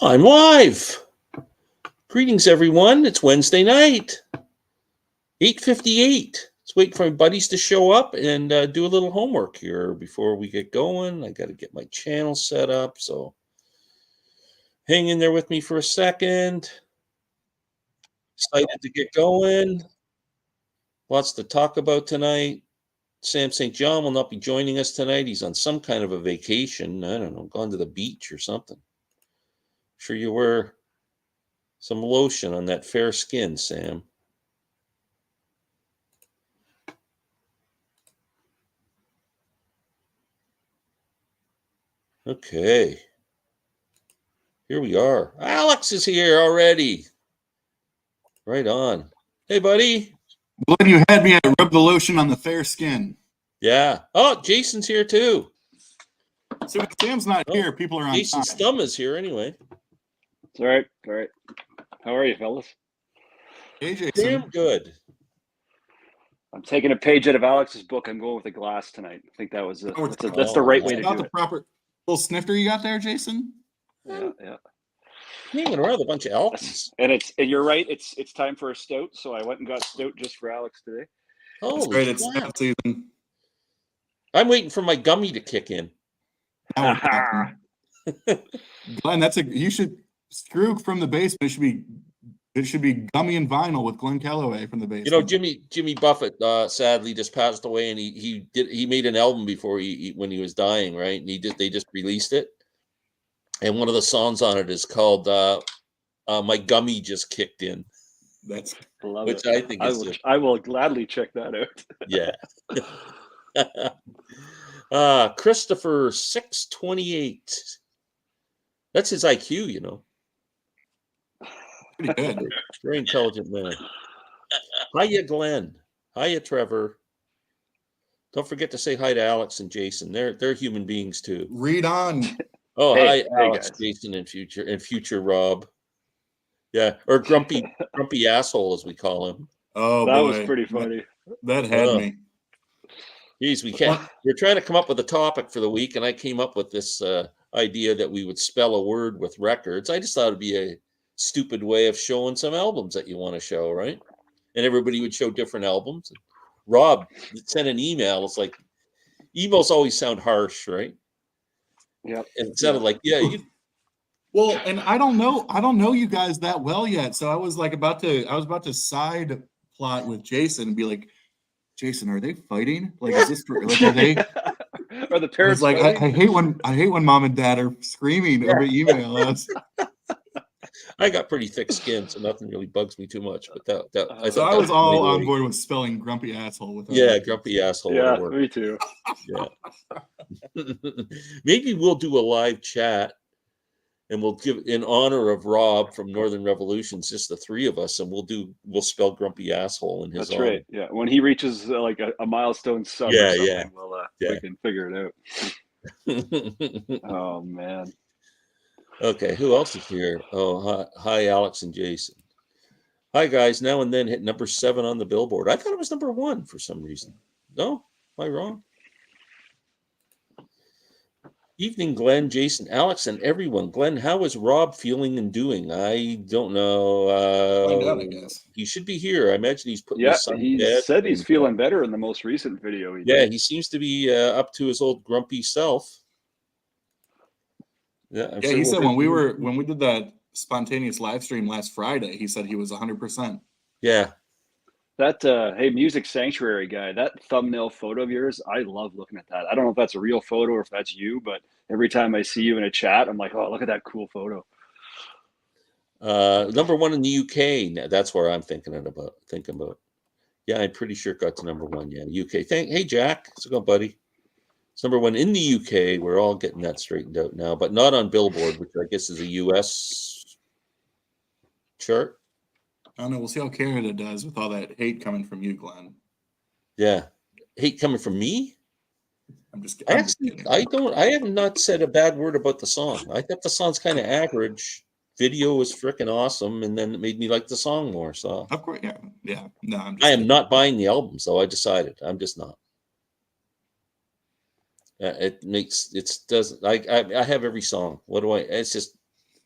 I'm live. Greetings, everyone. It's Wednesday night, 8:58. Let's wait for my buddies to show up and do a little homework here before we get going. I got to get my channel set up, so hang in there with me for a second. Excited to get going. Lots to talk about tonight. Sam St. John will not be joining us tonight. He's on some kind of a vacation. I don't know, gone to the beach or something. Sure you wear some lotion on that fair skin, Sam. Okay. Here we are. Alex is here already. Right on. Hey, buddy. Glenn, you had me at rub the lotion on the fair skin. Yeah. Oh, Jason's here too. So when Sam's not here, people are on Jason's time. thumb is here anyway. It's all right. All right. How are you, fellas? Hey, Jason. Damn good. I'm taking a page out of Alex's book. I'm going with a glass tonight. I think that was that's the right way to About do the it. proper little snifter you got there, Jason? Yeah. Hanging around a bunch of elks. And you're right. It's time for a stout, so I went and got stout just for Alex today. That's Holy right. It's crap. stout season. I'm waiting for my gummy to kick in. Now we're talking. Glenn, you should screw from the basement. It should be gummy and vinyl with Glenn Calloway from the basement. You know, Jimmy Buffett sadly just passed away, and he made an album before when he was dying, right? And they just released it, and one of the songs on it is called "My Gummy Just Kicked In," That's Love which it. I think is I will gladly check that out. yeah. Christopher 628. That's his IQ, you know. pretty good. Very intelligent man. Hiya, Glenn. Hiya, Trevor. Don't forget to say hi to Alex and Jason. They're human beings too. Read on. Oh, Hey, hi, Alex, guys. Jason, and future Rob. Yeah, or grumpy asshole as we call him. Oh, That boy. was pretty funny. That had Oh. me. Geez, we're trying to come up with a topic for the week, and I came up with this idea that we would spell a word with records. I just thought it'd be a stupid way of showing some albums that you want to show, right? And everybody would show different albums. Rob sent an email. It's like emails always sound harsh, right? Yep. And it sounded like, Well, and I don't know you guys that well yet. So I was about to side plot with Jason and be like, Jason, are they fighting? Like, is this like, are they? Are the parents Like, fighting? I hate when mom and dad are screaming over email. I got pretty thick skin, so nothing really bugs me too much. But I was all on board with spelling grumpy asshole with grumpy asshole. Yeah, would work. me too. Yeah. Maybe we'll do a live chat, and we'll give in honor of Rob from Northern Revolutions, just the three of us, and we'll spell grumpy asshole in his That's honor. right. Yeah, when he reaches like a milestone sub, Yeah, or something, yeah. we can figure it out. Oh man. Okay, who else is here? Oh, hi, Alex and Jason. Hi, guys. Now and Then hit number 7 on the Billboard. I thought it was number 1 for some reason. No? Am I wrong? Evening, Glenn, Jason, Alex, and everyone. Glenn, how is Rob feeling and doing? I don't know. Find out, I guess. He should be here. I imagine he's putting Yeah, his son to he bed. said he's feeling better in the most recent video. Yeah, he seems to be up to his old grumpy self. Yeah, He said when we did that spontaneous live stream last Friday, he said he was 100%. Yeah. That hey, Music Sanctuary guy, that thumbnail photo of yours, I love looking at that. I don't know if that's a real photo or if that's you, but every time I see you in a chat, I'm like, oh, look at that cool photo. Number 1 in the UK. That's where I'm thinking about. Yeah, I'm pretty sure it got to number 1. Yeah, UK. Hey, Jack. How's it going, buddy? It's number 1 in the UK. We're all getting that straightened out now, but not on Billboard, which I guess is a US chart. I don't know. We'll see how Canada does with all that hate coming from you, Glenn. Yeah, hate coming from me. I'm just kidding. I have not said a bad word about the song. I thought the song's kind of average. Video was freaking awesome, and then it made me like the song more. So of course, yeah. No, I am not buying the album, so I decided I'm just not. It makes it doesn't. I have every song. What do I? It's just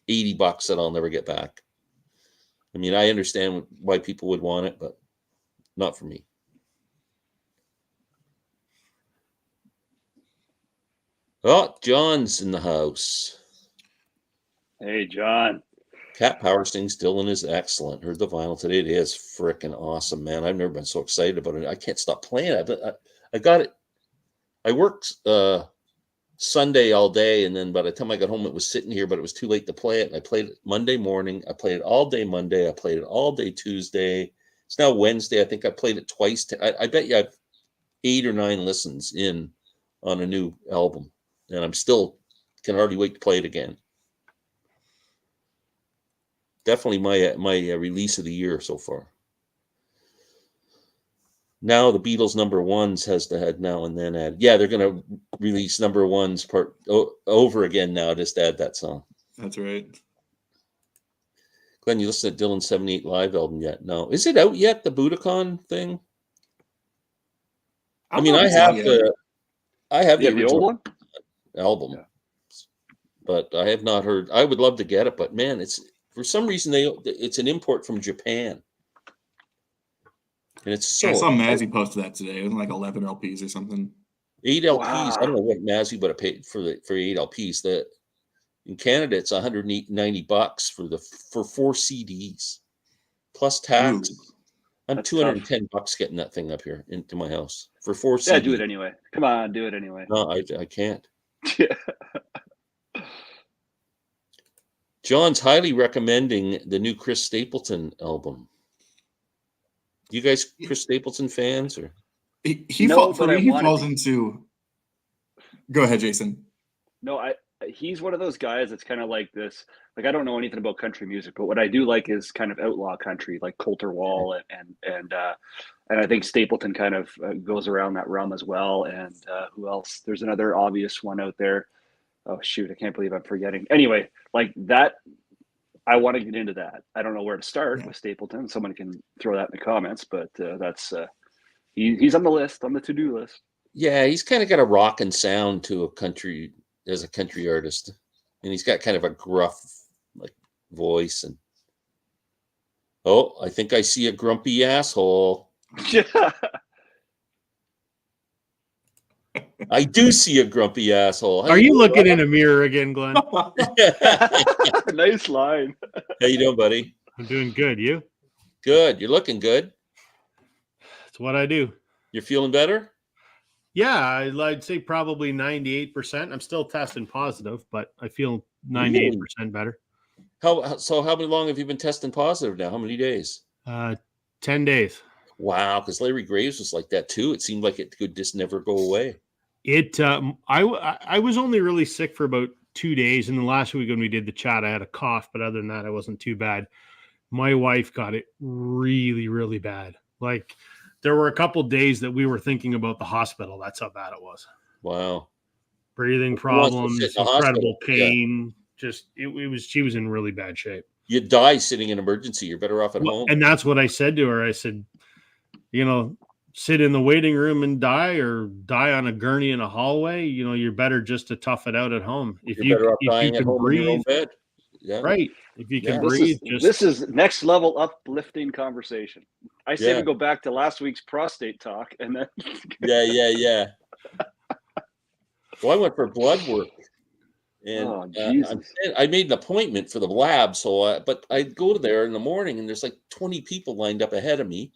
$80 that I'll never get back. I mean, I understand why people would want it, but not for me. Oh, John's in the house. Hey, John. Cat Power sings Dylan is excellent. Heard the vinyl today. It is freaking awesome, man. I've never been so excited about it. I can't stop playing it. But I got it. I worked Sunday all day, and then by the time I got home, it was sitting here, but it was too late to play it. And I played it Monday morning. I played it all day Monday. I played it all day Tuesday. It's now Wednesday. I think I played it twice. I bet you I've 8 or 9 listens in on a new album, and I'm still can hardly wait to play it again. Definitely my release of the year so far. Now the Beatles number ones has to add now and then add. Yeah, they're going to release number ones over again now. Just add that song. That's right. Glenn, you listened to Dylan's 78 live album yet? No. Is it out yet, the Budokan thing? I mean, I have the The old one album, Yeah. but I have not heard. I would love to get it, but man, it's for some reason it's an import from Japan. And it's so. I saw Mazzy posted that today. It was like 11 LPs or something. 8 LPs. Wow. I don't know what Mazzy would have paid for 8 LPs. In Canada, it's $190 for 4 CDs plus tax. Ooh. I'm That's $210 getting that thing up here into my house for 4 CDs. Yeah, do it anyway. Come on, do it anyway. No, I can't. John's highly recommending the new Chris Stapleton album. You guys Chris Stapleton fans or He No, for but I me he wanna falls be. into. Go ahead, Jason. No, he's one of those guys that's kind of like this. Like I don't know anything about country music, but what I do like is kind of outlaw country, like Coulter Wall and I think Stapleton kind of goes around that realm as well. And who else? There's another obvious one out there. Oh shoot, I can't believe I'm forgetting. Anyway, like that. I want to get into that. I don't know where to start with Stapleton. Someone can throw that in the comments, but that's he's on the list, on the to-do list. yeah, he's kind of got a rockin' sound to a country as a country artist, and he's got kind of a gruff like voice. And I think I see a grumpy asshole. I do see a grumpy asshole. Are you looking in a mirror again, Glenn? Nice line. How you doing, buddy? I'm doing good. You? Good. You're looking good. That's what I do. You're feeling better? Yeah, I'd say probably 98%. I'm still testing positive, but I feel 98% better. How many long have you been testing positive now? How many days? 10 days. Wow, because Larry Graves was like that too. It seemed like it could just never go away. I was only really sick for about 2 days, and the last week when we did the chat, I had a cough, but other than that, I wasn't too bad. My wife got it really, really bad. Like there were a couple days that we were thinking about the hospital. That's how bad it was. Wow. Breathing problems, incredible pain. Yeah. She was in really bad shape. You die sitting in emergency. You're better off at home. And that's what I said to her. I said, sit in the waiting room and die, or die on a gurney in a hallway. You're better just to tough it out at home. If you can breathe, in your own bed. Yeah. Right. If you can breathe. This is next level uplifting conversation. I say we go back to last week's prostate talk, and then Yeah. Well, I went for blood work, and I made an appointment for the lab. But I go there in the morning, and there's like 20 people lined up ahead of me.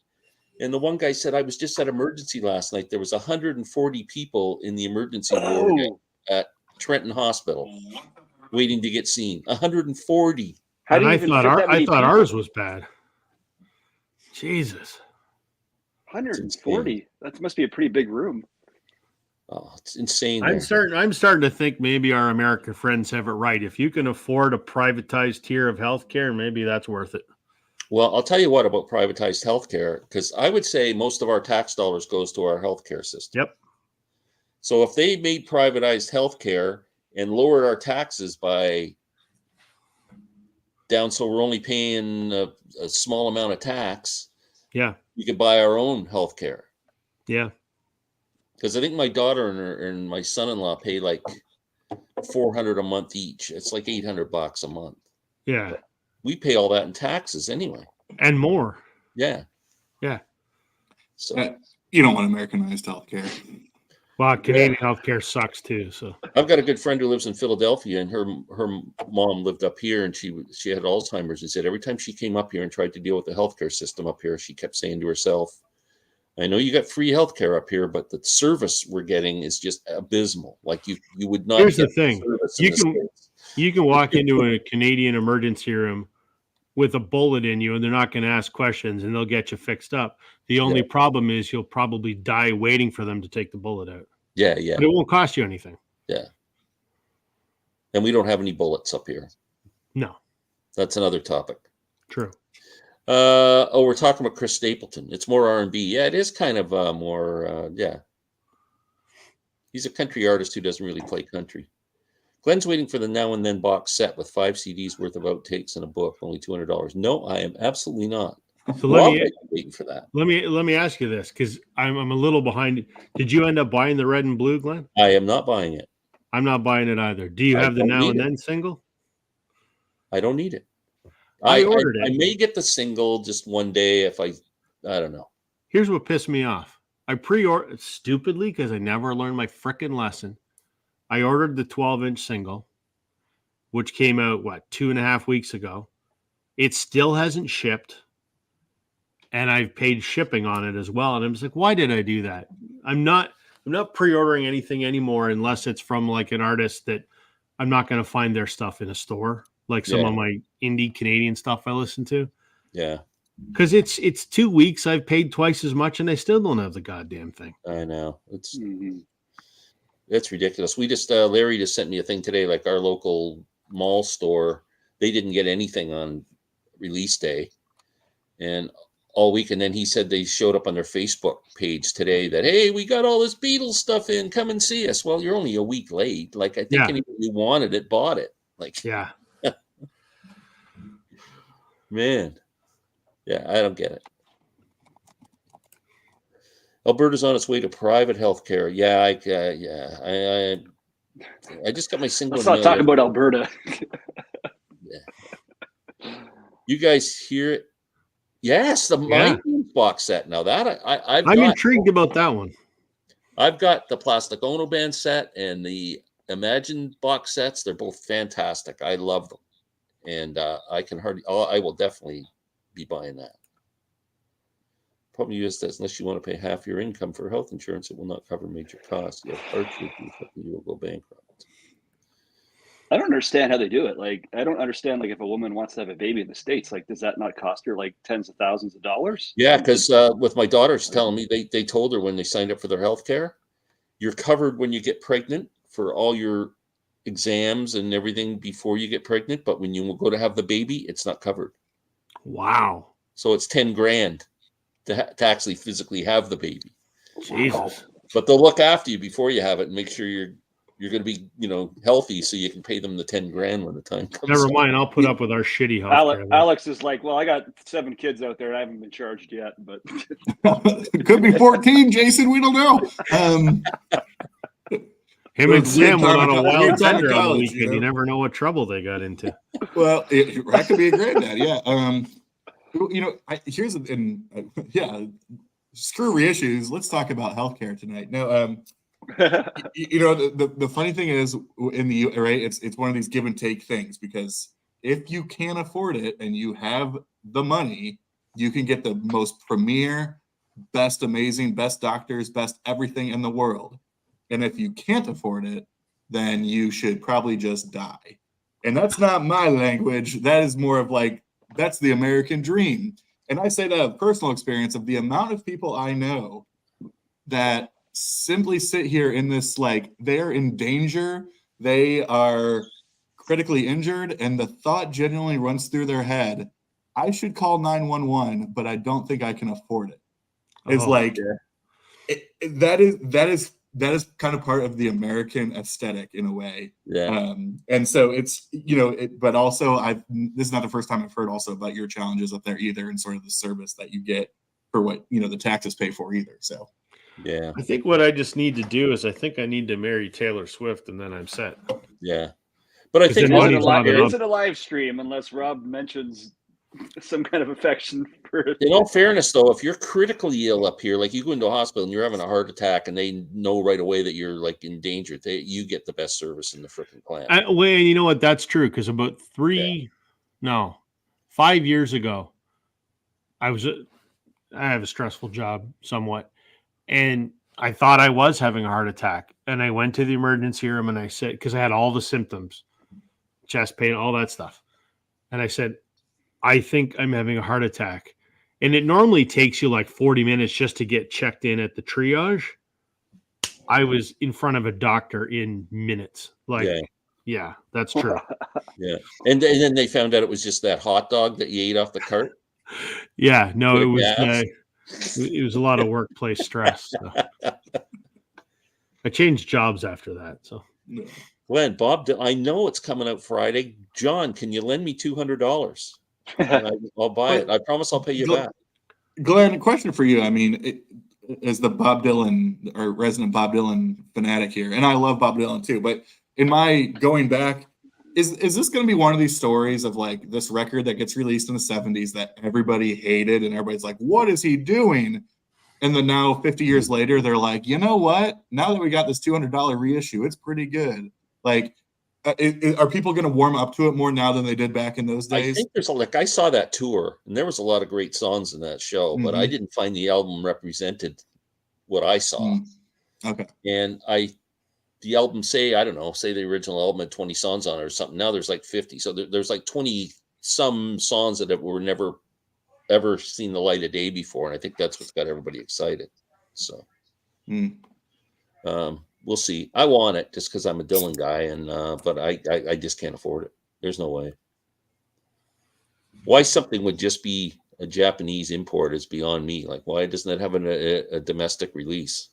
And the one guy said, I was just at emergency last night. There was 140 people in the emergency ward at Trenton Hospital waiting to get seen. 140. And I thought ours was bad. Jesus. 140. That must be a pretty big room. Oh, it's insane. I'm starting to think maybe our American friends have it right. If you can afford a privatized tier of healthcare, maybe that's worth it. Well, I'll tell you what about privatized healthcare, because I would say most of our tax dollars goes to our healthcare system. Yep. So if they made privatized healthcare and lowered our taxes down, so we're only paying a small amount of tax. Yeah. We could buy our own healthcare. Yeah. Because I think my daughter and my son-in-law pay like $400 a month each. It's like $800 a month. Yeah. We pay all that in taxes anyway. And more. Yeah. Yeah. So you don't want Americanized healthcare. Well, Canadian healthcare sucks too. So I've got a good friend who lives in Philadelphia, and her mom lived up here, and she had Alzheimer's, and said every time she came up here and tried to deal with the healthcare system up here, she kept saying to herself, I know you got free healthcare up here, but the service we're getting is just abysmal. Like you would not. Here's get the thing: you can walk into a Canadian emergency room with a bullet in you, and they're not going to ask questions, and they'll get you fixed up. The only problem is you'll probably die waiting for them to take the bullet out. Yeah. But it won't cost you anything. Yeah. And we don't have any bullets up here. No. That's another topic. True. We're talking about Chris Stapleton. It's more R&B. Yeah, it is kind of more. He's a country artist who doesn't really play country. Glenn's waiting for the Now and Then box set with 5 CDs worth of outtakes and a book, only $200. No, I am absolutely not. So waiting for that. Let me ask you this, because I'm a little behind. Did you end up buying the Red and Blue, Glenn? I am not buying it. I'm not buying it either. Do you have the Now and Then single? I don't need it. I ordered it. I may get the single just one day if I don't know. Here's what pissed me off. I pre-ordered stupidly because I never learned my frickin' lesson. I ordered the 12-inch single, which came out 2.5 weeks ago. It still hasn't shipped, and I've paid shipping on it as well. And I'm just like, why did I do that? I'm not pre-ordering anything anymore unless it's from like an artist that I'm not going to find their stuff in a store, like some of my indie Canadian stuff I listen to. Yeah. Because it's 2 weeks. I've paid twice as much, and I still don't have the goddamn thing. I know. It's ridiculous. We just Larry just sent me a thing today, like our local mall store, they didn't get anything on release day and all week. And then he said they showed up on their Facebook page today that, hey, we got all this Beatles stuff in, come and see us. Well, you're only a week late. Like, I think anybody who wanted it bought it. Like, yeah. Man. Yeah, I don't get it. Alberta's on its way to private health care. Yeah, I just got my single. Let's not talk about Alberta. You guys hear it? Yes, the Mind Games box set. Now that I'm intrigued about that one. I've got the Plastic Ono Band set and the Imagine box sets. They're both fantastic. I love them, and I will definitely be buying that. Problem is that unless you want to pay half your income for health insurance, it will not cover major costs. You have heart issues, you will go bankrupt. I don't understand how they do it. Like, I don't understand, like, if a woman wants to have a baby in the States, like, does that not cost her like tens of thousands of dollars? Yeah, because with my daughter's telling me, they told her when they signed up for their health care, you're covered when you get pregnant for all your exams and everything before you get pregnant, but when you go to have the baby, it's not covered. Wow. So it's $10,000 to actually physically have the baby. Jesus. But they'll look after you before you have it and make sure you're going to be, healthy, so you can pay them the $10,000 when the time comes. Never mind. I'll put up with our shitty health. Alex is like, well, I got 7 kids out there. I haven't been charged yet, but it could be 14, Jason. We don't know. Him and Sam went on a wild bender on the weekend. You never know what trouble they got into. Well, that could be a granddad. Yeah. Screw reissues. Let's talk about healthcare tonight. No, the funny thing is in the right, it's one of these give and take things, because if you can't afford it and you have the money, you can get the most premier, best, amazing, best doctors, best everything in the world. And if you can't afford it, then you should probably just die. And that's not my language. That is more of like, that's the American dream. And I say that of personal experience of the amount of people I know that simply sit here in this, like, they're in danger, they are critically injured, and the thought genuinely runs through their head, I should call 911, but I don't think I can afford it. It's that is kind of part of the American aesthetic in a way. Yeah. And so it's, but also this is not the first time I've heard also about your challenges up there either, and sort of the service that you get for what, the taxes pay for either. So Yeah. I think what I just need to do is I think I need to marry Taylor Swift, and then I'm set. Yeah. But I 'Cause think then It money's not it enough. isn't a live stream unless Rob mentions some kind of affection for it. in all fairness, though, if you're critically ill up here, like you go into a hospital and you're having a heart attack and they know right away that you're like in danger, you get the best service in the freaking planet. Well, you know what? That's true. Because about Yeah. 5 years ago, I have a stressful job somewhat, and I thought I was having a heart attack. And I went to the emergency room and I said, because I had all the symptoms, chest pain, all that stuff. And I said, I think I'm having a heart attack. And it normally takes you like 40 minutes just to get checked in at the triage. I was in front of a doctor in minutes. Like, yeah, that's true. Yeah. And then they found out it was just that hot dog that you ate off the cart. Yeah, no, it was Gas. it was a lot of workplace stress. So. I changed jobs after that. So, Glenn, Bob, I know it's coming out Friday. John, can you lend me $200? I'll buy it. I promise I'll pay you back. Glenn, a question for you. I mean, as the Bob Dylan or resident Bob Dylan fanatic here, and I love Bob Dylan too, but in my going back, is this going to be one of these stories of like this record that gets released in the 70s that everybody hated and everybody's like, what is he doing? And then now 50 years later, they're like, you know what? Now that we got this $200 reissue, it's pretty good. Like, are people going to warm up to it more now than they did back in those days? I think there's I saw that tour and there was a lot of great songs in that show, but I didn't find the album represented what I saw. Okay. And the album, say the original album had 20 songs on it or something. Now there's like 50. So there's like 20 some songs that were never ever seen the light of day before. And I think that's what's got everybody excited. So we'll see. I want it just because I'm a Dylan guy, and but I just can't afford it. There's no way. Why something would just be a Japanese import is beyond me. Like, why doesn't it have a domestic release?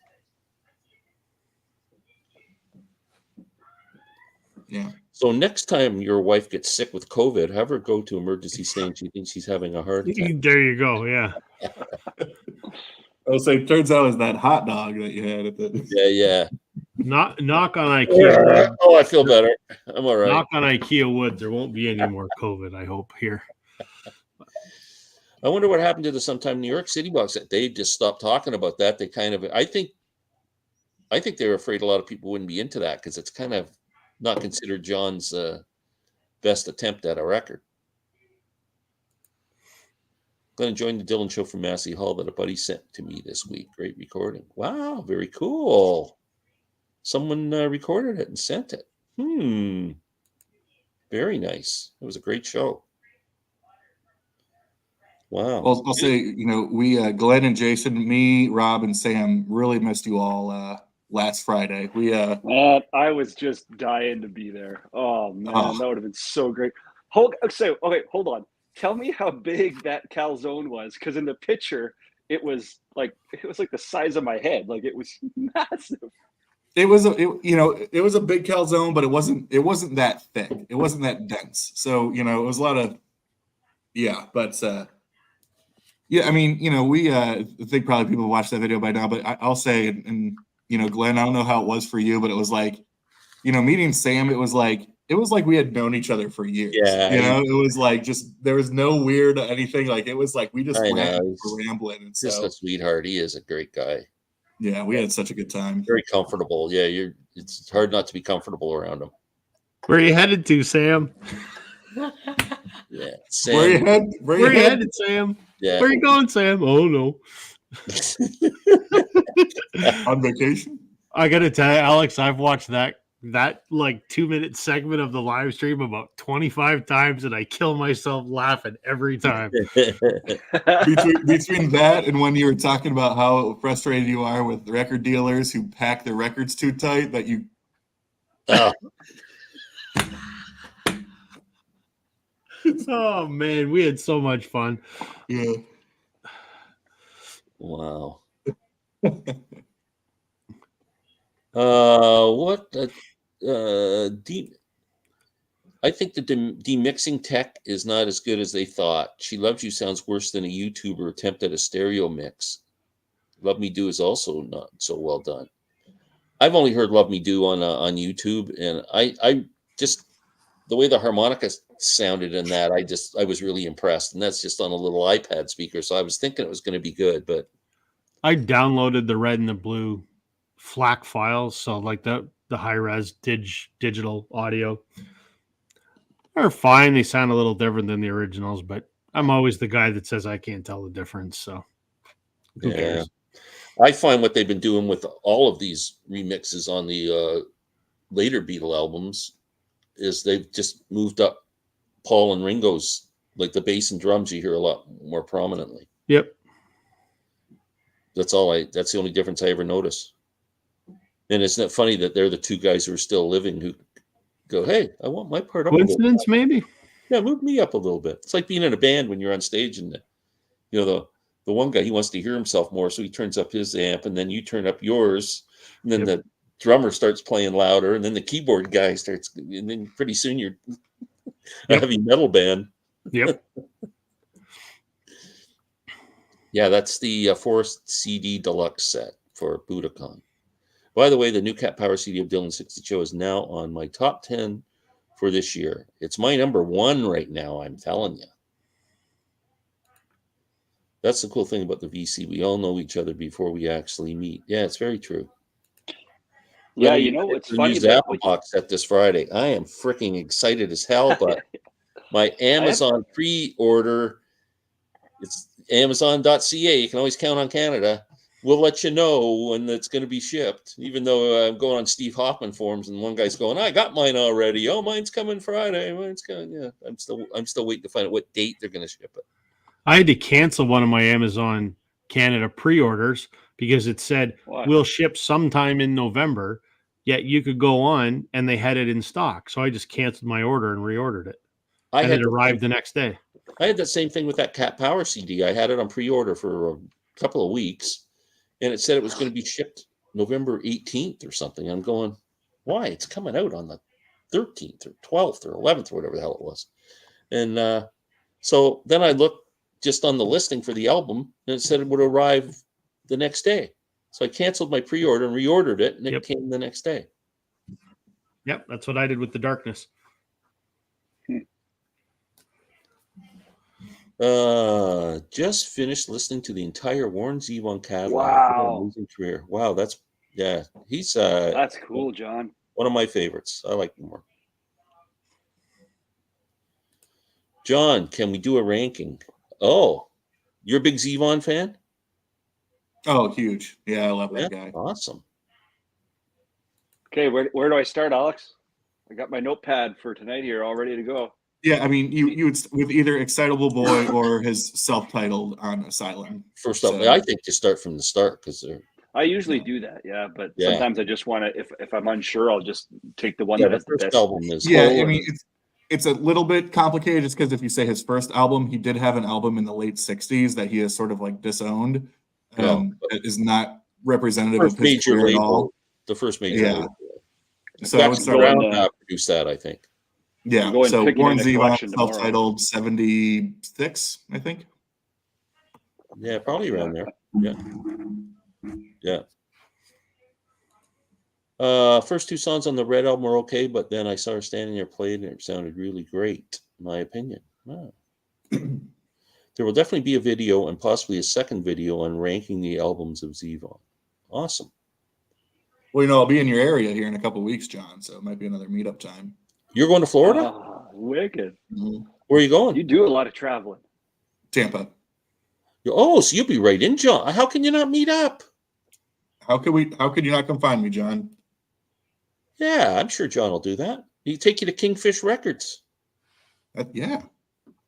Yeah. So next time your wife gets sick with COVID, have her go to emergency saying she thinks she's having a heart attack. there you go. Yeah. Oh, so it turns out it's that hot dog that you had at the. Yeah. Knock on IKEA. Oh, I feel better. I'm all right. Knock on IKEA wood. There won't be any more COVID, I hope, here. I wonder what happened to the sometime New York City box. They just stopped talking about that. They kind of, I think they were afraid a lot of people wouldn't be into that because it's kind of not considered John's best attempt at a record. Glenn joined the Dylan Show from Massey Hall that a buddy sent to me this week. Great recording. Wow, very cool. Someone recorded it and sent it. Very nice. It was a great show. Wow. Well, I'll say, we, Glenn and Jason, me, Rob, and Sam really missed you all last Friday. Man, I was just dying to be there. Oh man, that would have been so great. Hold on. Tell me how big that calzone was, because in the picture it was like the size of my head. Like, it was massive. It was a big calzone, but it wasn't that thick. It wasn't that dense. So, it was a lot of, but I mean, we I think probably people watched that video by now, but I'll say, and Glenn, I don't know how it was for you, but it was like, meeting Sam, it was like we had known each other for years. Yeah. It was like, just, there was no weird anything. Like, it was like, we just were rambling. And just a sweetheart. He is a great guy. Yeah. We had such a good time. Very comfortable. Yeah. It's hard not to be comfortable around him. Where are you headed to, Sam? Yeah. Sam. Where you headed, Sam? Yeah. Where are you going, Sam? Oh, no. On vacation? I got to tell you, Alex, I've watched that like 2-minute segment of the live stream about 25 times, and I kill myself laughing every time. between that and when you were talking about how frustrated you are with record dealers who pack their records too tight that you. Oh man, we had so much fun. Yeah. Wow. I think the demixing tech is not as good as they thought. She Loves You sounds worse than a YouTuber attempt at a stereo mix. Love Me Do is also not so well done. I've only heard Love Me Do on YouTube, and I just the way the harmonica sounded in that, I was really impressed, and that's just on a little iPad speaker. So I was thinking it was going to be good, but I downloaded the red and the blue FLAC files, so like the high res digital audio. They're fine. They sound a little different than the originals, but I'm always the guy that says I can't tell the difference. So who cares? I find what they've been doing with all of these remixes on the later Beatle albums is they've just moved up Paul and Ringo's, like the bass and drums you hear a lot more prominently. Yep. That's the only difference I ever notice. And isn't it funny that they're the two guys who are still living who go, hey, I want my part up. Coincidence, maybe? Yeah, move me up a little bit. It's like being in a band when you're on stage and the one guy, he wants to hear himself more, so he turns up his amp, and then you turn up yours, and then the drummer starts playing louder, and then the keyboard guy starts, and then pretty soon you're a heavy metal band. Yep. Yeah, that's the Forest CD Deluxe set for Budokan. By the way, the new Cat Power CD of Dylan 60 Show is now on my top 10 for this year. It's my number 1 right now, I'm telling you. That's the cool thing about the VC. We all know each other before we actually meet. Yeah, it's very true. Yeah, it's funny. The Apple box set this Friday. I am freaking excited as hell, but my Amazon pre-order, it's Amazon.ca. You can always count on Canada. We'll let you know when it's going to be shipped. Even though I'm going on Steve Hoffman forums, and one guy's going, "I got mine already. Oh, mine's coming Friday. Mine's coming." Yeah, I'm still waiting to find out what date they're going to ship it. I had to cancel one of my Amazon Canada pre-orders because it said we'll ship sometime in November. Yet you could go on and they had it in stock, so I just canceled my order and reordered it. And it arrived the next day. I had that same thing with that Cat Power CD. I had it on pre-order for a couple of weeks, and it said it was going to be shipped November 18th or something. I'm going, why? It's coming out on the 13th or 12th or 11th or whatever the hell it was. And so then I looked just on the listing for the album, and it said it would arrive the next day. So I canceled my pre-order and reordered it, and it came the next day. Yep, that's what I did with The Darkness. Just finished listening to the entire Warren Zevon catalog. Wow. Amazing career. Wow, that's cool, John. One of my favorites. I like him more. John, can we do a ranking? Oh, you're a big Zevon fan? Oh, huge. Yeah, I love that guy. Awesome. Okay, where do I start, Alex? I got my notepad for tonight here all ready to go. Yeah, I mean, you would with either Excitable Boy or his self-titled on Asylum. First off, I think you start from the start because I usually do that, but sometimes I just want to. If I'm unsure, I'll just take the one that has the best album. I mean, it's a little bit complicated just because if you say his first album, he did have an album in the late '60s that he has sort of like disowned. It is not representative of his career at all. The first major label. So I would start around produce that, I think. Yeah, so Warren Zevon, self-titled 76, I think. Yeah, probably around there. Yeah. First two songs on the Red album were okay, but then I saw her standing there playing, and it sounded really great, in my opinion. Wow. There will definitely be a video and possibly a second video on ranking the albums of Zevon. Awesome. Well, I'll be in your area here in a couple of weeks, John, so it might be another meetup time. You're going to Florida? Wicked. Mm-hmm. Where are you going? You do a lot of traveling. Tampa. Oh, so you'll be right in, John. How can you not meet up? How could you not come find me, John? Yeah, I'm sure John will do that. He'll take you to Kingfish Records. Yeah.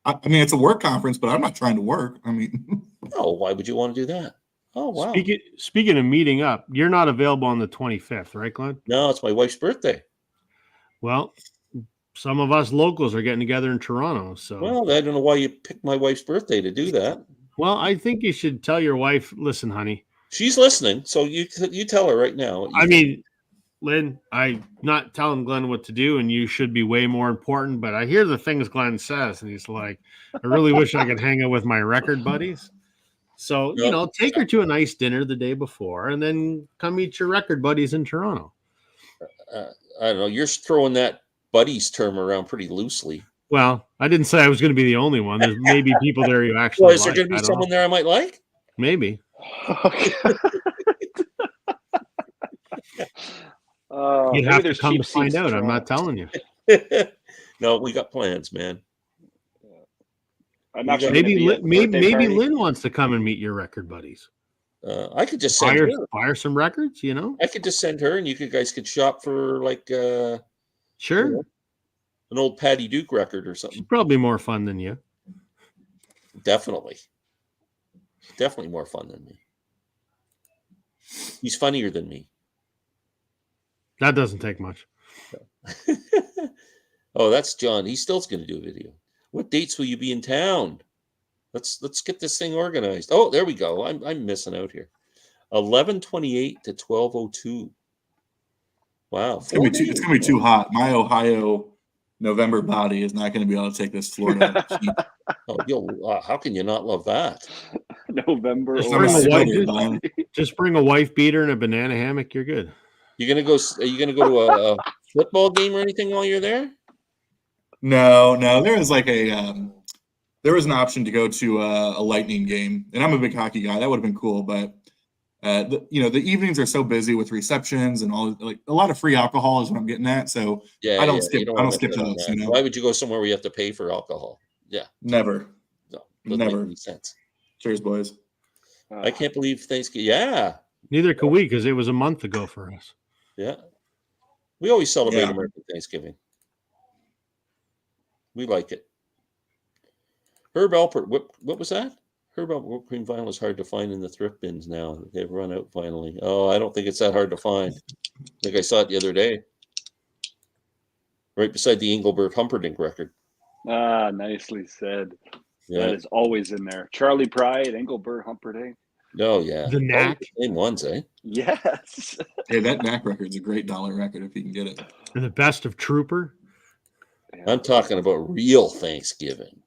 I mean, it's a work conference, but I'm not trying to work. I mean, oh, why would you want to do that? Oh, wow. Speaking of meeting up, you're not available on the 25th, right, Glenn? No, it's my wife's birthday. Well, some of us locals are getting together in Toronto. So, well, I don't know why you picked my wife's birthday to do that. Well, I think you should tell your wife, listen, honey. She's listening, so you tell her right now. I mean, Lynn, I'm not telling Glenn what to do, and you should be way more important, but I hear the things Glenn says, and he's like, I really wish I could hang out with my record buddies. So, take her to a nice dinner the day before and then come meet your record buddies in Toronto. I don't know. You're throwing that buddies term around pretty loosely. Well, I didn't say I was going to be the only one. There's maybe people there you actually Well, is there like. going to be someone there I might like? Maybe. You'd have to come to find out. I'm not telling you. No, we got plans, man. I'm not sure. Maybe Lynn wants to come and meet your record buddies. I could just send her. Buy her some records, I could just send her, and you guys could shop for like sure, an old Patty Duke record or something. She's probably more fun than you. Definitely more fun than me. He's funnier than me. That doesn't take much. Oh, that's John. He's still going to do a video. What dates will you be in town? Let's get this thing organized. Oh, there we go. I'm missing out here. 11/28 to 12/02. Wow, it's gonna be too hot. My Ohio November body is not going to be able to take this Florida heat. How can you not love that? November. Just bring a wife beater and a banana hammock. You're good. Are you gonna go to a football game or anything while you're there? No. There was like there was an option to go to a Lightning game, and I'm a big hockey guy. That would have been cool, but the evenings are so busy with receptions and all. Like a lot of free alcohol is what I'm getting at. So I don't skip those. Why would you go somewhere where you have to pay for alcohol? Yeah, never. No, never. Make any sense. Cheers, boys. I can't believe Thanksgiving. Yeah, neither could we because it was a month ago for us. Yeah, we always celebrate American Thanksgiving. We like it. Herb Alpert, what was that? Herb Alpert whipped cream vinyl is hard to find in the thrift bins now. They've run out finally. Oh, I don't think it's that hard to find. I think I saw it the other day. Right beside the Engelbert Humperdinck record. Ah, nicely said. Yeah. That is always in there. Charlie Pride, Engelbert Humperdinck. Oh, yeah. The Knack. Same ones, eh? Yes. Yeah, that Knack record's a great $1 record if you can get it. And the best of Trooper. Yeah. I'm talking about real Thanksgiving.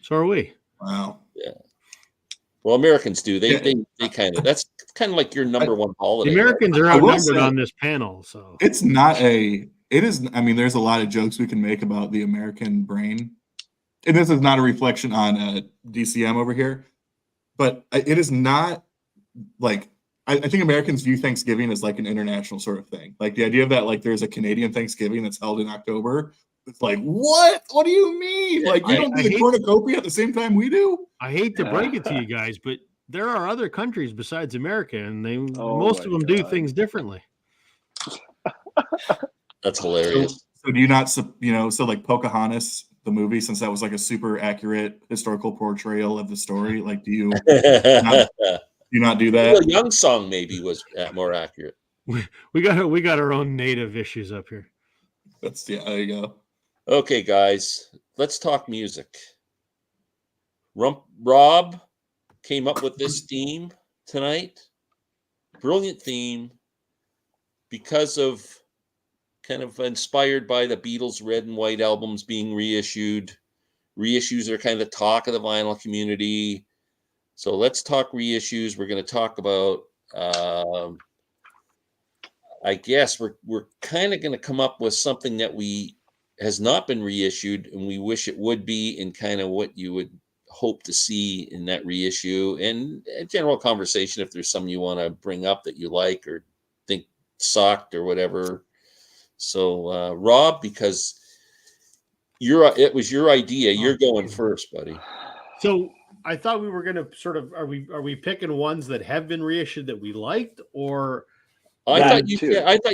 So are we. Wow. Yeah. Well, Americans do. They kind of, that's kind of like your number one holiday. The Americans are outnumbered on this panel. So it is, I mean, there's a lot of jokes we can make about the American brain. And this is not a reflection on DCM over here, but it is not like, I think Americans view Thanksgiving as like an international sort of thing. Like the idea that like there's a Canadian Thanksgiving that's held in October. It's like, what? What do you mean? Like you don't do the cornucopia at the same time we do? I hate to break it to you guys, but there are other countries besides America, and most of them do things differently. That's hilarious. So do you not, so like Pocahontas, the movie, since that was like a super accurate historical portrayal of the story, like do you not do that? The Young song maybe was more accurate. We got our own native issues up here. There you go. Okay, guys, let's talk music. Rob came up with this theme tonight. Brilliant theme because of kind of inspired by the Beatles' Red and White albums being reissued. Reissues are kind of the talk of the vinyl community. So let's talk reissues. We're going to talk about, I guess we're kind of going to come up with something that has not been reissued and we wish it would be, and kind of what you would hope to see in that reissue, and a general conversation if there's some you want to bring up that you like or think sucked or whatever. So Rob, because it was your idea, you're going first, buddy. So I thought we were going to sort of, are we picking ones that have been reissued that we liked, or I thought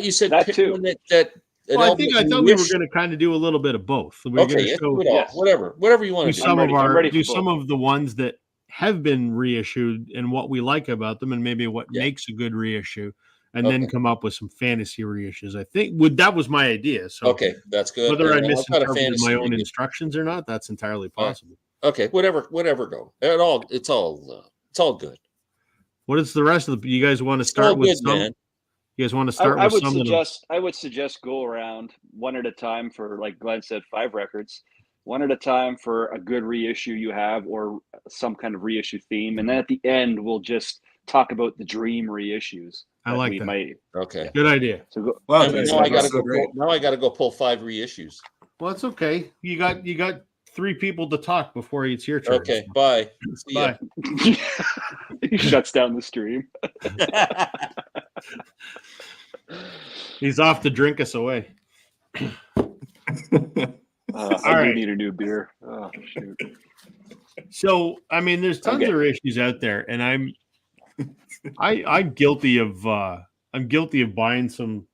you said that pick too. one that well, I thought we were going to kind of do a little bit of both. Okay, whatever you want to do. Some of the ones that have been reissued and what we like about them, and maybe what makes a good reissue, and then come up with some fantasy reissues. I think that was my idea. So okay, that's good. Whether I misinterpreted my own instructions or not, that's entirely possible. Okay, whatever go. It's all good. What is the rest of the? You guys want to start with some? Man. You guys want to start with something? I would suggest go around one at a time for, like Glenn said, 5 records. one at a time for a good reissue you have, or some kind of reissue theme, and then at the end we'll just talk about the dream reissues. I like we that. might. Okay. Good idea. So go. Wow, Now that's I gotta so go. great. Now I gotta go pull 5 reissues. Well, it's okay. You got 3 people to talk before it's your turn. Okay. Bye. See ya. Bye. He shuts down the stream. He's off to drink us away. I right. do need a new beer. Oh shoot. So, I mean, there's tons Okay. of issues out there, and I'm guilty of buying some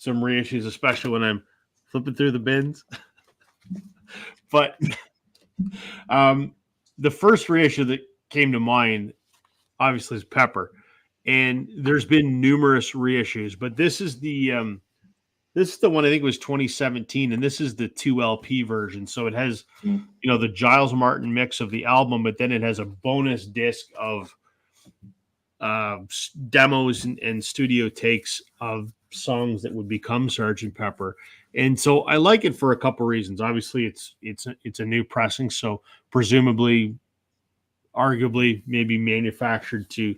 reissues, especially when I'm flipping through the bins. But the first reissue that came to mind, obviously, is Pepper, and there's been numerous reissues, but this is the one I think was 2017, and this is the 2 LP version. So it has, the Giles Martin mix of the album, but then it has a bonus disc of demos and studio takes of songs that would become Sgt. Pepper. And so I like it for a couple reasons. Obviously, it's a new pressing, so presumably, arguably, maybe manufactured to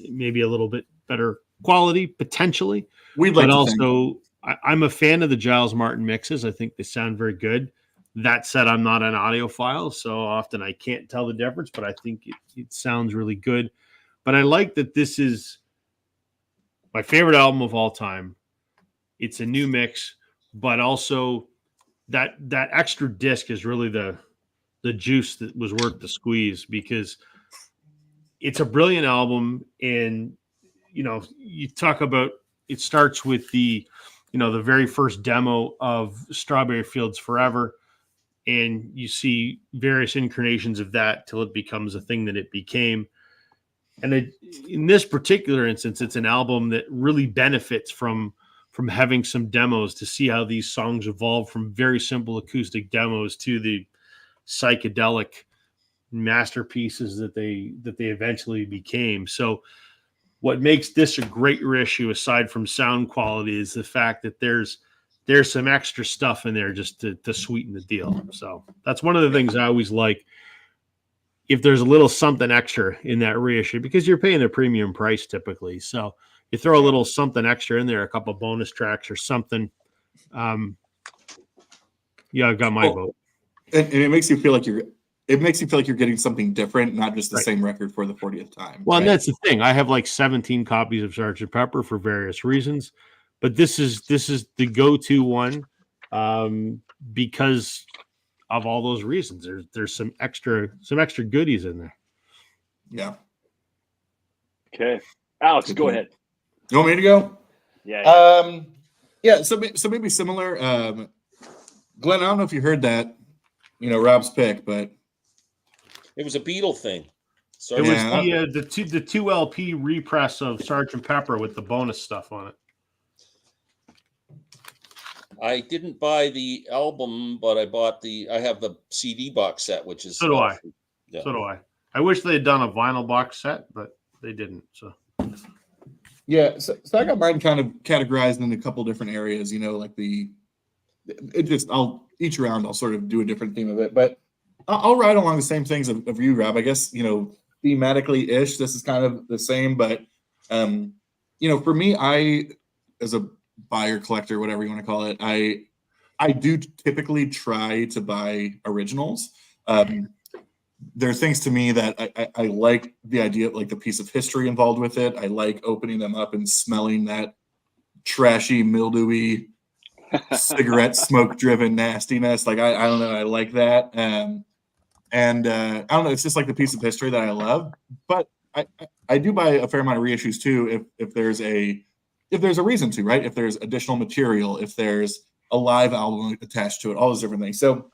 maybe a little bit better quality potentially. We'd like but to also, I'm a fan of the Giles Martin mixes. I think they sound very good. That said, I'm not an audiophile, so often I can't tell the difference, but I think it sounds really good. But I like that this is my favorite album of all time. It's a new mix, but also that extra disc is really the juice that was worth the squeeze, because it's a brilliant album. And, you talk about, it starts with the very first demo of Strawberry Fields Forever, and you see various incarnations of that till it becomes a thing that it became. And in this particular instance, it's an album that really benefits from having some demos to see how these songs evolve from very simple acoustic demos to the psychedelic masterpieces that they eventually became. So what makes this a great reissue, aside from sound quality, is the fact that there's some extra stuff in there just to sweeten the deal. So that's one of the things I always like. If there's a little something extra in that reissue, because you're paying a premium price typically. So you throw a little something extra in there, a couple bonus tracks or something. I've got my vote. And it makes you feel like you're getting something different, not just the same record for the 40th time. Well, and that's the thing. I have like 17 copies of Sgt. Pepper for various reasons, but this is the go-to one because of all those reasons. There's some extra goodies in there. Yeah. Okay, Alex, go ahead. You want me to go? Yeah. Yeah. So maybe similar. Glenn, I don't know if you heard that, Rob's pick, but It was a Beatle thing. It was the 2 LP repress of Sgt. Pepper with the bonus stuff on it. I didn't buy the album, but I have the CD box set, which is So do I. Yeah. So do I. I wish they had done a vinyl box set, but they didn't. So yeah, so I got mine kind of categorized in a couple different areas. Like each round I'll sort of do a different theme of it, but I'll ride along the same things of you, Rob. I guess thematically ish. This is kind of the same, but for me, I as a buyer, collector, whatever you want to call it, I do typically try to buy originals. There are things to me that I like the idea of, like, the piece of history involved with it. I like opening them up and smelling that trashy, mildewy, cigarette smoke driven nastiness. Like, I don't know. I like that. And I don't know. It's just like the piece of history that I love, but I do buy a fair amount of reissues too. If there's a reason to, right? If there's additional material, if there's a live album attached to it, all those different things. So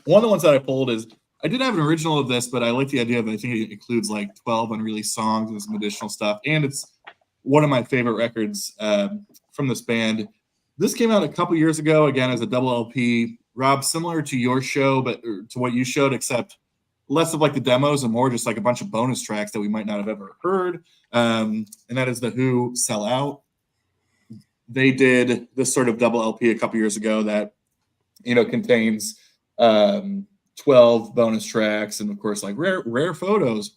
one of the ones that I pulled is, I did have an original of this, but I like the idea of it. I think it includes like 12 unreleased songs and some additional stuff. And it's one of my favorite records from this band. This came out a couple years ago, again, as a double LP. Rob, similar to your show, but to what you showed, except less of like the demos and more just like a bunch of bonus tracks that we might not have ever heard. And that is The Who, Sell Out. They did this sort of double LP a couple years ago that, contains 12 bonus tracks, and of course, like rare photos,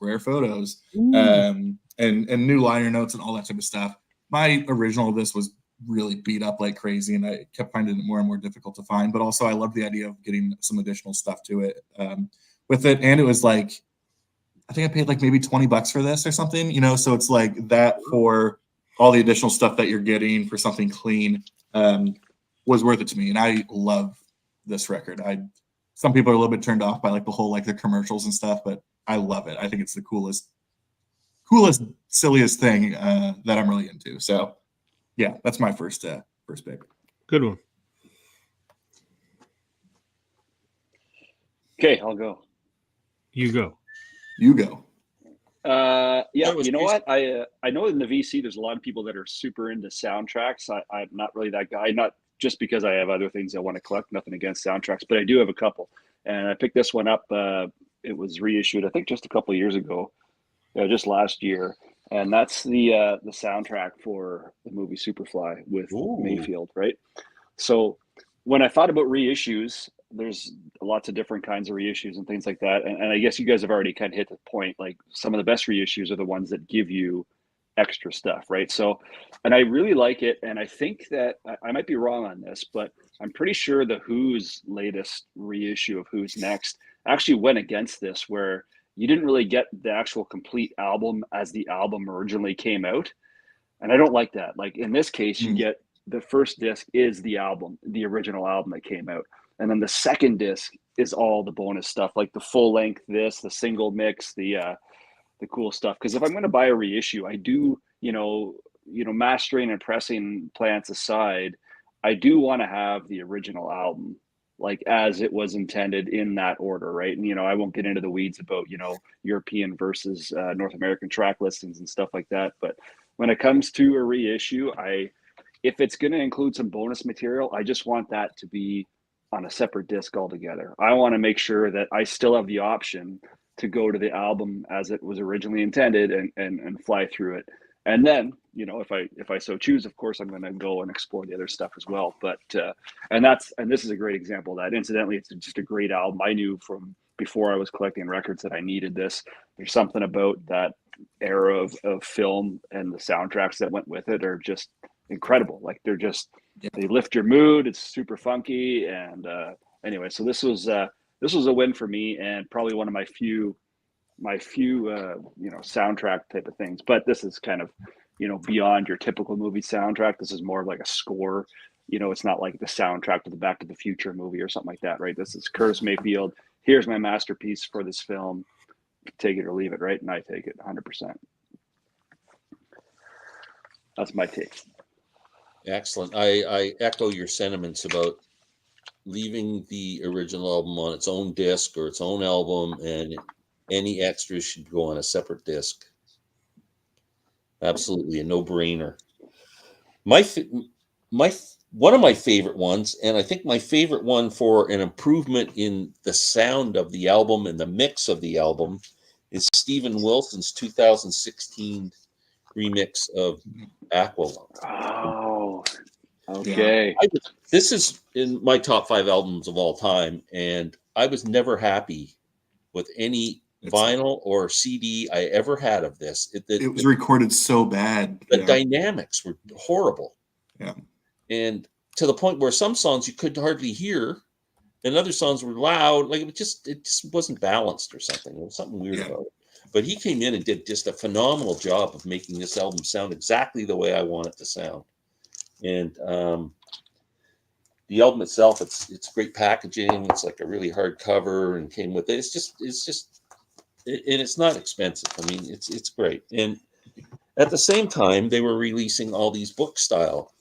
and new liner notes and all that type of stuff. My original of this was really beat up like crazy, and I kept finding it more and more difficult to find. But also, I love the idea of getting some additional stuff to it with it. And it was like, I think I paid like maybe $20 for this or something, you know. So it's like that for all the additional stuff that you're getting for something clean was worth it to me. And I love this record. Some people are a little bit turned off by like the whole like the commercials and stuff, but I love it. I think it's the coolest, silliest thing that I'm really into. So yeah, that's my first pick. Good one. Okay, I'll go. You go. Yeah, That was you know pretty- what? I know in the VC there's a lot of people that are super into soundtracks. I'm not really that guy. Not just because I have other things I want to collect. Nothing against soundtracks, but I do have a couple. And I picked this one up. It was reissued, I think, just a couple of years ago, just last year. And that's the soundtrack for the movie Superfly with Ooh. Mayfield, right? So when I thought about reissues, there's lots of different kinds of reissues and things like that. And I guess you guys have already kind of hit the point. Like, some of the best reissues are the ones that give you extra stuff, right? So, and I really like it. And I think that I might be wrong on this, but I'm pretty sure the Who's latest reissue of Who's Next actually went against this, where you didn't really get the actual complete album as the album originally came out. And I don't like that. Like, in this case, you get the first disc is the album, the original album that came out. And then the second disc is all the bonus stuff, like the full length, the single mix, the cool stuff. Because if I'm going to buy a reissue, I do, mastering and pressing plants aside, I do want to have the original album, like as it was intended in that order, right? And I won't get into the weeds about European versus North American track listings and stuff like that. But when it comes to a reissue, if it's going to include some bonus material, I just want that to be on a separate disc altogether. I want to make sure that I still have the option to go to the album as it was originally intended and fly through it. And then, if I so choose, of course, I'm going to go and explore the other stuff as well. But and this is a great example of that. Incidentally, it's just a great album. I knew from before I was collecting records that I needed this. There's something about that era of film, and the soundtracks that went with it are just incredible. Like, they lift your mood. It's super funky. And anyway, so this was a win for me, and probably one of my few soundtrack type of things. But this is kind of beyond your typical movie soundtrack. This is more of like a score. It's not like the soundtrack to the Back to the Future movie or something like that, right? This is Curtis Mayfield. Here's my masterpiece for this film. Take it or leave it, right? And I take it 100%. That's my take. Excellent. I echo your sentiments about leaving the original album on its own disc or its own album, and any extras should go on a separate disc. Absolutely a no-brainer. One of my favorite ones, and I think my favorite one for an improvement in the sound of the album and the mix of the album, is Steven Wilson's 2016 remix of Aqualung. Oh, okay. This is in my top 5 albums of all time, and I was never happy with any vinyl or CD I ever had of this. It was recorded so bad. The dynamics were horrible. Yeah. And to the point where some songs you could hardly hear, and other songs were loud. Like, it just wasn't balanced or something. There was something weird about it. But he came in and did just a phenomenal job of making this album sound exactly the way I want it to sound. And the album itself, it's great packaging. It's like a really hard cover, and came with it. And it's not expensive. I mean, it's great. And at the same time, they were releasing all these book style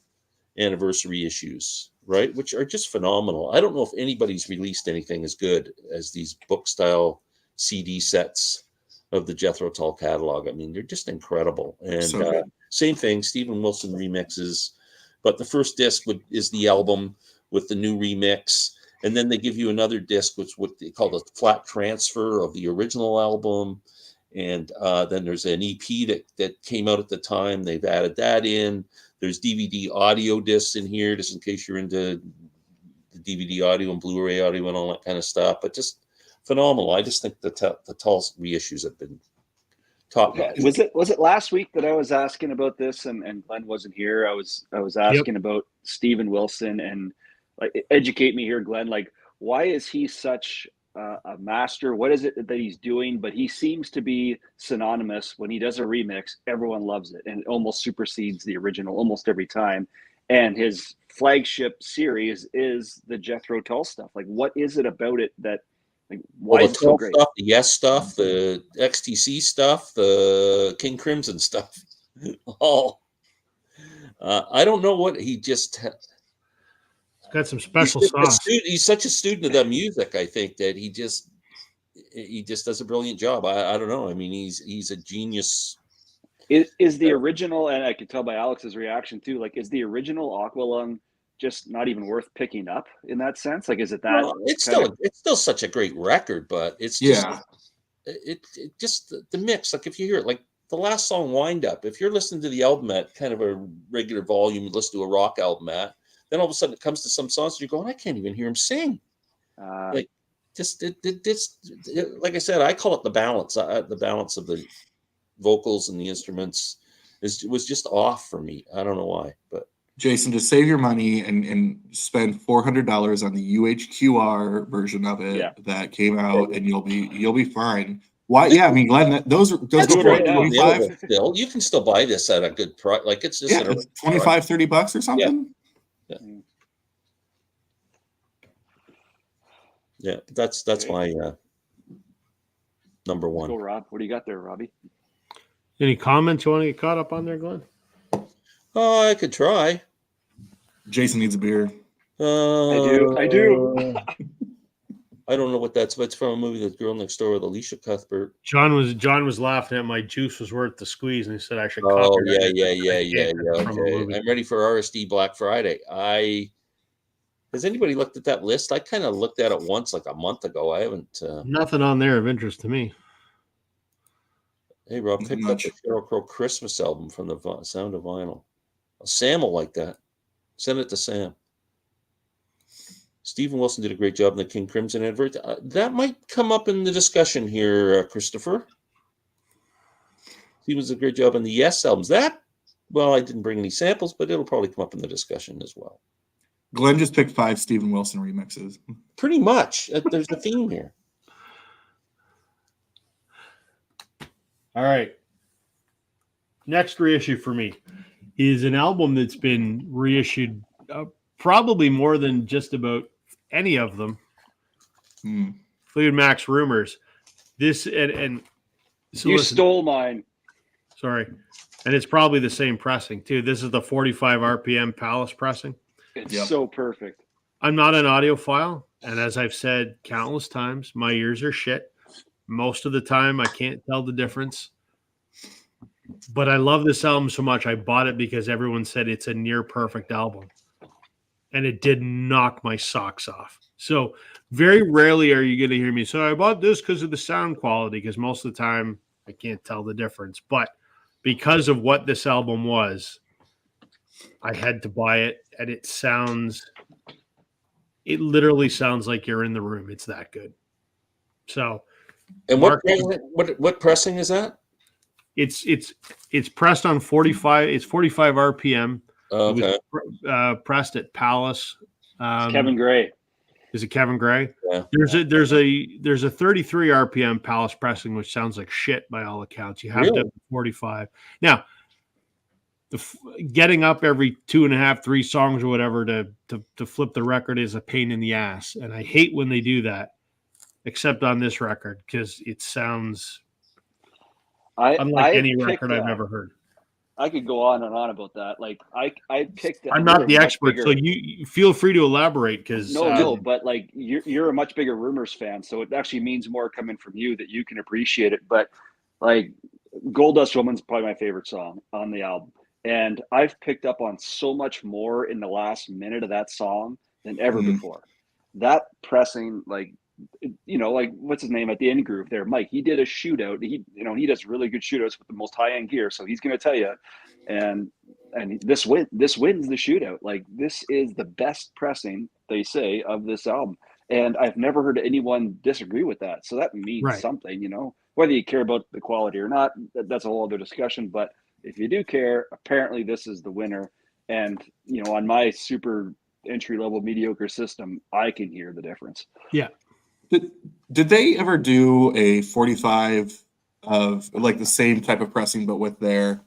anniversary issues, right? Which are just phenomenal. I don't know if anybody's released anything as good as these book style CD sets of the Jethro Tull catalog. I mean, they're just incredible. And same thing, Steven Wilson remixes, but the first disc is the album with the new remix. And then they give you another disc, which what they call the flat transfer of the original album. And then there's an EP that came out at the time. They've added that in. There's DVD audio discs in here, just in case you're into the DVD audio and Blu-ray audio and all that kind of stuff. But just phenomenal. I just think the Tull reissues have been top notch. Was it last week that I was asking about this and Glenn wasn't here? I was asking about Steven Wilson, and like, educate me here, Glenn. Like, why is he such a master? What is it that he's doing? But he seems to be synonymous. When he does a remix, everyone loves it, and it almost supersedes the original almost every time. And his flagship series is the Jethro Tull stuff. Like, what is it about it that, like, why is it so great? Stuff, the Yes stuff, the XTC stuff, the King Crimson stuff. All. I don't know what he just. Got some special sauce. He's such a student of that music. I think that he just does a brilliant job. I don't know. I mean, he's a genius. Is the original, and I could tell by Alex's reaction too, like, is the original Aqualung just not even worth picking up in that sense? Like, is it that? Well, it's still such a great record, but it's just it just the mix. Like, if you hear it, like the last song, Wind Up, if you're listening to the album at kind of a regular volume, listen to a rock album at, then all of a sudden it comes to some songs and you're going, I can't even hear him sing. Like, just like I said, I call it the balance. The balance of the vocals and the instruments was just off for me. I don't know why, but Jason, just save your money and spend $400 on the UHQR version of it that came out, and you'll be fine. Why? Yeah, I mean, Glenn, those go for right now. 25. Still, you can still buy this at a good price. Like, it's just it's $25-$30 or something. Yeah, that's my number one. Go, Rob. What do you got there, Robbie? Any comments you want to get caught up on there, Glenn? Oh, I could try. Jason needs a beer. I do. I don't know what that's, but it's from a movie, The Girl Next Door with Alicia Cuthbert. John was laughing at my juice was worth the squeeze, and he said I should. Oh yeah. Okay. I'm ready for RSD Black Friday. Has anybody looked at that list? I kind of looked at it once, like a month ago. I haven't. Nothing on there of interest to me. Hey, Rob, picked up the Sheryl Crow Christmas album from the Sound of Vinyl. Sam will like that. Send it to Sam. Steven Wilson did a great job in the King Crimson advert. That might come up in the discussion here, Christopher. He was a great job in the Yes albums. I didn't bring any samples, but it'll probably come up in the discussion as well. Glenn just picked 5 Steven Wilson remixes. Pretty much. There's a theme here. All right. Next reissue for me is an album that's been reissued probably more than just about any of them. Fleetwood Mac's Rumors. This and so you stole mine. Sorry. And it's probably the same pressing too. This is the 45 RPM Palace pressing. It's so perfect. I'm not an audiophile, and as I've said countless times, my ears are shit. Most of the time, I can't tell the difference. But I love this album so much, I bought it because everyone said it's a near perfect album. And it did knock my socks off. So very rarely are you going to hear me say, I bought this because of the sound quality, because most of the time I can't tell the difference. But because of what this album was, I had to buy it, and it literally sounds like you're in the room. It's that good. So, and what pressing is that? It's pressed on 45. It's 45 RPM. Okay. It was, pressed at Palace. Kevin Gray. Is it Kevin Gray? Yeah. There's a 33 RPM Palace pressing, which sounds like shit by all accounts. You have to have 45. Now, getting up every 2.5, 3 songs or whatever to flip the record is a pain in the ass, and I hate when they do that. Except on this record, because it sounds unlike any record I've ever heard. I could go on and on about that. Like I picked. I'm not the expert, so you feel free to elaborate. Because no, but like you're a much bigger Rumors fan, so it actually means more coming from you that you can appreciate it. But like Gold Dust Woman's probably my favorite song on the album, and I've picked up on so much more in the last minute of that song than ever before. That pressing, like what's his name at the end groove there, Mike. He did a shootout. He does really good shootouts with the most high end gear, so he's going to tell you. And and this wins the shootout. Like, this is the best pressing, they say, of this album. And I've never heard anyone disagree with that. So that means Right. something, whether you care about the quality or not, that's a whole other discussion. But if you do care, apparently this is the winner. And, on my super entry level mediocre system, I can hear the difference. Yeah. Did they ever do a 45 of like the same type of pressing, but with their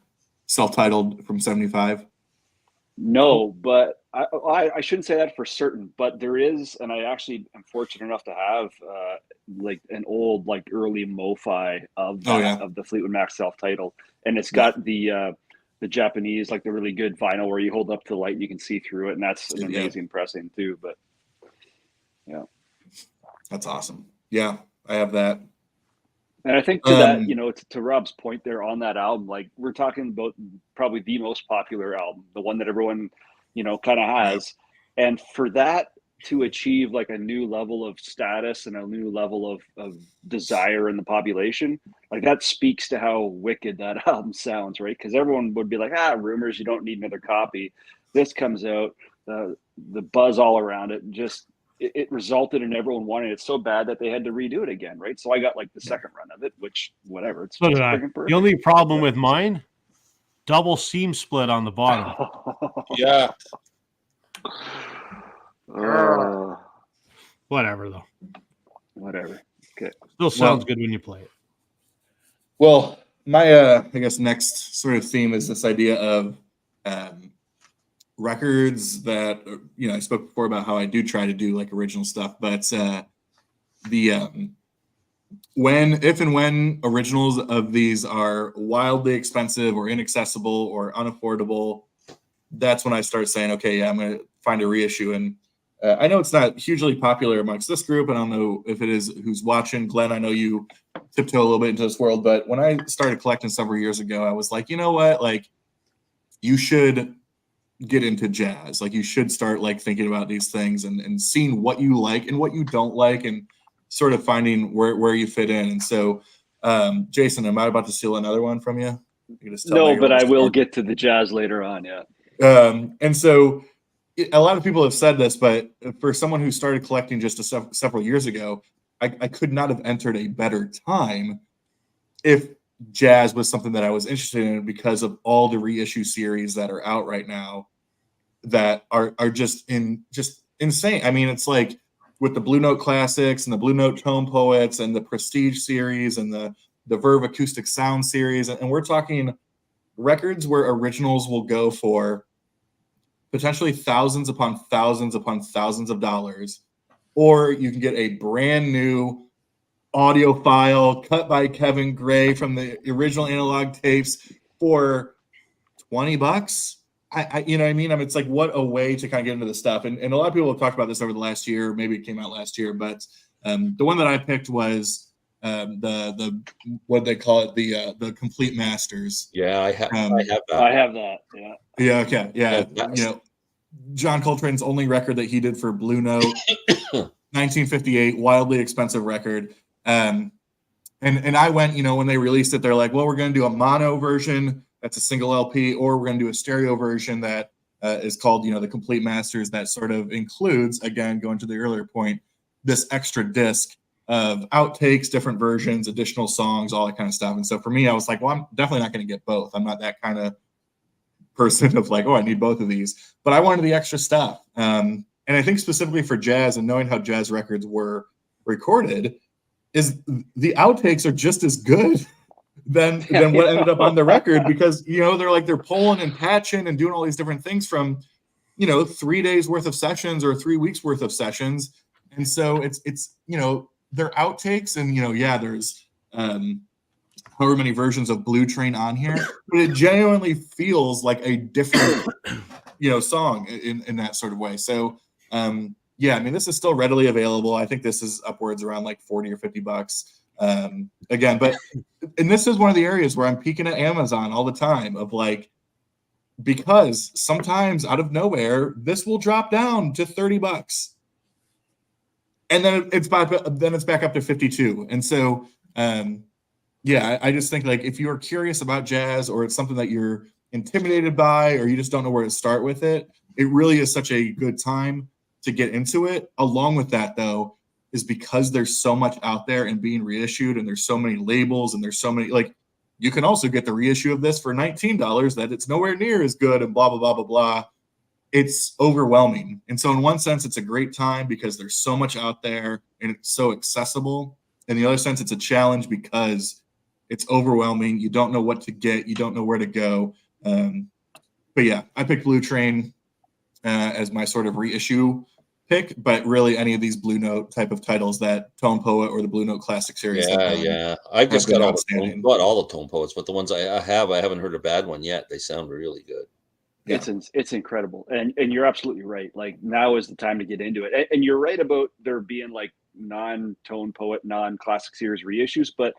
self-titled from 75? No, but I shouldn't say that for certain, but there is, and I actually am fortunate enough to have like an old, like early MoFi of that, Oh, yeah. of the Fleetwood Mac self-titled, and it's got the Japanese, like the really good vinyl where you hold up to the light and you can see through it, and that's an amazing pressing too. But yeah, That's awesome. Yeah, I have that. and I think to that, to Rob's point there on that album, like we're talking about probably the most popular album, the one that everyone, kind of has. And for that to achieve like a new level of status and a new level of desire in the population, like that speaks to how wicked that album sounds, right? Because everyone would be like, rumors, you don't need another copy. This comes out, the buzz all around it, just it resulted in everyone wanting it so bad that they had to redo it again, right? So I got like the second run of it, which whatever. It's So just did I. friggin' perfect. The only problem with mine, double seam split on the bottom. Yeah. Whatever though. Whatever. Okay. Still sounds good when you play it. Well, my I guess next sort of theme is this idea of records that I spoke before about how I do try to do like original stuff, but if and when originals of these are wildly expensive or inaccessible or unaffordable, that's when I start saying, okay, yeah, I'm going to find a reissue. And I know it's not hugely popular amongst this group. I don't know if it is who's watching. Glenn, I know you tiptoe a little bit into this world, but when I started collecting several years ago, I was like, you know what? Like, you should get into jazz. Like, you should start like thinking about these things and seeing what you like and what you don't like and sort of finding where you fit in. And so, Jason, am I about to steal another one from you? No, but I will get to the jazz later on. Yeah. And so a lot of people have said this, but for someone who started collecting just several years ago, I could not have entered a better time if jazz was something that I was interested in, because of all the reissue series that are out right now that are just insane. I mean, it's like with the Blue Note Classics and the Blue Note Tone Poets and the Prestige series and the Verve Acoustic Sound series. And we're talking records where originals will go for potentially thousands upon thousands upon thousands of dollars, or you can get a brand new audio file cut by Kevin Gray from the original analog tapes for $20. I you know what I mean? It's like, what a way to kind of get into the stuff. And a lot of people have talked about this over the last year. Maybe it came out last year, but the one that I picked was the what they call it, the Complete Masters. Yeah, I have that. I have that. Yeah. Yeah. Okay. Yeah. Yeah, John Coltrane's only record that he did for Blue Note, 1958, wildly expensive record. And I went, when they released it, they're like, well, we're going to do a mono version that's a single LP, or we're going to do a stereo version that is called, the Complete Masters, that sort of includes, again, going to the earlier point, this extra disc of outtakes, different versions, additional songs, all that kind of stuff. And so for me, I was like, well, I'm definitely not going to get both. I'm not that kind of person of like, oh, I need both of these, but I wanted the extra stuff. And I think specifically for jazz, and knowing how jazz records were recorded, is the outtakes are just as good than what ended up on the record, because they're pulling and patching and doing all these different things from 3 days worth of sessions or 3 weeks worth of sessions. And so it's they're outtakes, and there's however many versions of Blue Train on here, but it genuinely feels like a different song in that sort of way. So this is still readily available. I think this is upwards around like $40 or $50 again, and this is one of the areas where I'm peeking at Amazon all the time of like, because sometimes out of nowhere this will drop down to $30 and then it's back up to 52. And so I just think, like, if you're curious about jazz, or it's something that you're intimidated by, or you just don't know where to start with it, it really is such a good time to get into it. Along with that, though, is because there's so much out there and being reissued, and there's so many labels, and there's so many, like, you can also get the reissue of this for $19 that it's nowhere near as good, and blah, blah, blah, blah, blah. It's overwhelming. And so in one sense, it's a great time because there's so much out there and it's so accessible. In the other sense, it's a challenge because it's overwhelming. You don't know what to get. You don't know where to go. But yeah, I picked Blue Train as my sort of reissue pick, but really any of these Blue Note type of titles that Tone Poet or the Blue Note Classic Series have done. Yeah. I've just got outstanding. all the Tone Poets, but the ones I haven't heard a bad one yet. They sound really good. Yeah. It's incredible. And you're absolutely right. Like, now is the time to get into it. And you're right about there being like non-Tone Poet, non-Classic Series reissues, but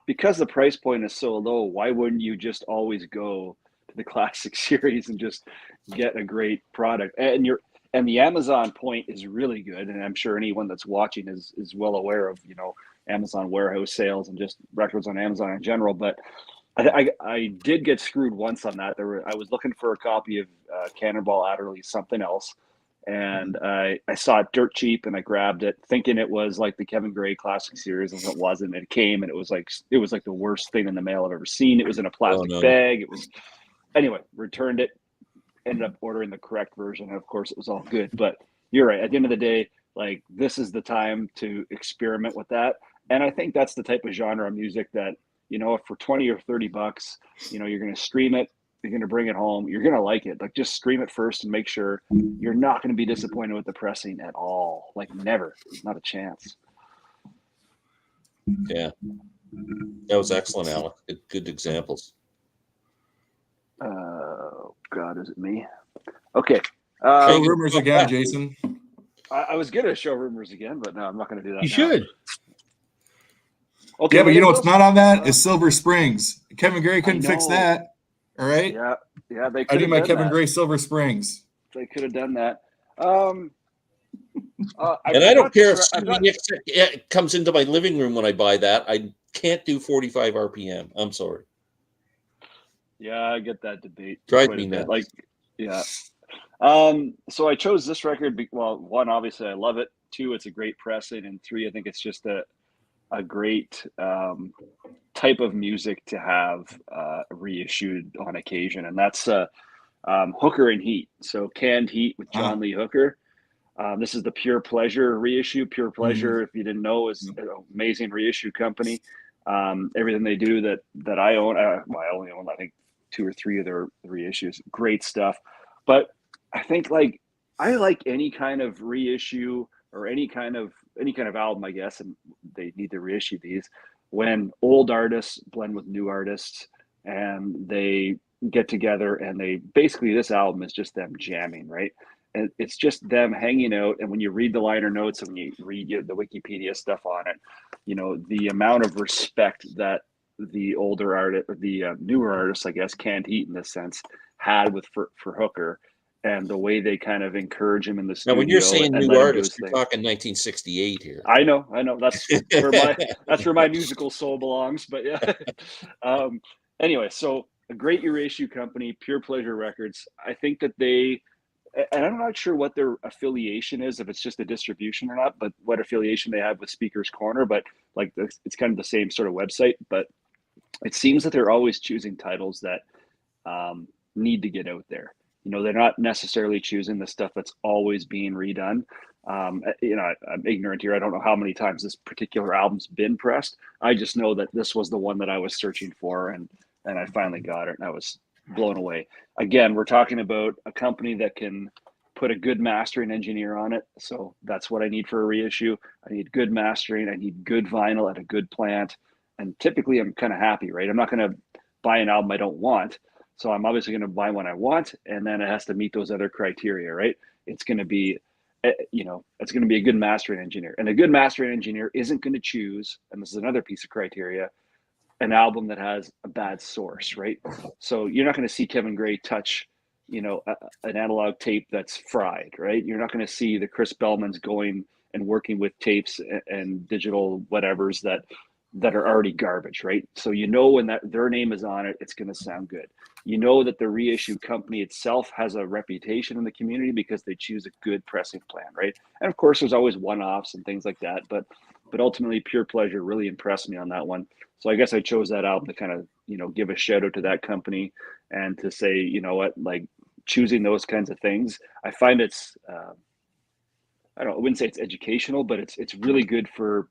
because the price point is so low, why wouldn't you just always go to the Classic Series and just get a great product? And the Amazon point is really good, and I'm sure anyone that's watching is well aware of, you know, Amazon warehouse sales and just records on Amazon in general. But I did get screwed once on that. I was looking for a copy of Cannonball Adderley's Something Else, and I saw it dirt cheap, and I grabbed it thinking it was like the Kevin Gray Classic Series, and it wasn't. It came, and it was like the worst thing in the mail I've ever seen. It was in a plastic bag. It was, anyway, returned it, ended up ordering the correct version, and of course it was all good. But you're right, at the end of the day, like, this is the time to experiment with that. And I think that's the type of genre of music that, you know, if for 20 or 30 bucks, you know, you're going to stream it, you're going to bring it home, you're going to like it. Like, just stream it first and make sure you're not going to be disappointed with the pressing at all. Like, never, not a chance. Yeah, that was excellent, Alec. Good examples. God, is it me? Okay. Show rumors again, Jason. I was going to show rumors again, but no, I'm not going to do that. You should. Okay, yeah, but you know what's not on that is Silver Springs. Kevin Gray couldn't fix that. All right. Yeah. They. I do my Kevin Gray Silver Springs. They could have done that. And I don't care if it comes into my living room when I buy that. I can't do 45 RPM. I'm sorry. Yeah, I get that debate. Drive me nuts. Like, yeah. So I chose this record. Well, one, obviously I love it. Two, it's a great pressing, and three, I think it's just a great type of music to have reissued on occasion, and that's Hooker and Heat. So Canned Heat with John Lee Hooker. This is the Pure Pleasure reissue. Pure Pleasure, if you didn't know, is an amazing reissue company. Everything they do that I own, I only own, I think, 2 or 3 of their reissues. Great stuff. But I think, like, I like any kind of reissue or any kind of album, I guess, and they need to reissue these, when old artists blend with new artists and they get together, and they basically, this album is just them jamming, right? And it's just them hanging out. And when you read the liner notes and when you read the Wikipedia stuff on it, you know, the amount of respect that the older artist, or the newer artists, I guess, Canned Heat in this sense, had for Hooker, and the way they kind of encourage him in the studio. Now, when you're saying new artists, you're talking 1968 here. I know. That's where my musical soul belongs. But yeah. Anyway, so a great reissue company, Pure Pleasure Records. I think that and I'm not sure what their affiliation is, if it's just a distribution or not, but what affiliation they have with Speaker's Corner. But like, it's kind of the same sort of website. But it seems that they're always choosing titles that need to get out there. You know, they're not necessarily choosing the stuff that's always being redone. You know, I'm ignorant here. I don't know how many times this particular album's been pressed. I just know that this was the one that I was searching for, and I finally got it, and I was blown away. Again, we're talking about a company that can put a good mastering engineer on it. So that's what I need for a reissue. I need good mastering. I need good vinyl at a good plant. And typically I'm kind of happy, right? I'm not going to buy an album I don't want. So I'm obviously going to buy one I want, and then it has to meet those other criteria, right? It's going to be, you know, it's going to be a good mastering engineer. And a good mastering engineer isn't going to choose, and this is another piece of criteria, an album that has a bad source, right? So you're not going to see Kevin Gray touch, you know, an analog tape that's fried, right? You're not going to see the Chris Bellmans going and working with tapes and digital whatevers that that are already garbage, right? So you know when that their name is on it, it's going to sound good. You know that the reissue company itself has a reputation in the community because they choose a good pressing plan, right? And of course, there's always one-offs and things like that, but ultimately, Pure Pleasure really impressed me on that one. So I guess I chose that album to kind of give a shout out to that company and to say, you know what, like choosing those kinds of things, I find it's I don't know, I wouldn't say it's educational, but it's really good for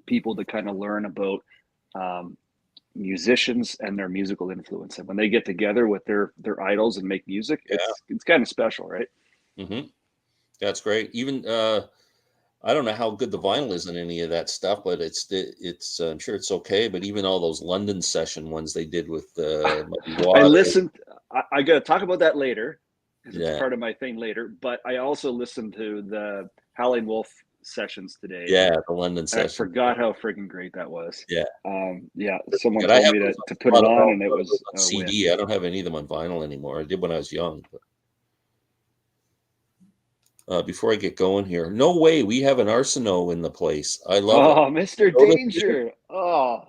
people to kind of learn about musicians and their musical influence. And when they get together with their idols and make music, it's kind of special, right? Mm-hmm. That's great. Even I don't know how good the vinyl is in any of that stuff, but it's I'm sure it's okay. But even all those London session ones they did with Muddy I Waters. listened. I got to talk about that later because Yeah. it's part of my thing later. But I also listened to the Howling Wolf sessions today. Yeah, the London I session. forgot how freaking great that was. Yeah. Yeah. Someone But I told have me those to put it on, and it was on a CD. win. I don't have any of them on vinyl anymore. I did when I was young. But before I get going here, no way we have an Arsenault in the place. I love it. Mr. Know this Danger. Oh,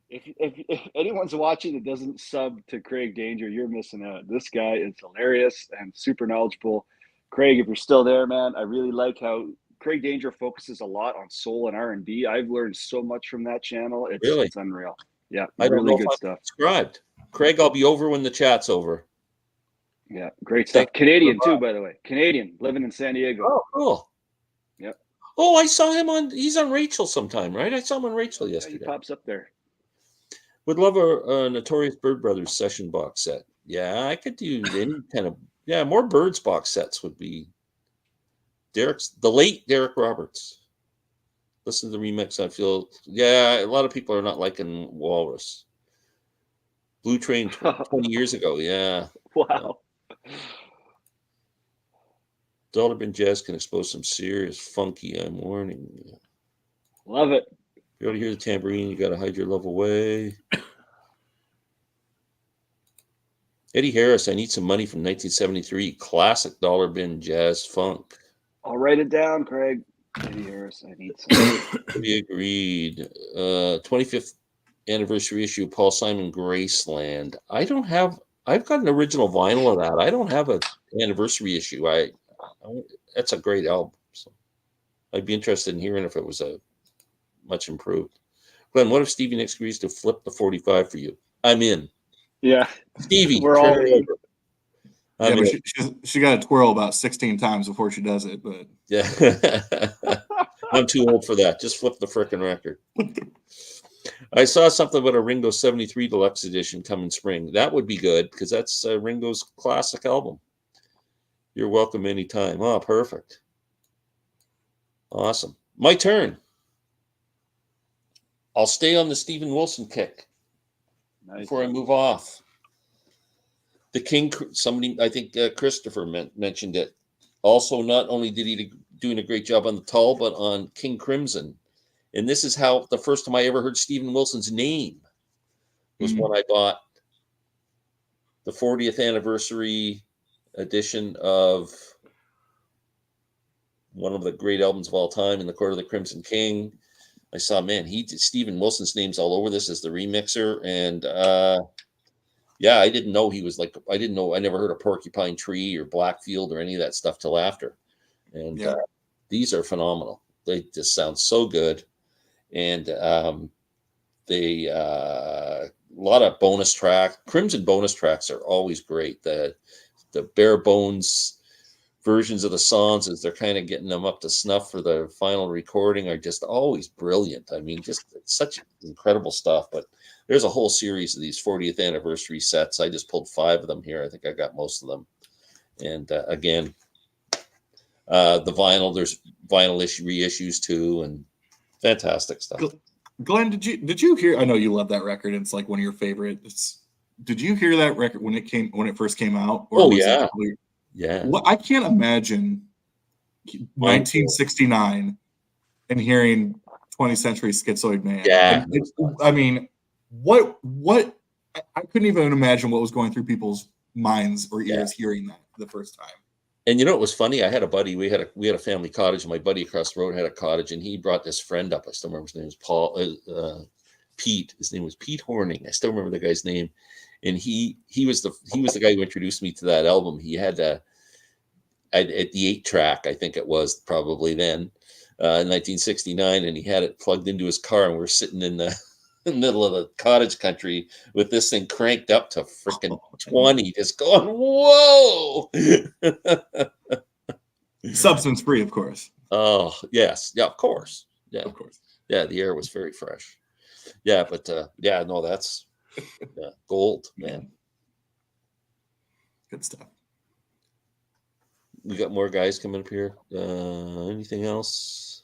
if anyone's watching that doesn't sub to Craig Danger, you're missing out. This guy is hilarious and super knowledgeable. Craig, if you're still there, man, I really like how Craig Danger focuses a lot on soul and R&B. I've learned so much from that channel. Really? It's unreal. Yeah, I don't really know good if I'm stuff. subscribed. Craig, I'll be over when the chat's over. Yeah, great Thank stuff. Canadian too, by the way. Canadian, living in San Diego. Oh, cool. Yep. Oh, I saw him he's on Rachel sometime, right? I saw him on Rachel yesterday. He pops up there. Would love a Notorious Bird Brothers session box set. Yeah, I could do any kind of, more Birds box sets would be the late Derek Roberts. Listen to the remix. I feel, a lot of people are not liking Walrus. Blue Train 20 years ago. Yeah. Wow. Dollar Bin Jazz can expose some serious funky, I'm warning. Love it. If you want to hear the tambourine, you got to hide your love away. Eddie Harris, I Need Some Money from 1973. Classic Dollar Bin Jazz funk. I'll write it down, Craig. Eddie Harris, I Need Some. We agreed. 25th anniversary issue of Paul Simon Graceland. I've got an original vinyl of that. I don't have an anniversary issue. That's a great album. So I'd be interested in hearing if it was a much improved. Glenn, what if Stevie Nicks agrees to flip the 45 for you? I'm in. Yeah. Stevie, we're all in. But she got to twirl about 16 times before she does it. But yeah, I'm too old for that. Just flip the frickin' record. I saw something about a Ringo 73 Deluxe Edition coming spring. That would be good because that's Ringo's classic album. You're welcome anytime. Oh, perfect. Awesome. My turn. I'll stay on the Steven Wilson kick before I move off. The King, somebody, I think Christopher mentioned it. Also, not only did he doing a great job on the Tull, but on King Crimson. And this is how the first time I ever heard Steven Wilson's name was when I bought the 40th anniversary edition of one of the great albums of all time, In the Court of the Crimson King. I saw, Steven Wilson's name's all over this as the remixer. And I didn't know he was like, I never heard of Porcupine Tree or Blackfield or any of that stuff till after. And these are phenomenal. They just sound so good. And they a lot of bonus track. Crimson bonus tracks are always great. The bare bones versions of the songs as they're kind of getting them up to snuff for the final recording are just always brilliant. I mean, just such incredible stuff. But there's a whole series of these 40th anniversary sets. I just pulled 5 of them here. I think I got most of them. And again, the vinyl, there's vinyl reissues too, and fantastic stuff. Glenn, did you hear? I know you love that record. It's like one of your favorites. Did you hear that record when it first came out? Or yeah. Well, I can't imagine 1969 and hearing 20th Century Schizoid Man. Yeah. I mean, what I couldn't even imagine what was going through people's minds or ears hearing that the first time. And you know, it was funny. I had a buddy. We had a family cottage. And my buddy across the road had a cottage, and he brought this friend up. I still remember his name was Pete. His name was Pete Horning. I still remember the guy's name. And he was the guy who introduced me to that album. He had at the 8-track, I think it was probably then, in 1969, and he had it plugged into his car, and we were sitting in the middle of the cottage country with this thing cranked up to freaking 20, just going, whoa! Substance free, of course. Oh, yes. Yeah, of course. Yeah, Of course. yeah, the air was very fresh. Yeah, but yeah, no, that's gold, man. Good stuff. We got more guys coming up here. Anything else?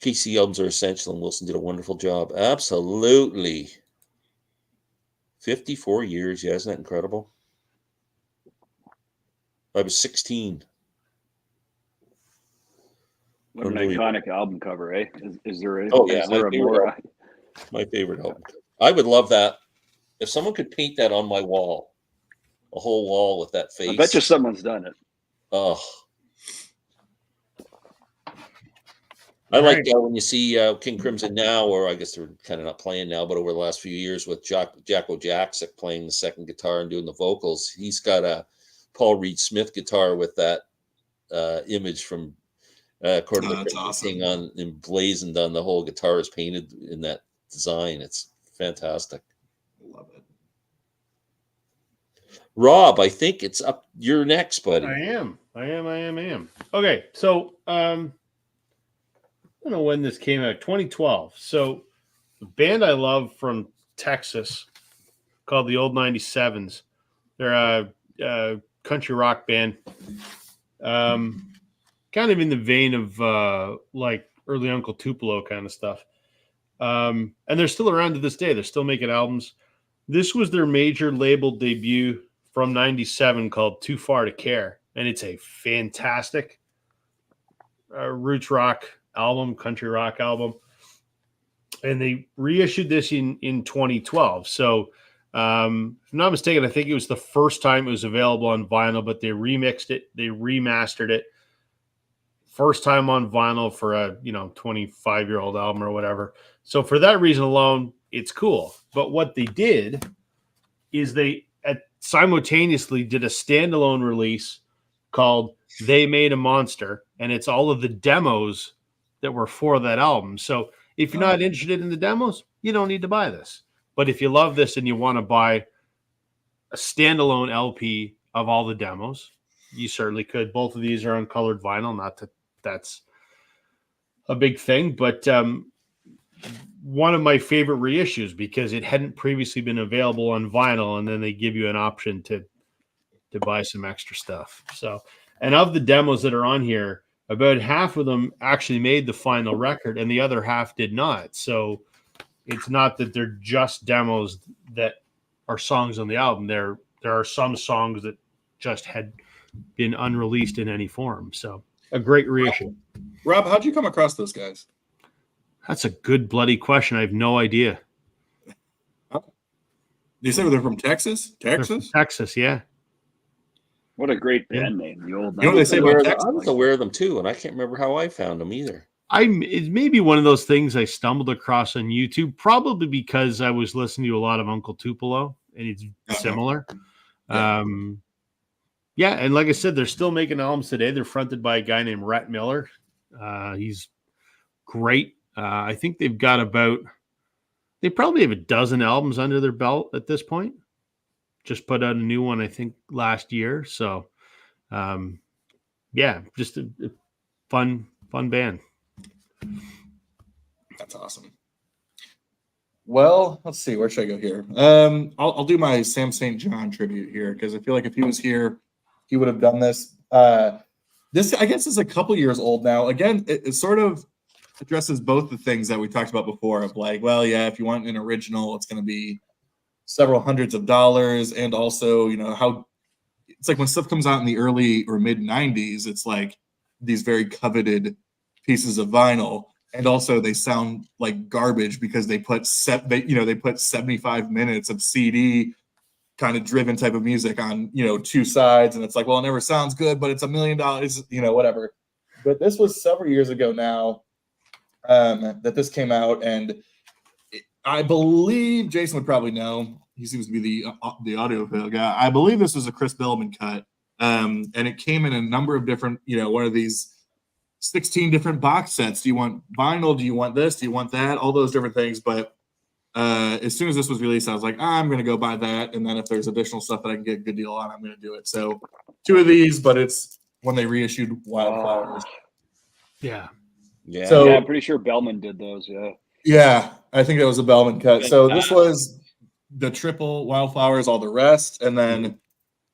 KC albums are essential, and Wilson did a wonderful job. Absolutely. 54 years. Yeah, isn't that incredible? I was 16. What an iconic album cover, eh? Is there a, Oh, yeah, is there a more? My favorite album. I would love that. If someone could paint that on my wall, a whole wall with that face. I bet you someone's done it. Oh. I like when you see King Crimson now, or I guess they're kind of not playing now, but over the last few years with Jacko Jackson playing the second guitar and doing the vocals, he's got a Paul Reed Smith guitar with that image from Court of the Crimson awesome. King on emblazoned on the whole guitar is painted in that design. It's fantastic. Love it. Rob, I think it's up. You're next, buddy. I am. Okay, so I don't know when this came out. 2012. So the band I love from Texas called the Old 97s. They're a country rock band, kind of in the vein of like early Uncle Tupelo kind of stuff. And they're still around to this day. They're still making albums. This was their major label debut from 97 called Too Far to Care. And it's a fantastic roots rock album, country rock album. And they reissued this in 2012. So if I'm not mistaken, I think it was the first time it was available on vinyl, but they remixed it, they remastered it. First time on vinyl for a 25-year-old album or whatever. So for that reason alone, it's cool. But what they did is they simultaneously did a standalone release called They Made a Monster, and it's all of the demos that were for that album. So if you're not interested in the demos, you don't need to buy this. But if you love this and you want to buy a standalone LP of all the demos, you certainly could. Both of these are on colored vinyl. Not that that's a big thing, but one of my favorite reissues because it hadn't previously been available on vinyl, and then they give you an option to buy some extra stuff. So, and of the demos that are on here, about half of them actually made the final record, and the other half did not. So it's not that they're just demos that are songs on the album. There are some songs that just had been unreleased in any form. So a great reissue. Rob, how'd you come across those guys? That's a good bloody question. I have no idea. You said they're from Texas? Texas? Texas, yeah. What a great band name. The old. You know what they say about Texas? I was aware of them too, and I can't remember how I found them either. It may be one of those things I stumbled across on YouTube, probably because I was listening to a lot of Uncle Tupelo, and it's similar. Yeah. Yeah, and like I said, they're still making albums today. They're fronted by a guy named Rhett Miller. He's great. I think they probably have a dozen albums under their belt at this point. Just put out a new one, I think, last year. So, yeah, just a fun band. That's awesome. Well, let's see. Where should I go here? I'll do my Sam St. John tribute here because I feel like if he was here, he would have done this. This, I guess, is a couple years old now. Again, it sort of addresses both the things that we talked about before of like, well, yeah, if you want an original, it's going to be several hundreds of dollars. And also, how it's like when stuff comes out in the early or mid 90s, it's like these very coveted pieces of vinyl. And also they sound like garbage because they put 75 minutes of CD kind of driven type of music on, two sides. And it's like, well, it never sounds good, but it's $1 million, whatever. But this was several years ago now that this came out. And I believe Jason would probably know. He seems to be the audiophile guy. I believe this was a Chris Bellman cut. And it came in a number of different, one of these 16 different box sets. Do you want vinyl? Do you want this? Do you want that? All those different things. But as soon as this was released, I was like, I'm going to go buy that. And then if there's additional stuff that I can get a good deal on, I'm going to do it. So 2 of these, but it's when they reissued Wildflowers. Yeah. Yeah. So yeah, I'm pretty sure Bellman did those. Yeah. Yeah, I think that was a Bellman cut. So this was the triple Wildflowers, all the rest, and then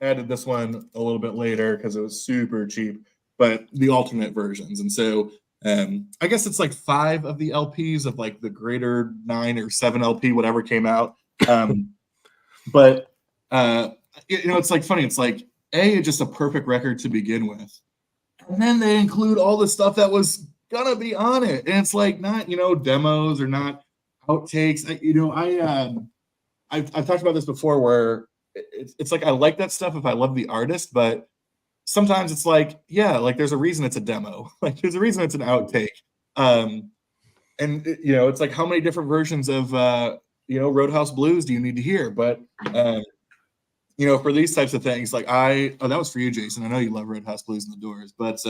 added this one a little bit later because it was super cheap, but the alternate versions. And so I guess it's like 5 of the LPs of like the greater 9 or 7 LP, whatever came out. But it's like funny. It's like just a perfect record to begin with, and then they include all the stuff that was gonna be on it, and it's like not demos or not outtakes. I've talked about this before where it's like I like that stuff if I love the artist, but sometimes it's like like there's a reason it's a demo, like there's a reason it's an outtake. And it's like how many different versions of Roadhouse Blues do you need to hear? But for these types of things, like that was for you, Jason. I know you love Roadhouse Blues and the Doors, but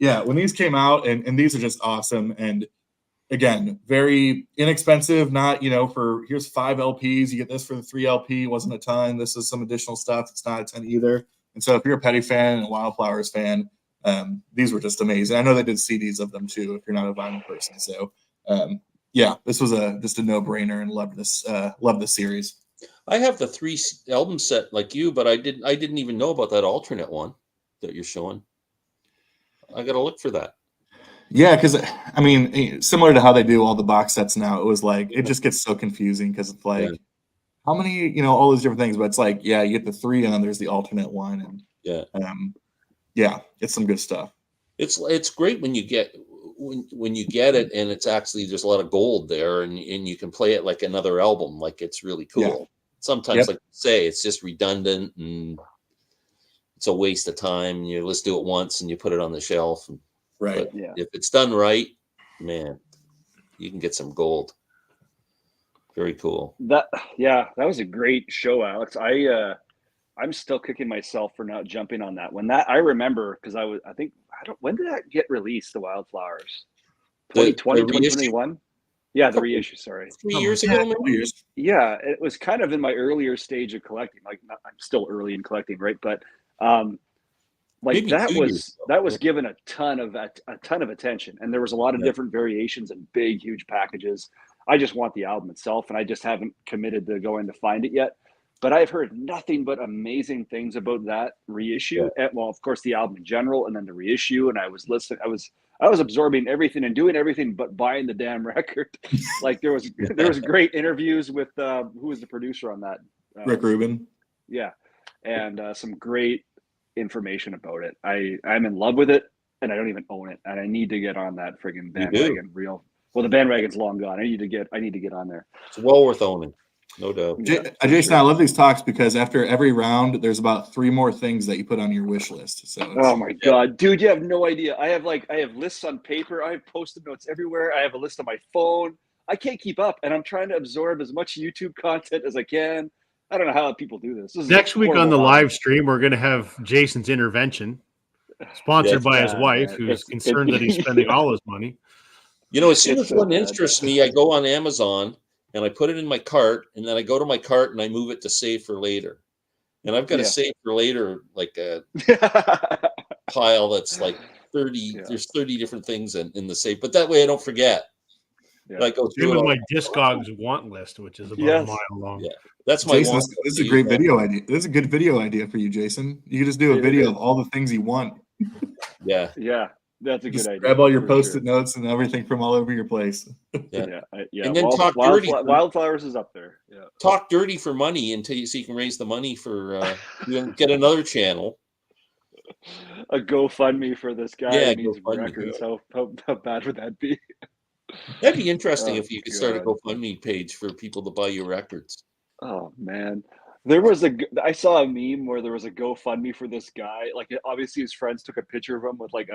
when these came out, and these are just awesome, and again, very inexpensive. Not for here's 5 LPs, you get this for the 3 LP. Wasn't a ton. This is some additional stuff. It's not a ton either. And so if you're a Petty fan and a Wildflowers fan, these were just amazing. I know they did CDs of them too. If you're not a vinyl person, so this was just a no brainer, and loved this series. I have the 3 album set like you, but I didn't even know about that alternate one that you're showing. I got to look for that. Yeah, because I mean, similar to how they do all the box sets now, it was like it just gets so confusing because it's like how many, all those different things, but it's like you get the 3 and then there's the alternate one, and it's some good stuff. It's great when you get it, and it's actually there's a lot of gold there, and you can play it like another album, like it's really cool. Yeah. Sometimes, like you say, it's just redundant and it's a waste of time. Let's do it once and you put it on the shelf. Right. But if it's done right, man, you can get some gold. Very cool. That was a great show, Alex. I'm still kicking myself for not jumping on that one. That I remember because when did that get released? The Wildflowers, 2020, 2021. Yeah, the reissue. Sorry, 3 years ago. Maybe? Yeah, it was kind of in my earlier stage of collecting. Like I'm still early in collecting, right? But maybe that was given a ton of attention, and there was a lot of different variations and big, huge packages. I just want the album itself, and I just haven't committed to going to find it yet. But I've heard nothing but amazing things about that reissue. Yeah. Well, of course, the album in general, and then the reissue. And I was listening. I was absorbing everything and doing everything but buying the damn record. Like there was great interviews with who was the producer on that? Rick Rubin. Yeah, and some great information about it. I'm in love with it, and I don't even own it, and I need to get on that friggin' bandwagon. Well, the bandwagon's long gone. I need to get on there. It's well worth owning. No doubt. Jason, I love these talks because after every round, there's about 3 more things that you put on your wish list. So oh my God, dude, you have no idea. I have lists on paper. I have Post-it notes everywhere. I have a list on my phone. I can't keep up, and I'm trying to absorb as much YouTube content as I can. I don't know how people do this. Next week on the live stream, we're going to have Jason's intervention, sponsored by his wife, who's concerned that he's spending all his money. As soon as one interests me, I go on Amazon and I put it in my cart, and then I go to my cart and I move it to save for later. And I've got a save for later, like a pile that's like 30. Yeah. There's 30 different things in the save, but that way I don't forget. Yeah. I go through my Discogs want list, which is about a mile long. Yeah, that's my. Jason, this is a great video idea. This is a good video idea for you, Jason. You can just do a video of all the things you want. Yeah. That's a good idea. Grab all your Post-it notes and everything from all over your place. Yeah. And then talk dirty. Wildflowers is up there. Yeah. Talk dirty for money so you can raise the money for get another channel. A GoFundMe for this guy. Yeah, needs records. How bad would that be? That'd be interesting if you could start a GoFundMe page for people to buy your records. Oh man. I saw a meme where there was a GoFundMe for this guy. Like obviously his friends took a picture of him with like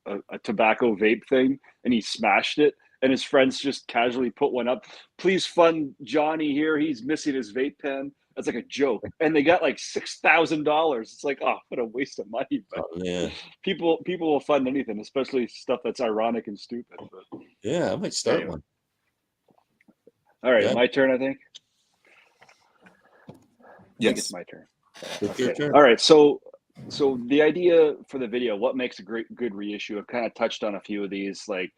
a tobacco vape thing, and he smashed it. And his friends just casually put one up. Please fund Johnny here. He's missing his vape pen. That's like a joke. And they got like $6,000. It's like, oh, what a waste of money. But Yeah. people will fund anything, especially stuff that's ironic and stupid. But Yeah, I might start anyway. one. All right, Yeah. my turn, I think. I think Yes. it's my turn. It's your turn. All right, so the idea for the video, what makes a good reissue? I've kind of touched on a few of these. Like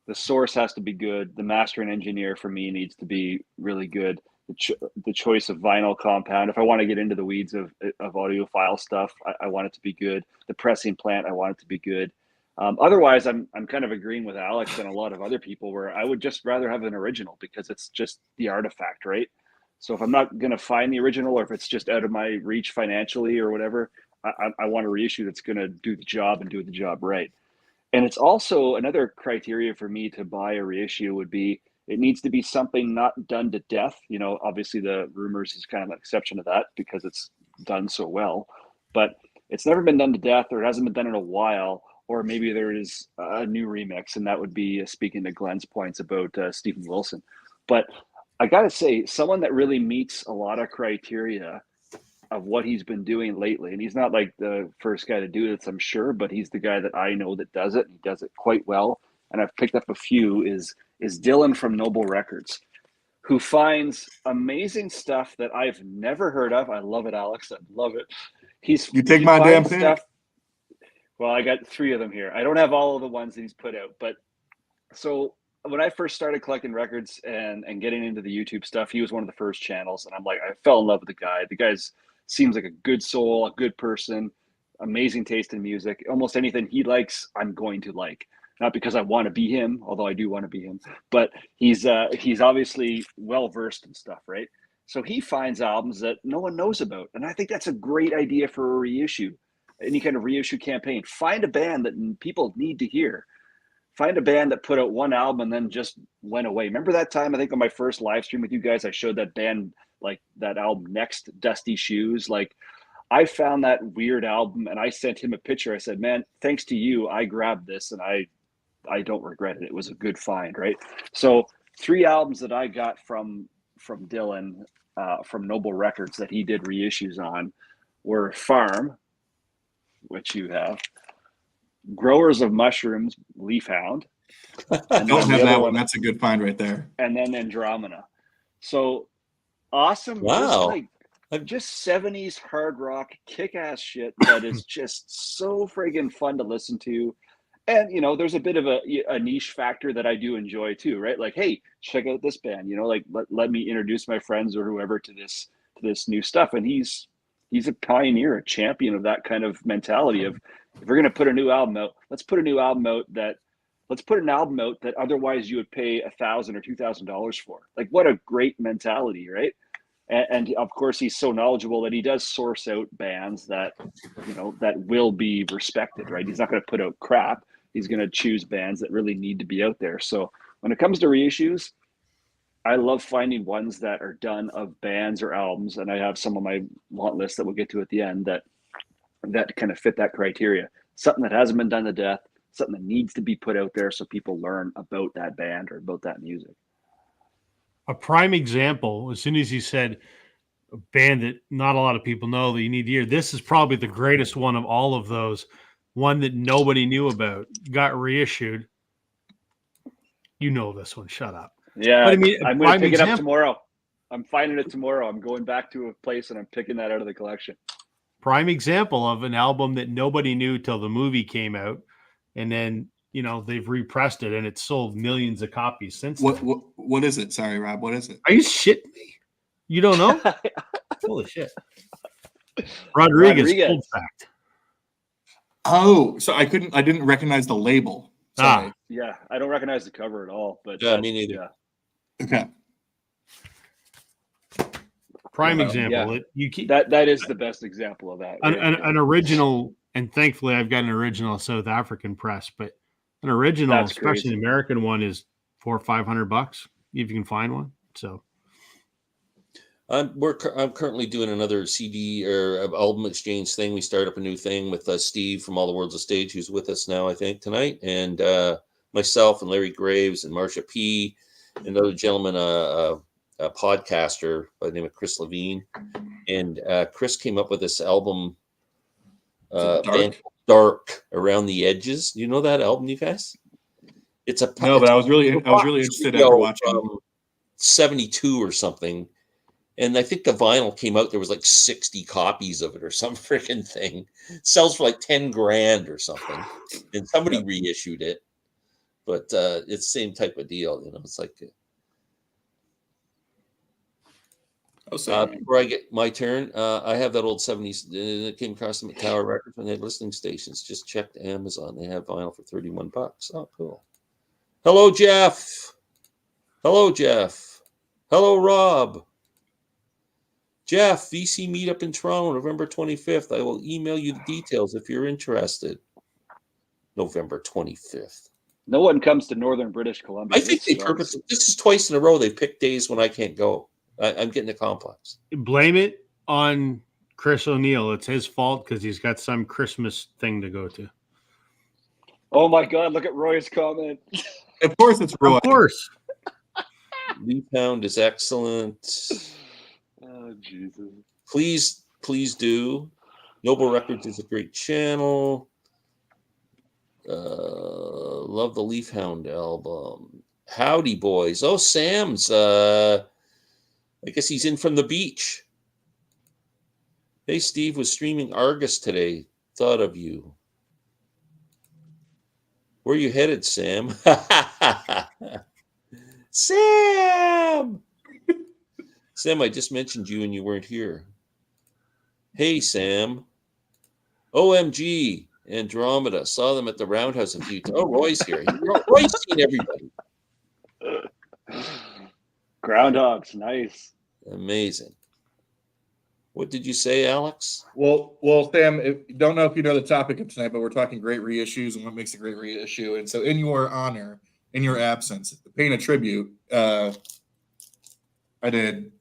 the source has to be good. The master and engineer for me needs to be really good. The choice of vinyl compound. If I want to get into the weeds of audiophile stuff, I want it to be good. The pressing plant, I want it to be good. Otherwise, I'm kind of agreeing with Alex and a lot of other people where I would just rather have an original because it's just the artifact, right? So if I'm not going to find the original, or if it's just out of my reach financially or whatever, I want a reissue that's going to do the job and do the job right. And it's also another criteria for me to buy a reissue would be it needs to be something not done to death. You know, obviously the Rumors is kind of an exception to that because it's done so well, but it's never been done to death, or it hasn't been done in a while, or maybe there is a new remix, and that would be speaking to Glenn's points about Stephen Wilson. But I got to say, someone that really meets a lot of criteria of what he's been doing lately, and he's not like the first guy to do this, I'm sure, but he's the guy that I know that does it, and he does it quite well. And I've picked up a few is Dylan from Noble Records, who finds amazing stuff that I've never heard of. I love it, Alex. I love it. You take my damn pick. Stuff. Well, I got 3 of them here. I don't have all of the ones that he's put out, but so when I first started collecting records and getting into the YouTube stuff, he was one of the first channels, and I'm like, I fell in love with the guy. The guy's seems like a good soul, a good person, amazing taste in music. Almost anything he likes, I'm going to like. Not because I want to be him, although I do want to be him, but he's obviously well versed in stuff, right? So he finds albums that no one knows about, and I think that's a great idea for a reissue, any kind of reissue campaign. Find a band that people need to hear. Find a band that put out one album and then just went away. Remember that time, I think on my first live stream with you guys, I showed that band, like that album Next, Dusty Shoes. Like I found that weird album and I sent him a picture. I said, man, thanks to you, I grabbed this and I don't regret it. It was a good find, right? So 3 albums that I got from Dylan, from Noble Records that he did reissues on were Farm, which you have, Growers of Mushrooms, Leafhound. I don't have that one. That's a good find right there. And then Andromeda. So awesome. Wow. Just 70s hard rock, kick-ass shit that is just so friggin' fun to listen to. And, you know, there's a bit of a niche factor that I do enjoy too, right? Like, hey, check out this band, you know, like let me introduce my friends or whoever to this new stuff. And he's a pioneer, a champion of that kind of mentality of, if we're going to put a new album out, let's put an album out that otherwise you would pay $1,000 or $2,000 for. Like, what a great mentality, right? And of course, he's so knowledgeable that he does source out bands that, you know, that will be respected, right? He's not going to put out crap. He's going to choose bands that really need to be out there. So when it comes to reissues, I love finding ones that are done of bands or albums, and I have some on my want list that we'll get to at the end that kind of fit that criteria. Something that hasn't been done to death, something that needs to be put out there so people learn about that band or about that music. A prime example, as soon as you said a band that not a lot of people know that you need to hear, this is probably the greatest one of all of those. One that nobody knew about, got reissued. You know this one. Shut up. Yeah, but I mean, I'm going to pick it up tomorrow. I'm finding it tomorrow. I'm going back to a place and I'm picking that out of the collection. Prime example of an album that nobody knew till the movie came out, and then, you know, they've repressed it and it's sold millions of copies since. What is it? Sorry, Rob. What is it? Are you shitting me? You don't know? Holy shit! Rodriguez. Cold fact. Oh, so I didn't recognize the label. Sorry. Yeah, I don't recognize the cover at all. But yeah, me neither. Yeah. Okay. Prime example. Yeah. That is the best example of that. An original, and thankfully I've got an original South African press, but an original, That's especially crazy. an American one, is $400 or $500 if you can find one. So I'm currently doing another CD or album exchange thing. We start up a new thing with Steve from All the Worlds of Stage, who's with us now, I think, tonight, and myself and Larry Graves and Marsha P. Another gentleman, a podcaster by the name of Chris Levine, and Chris came up with this album, band Dark Around the Edges. Do you know that album, you guys? It's a No, but I was really interested after watching 72 or something. And I think the vinyl came out, there was like 60 copies of it or some freaking thing. It sells for like 10 grand or something. And somebody reissued it. But it's the same type of deal, you know. It's like before I get my turn, I have that old 70s. It came across them at Tower Records when they had listening stations. Just checked Amazon. They have vinyl for $31. Oh, cool. Hello, Jeff. Hello, Jeff. Hello, Rob. Jeff, VC meetup in Toronto, November 25th. I will email you the details if you're interested. November 25th. No one comes to Northern British Columbia. I think they purposely. This is twice in a row they've picked days when I can't go. I'm getting a complex. Blame it on Chris O'Neill. It's his fault because he's got some Christmas thing to go to. Oh my God! Look at Roy's comment. Of course, it's Roy. Of course. Leafhound is excellent. Oh Jesus! Please do. Noble Records is a great channel. Love the Leafhound album. Howdy, boys. Oh, Sam's. I guess he's in from the beach. Hey, Steve was streaming Argus today. Thought of you. Where you headed, Sam? Sam! Sam, I just mentioned you and you weren't here. Hey, Sam. OMG. Andromeda. Saw them at the Roundhouse a few times. Oh, Roy's here. Roy's seen everybody. Groundhogs, nice. Amazing. What did you say, Alex? Well, Sam, don't know if you know the topic of tonight, but we're talking great reissues and what makes a great reissue. And so in your honor, in your absence, paying a tribute, I did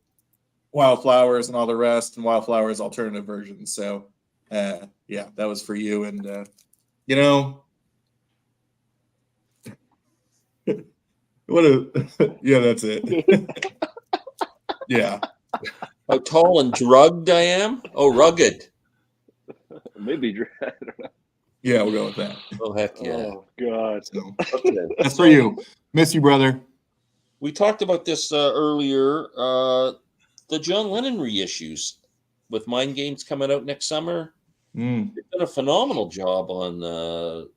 Wildflowers and all the rest, and Wildflowers alternative versions. So yeah, that was for you. And you know, yeah, that's it. Yeah. How tall and drugged I am? Oh, rugged. Maybe. I don't know. Yeah, we'll go with that. Oh, heck yeah. Oh God. So, Okay. that's for you. Miss you, brother. We talked about this earlier. The John Lennon reissues with Mind Games coming out next summer. They've done a phenomenal job on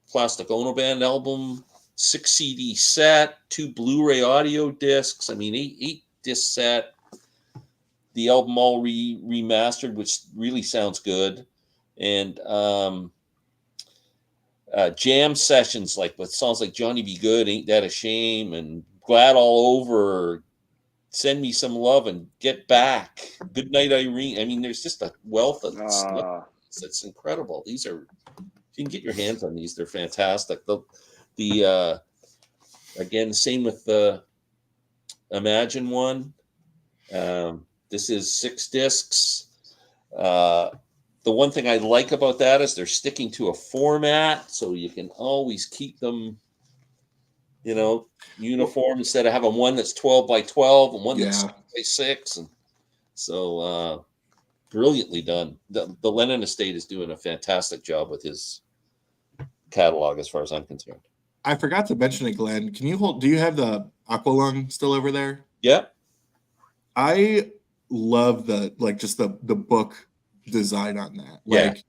Plastic Ono Band album, 6 CD set, 2 Blu-ray audio discs. I mean, 8 disc set. The album all remastered, which really sounds good. And jam sessions like with songs like Johnny Be Good, Ain't That a Shame, and Glad All Over, Send Me Some Love, and Get Back, Good Night Irene. I mean, there's just a wealth of stuff that's incredible. These are, if you can get your hands on these, they're fantastic. The again, same with the Imagine one. This is 6 discs. The one thing I like about that is they're sticking to a format, so you can always keep them, you know, uniform instead of having one that's 12 by 12 and one that's 6 by 6. And so brilliantly done. The Lennon estate is doing a fantastic job with his catalog as far as I'm concerned. I forgot to mention it, Glenn. Do you have the Aqualung still over there? Yeah. I love the book design on that. Like,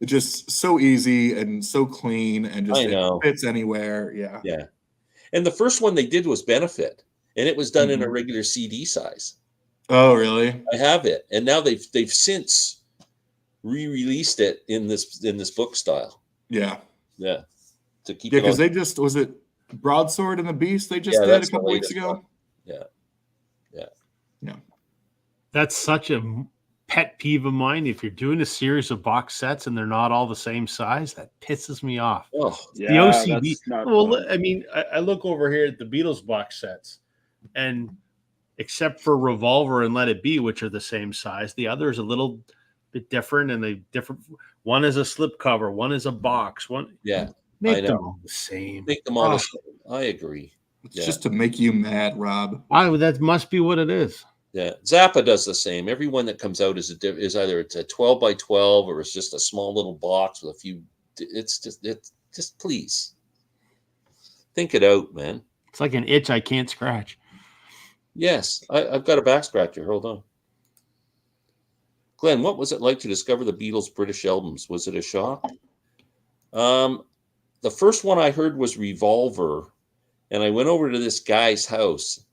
it's just so easy and so clean and just it fits anywhere. Yeah. Yeah. And the first one they did was Benefit, and it was done in a regular CD size. Oh, really? I have it. And now they've since re-released it in this book style. Yeah. Yeah. To keep because they just, was it Broadsword and the Beast they just did a couple weeks ago? One. Yeah. That's such a pet peeve of mine. If you're doing a series of box sets and they're not all the same size, that pisses me off. Oh, yeah, the OCD. Well, I mean, I look over here at the Beatles box sets, and except for Revolver and Let It Be, which are the same size. The other is a little bit different, and they different. One is a slipcover, one is a box. One, Yeah, make I them know. all the same. Make them all the same. I agree. It's Yeah. just to make you mad, Rob. That must be what it is. Yeah, Zappa does the same. Every one that comes out is either it's a 12 by 12 or it's just a small little box with a few. It's just please think it out, man. It's like an itch I can't scratch. Yes, I've got a back scratcher. Hold on. Glenn, what was it like to discover the Beatles' British albums? Was it a shock? The first one I heard was Revolver, and I went over to this guy's house.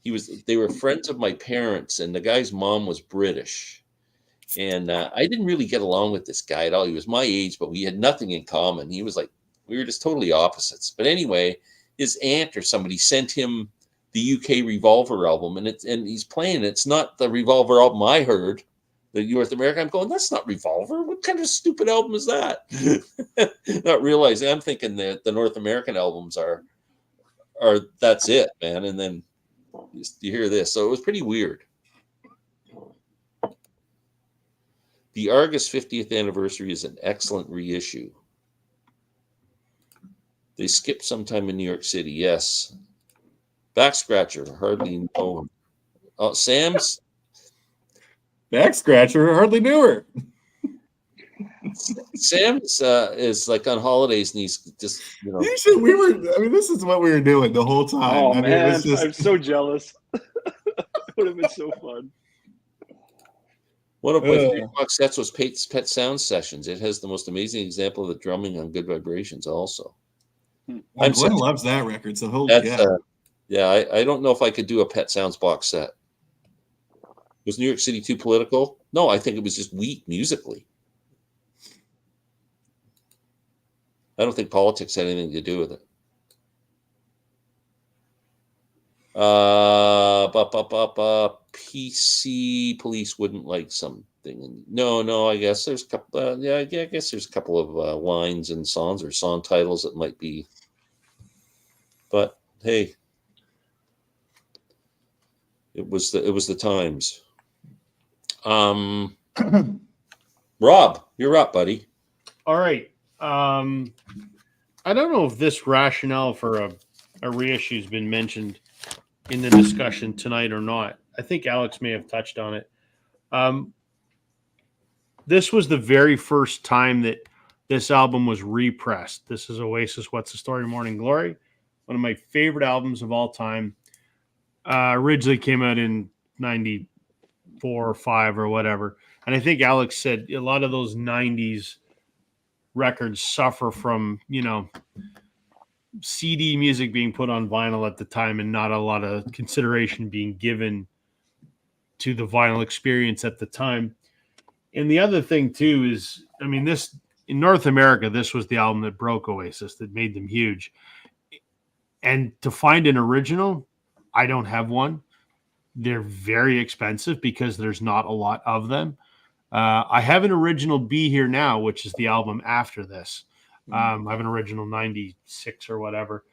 They were friends of my parents, and the guy's mom was British. And I didn't really get along with this guy at all. He was my age, but we had nothing in common. He was like, we were just totally opposites. But anyway, his aunt or somebody sent him the UK Revolver album, and he's playing it. It's not the Revolver album I heard, the North America. I'm going, that's not Revolver. What kind of stupid album is that? Not realizing, I'm thinking that the North American albums are that's it, man. And then you hear this. So it was pretty weird. The Argus 50th anniversary is an excellent reissue. They skipped sometime in New York City. Yes. Back scratcher, hardly know. Oh, Sam's Back scratcher, hardly knew her. Sam's is like on holidays, and he's just This is what we were doing the whole time. Oh I mean, man, it's just- I'm so jealous. It would have been so fun. one of my favorite box sets was Pet Sound Sessions. It has the most amazing example of the drumming on Good Vibrations. Also, Glenn loves that record, so I don't know if I could do a Pet Sounds box set. Was New York City too political? No, I think it was just weak musically. I don't think politics had anything to do with it. PC police wouldn't like something. No, I guess there's a couple. I guess there's a couple of lines and songs or song titles that might be. But hey, it was the times. Rob, you're up, buddy. All right. I don't know if this rationale for a reissue has been mentioned in the discussion tonight or not. I think Alex may have touched on it. This was the very first time that this album was repressed. This is Oasis, What's the Story, Morning Glory, one of my favorite albums of all time. Originally came out in 94 or 5 or whatever. And I think Alex said a lot of those 90s records suffer from, CD music being put on vinyl at the time and not a lot of consideration being given to the vinyl experience at the time. And the other thing too is, this in North America, this was the album that broke Oasis, that made them huge. And to find an original, I don't have one. They're very expensive because there's not a lot of them. I have an original B here now, which is the album after this. I have an original 96 or whatever.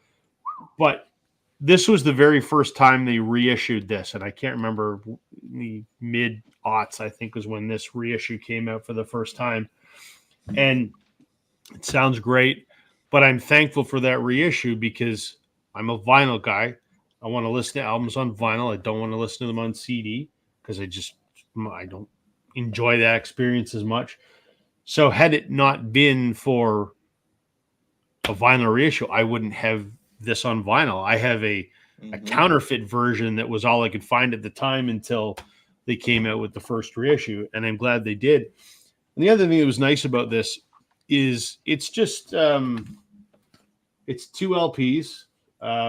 But this was the very first time they reissued this. And I can't remember, the mid-aughts, I think, was when this reissue came out for the first time. And it sounds great, but I'm thankful for that reissue because I'm a vinyl guy. I want to listen to albums on vinyl. I don't want to listen to them on CD because I don't enjoy that experience as much. So had it not been for a vinyl reissue, I wouldn't have this on vinyl. I have a counterfeit version that was all I could find at the time until they came out with the first reissue, and I'm glad they did. And the other thing that was nice about this is it's just it's 2 LPs,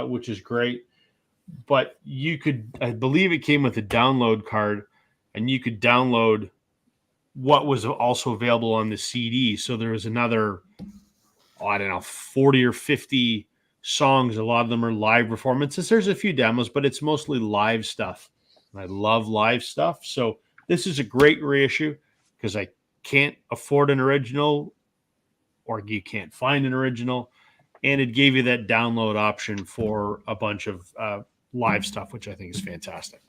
which is great. But I believe it came with a download card, and you could download what was also available on the CD. So there was another, 40 or 50 songs. A lot of them are live performances. There's a few demos, but it's mostly live stuff. And I love live stuff. So this is a great reissue because I can't afford an original or you can't find an original. And it gave you that download option for a bunch of live stuff, which I think is fantastic.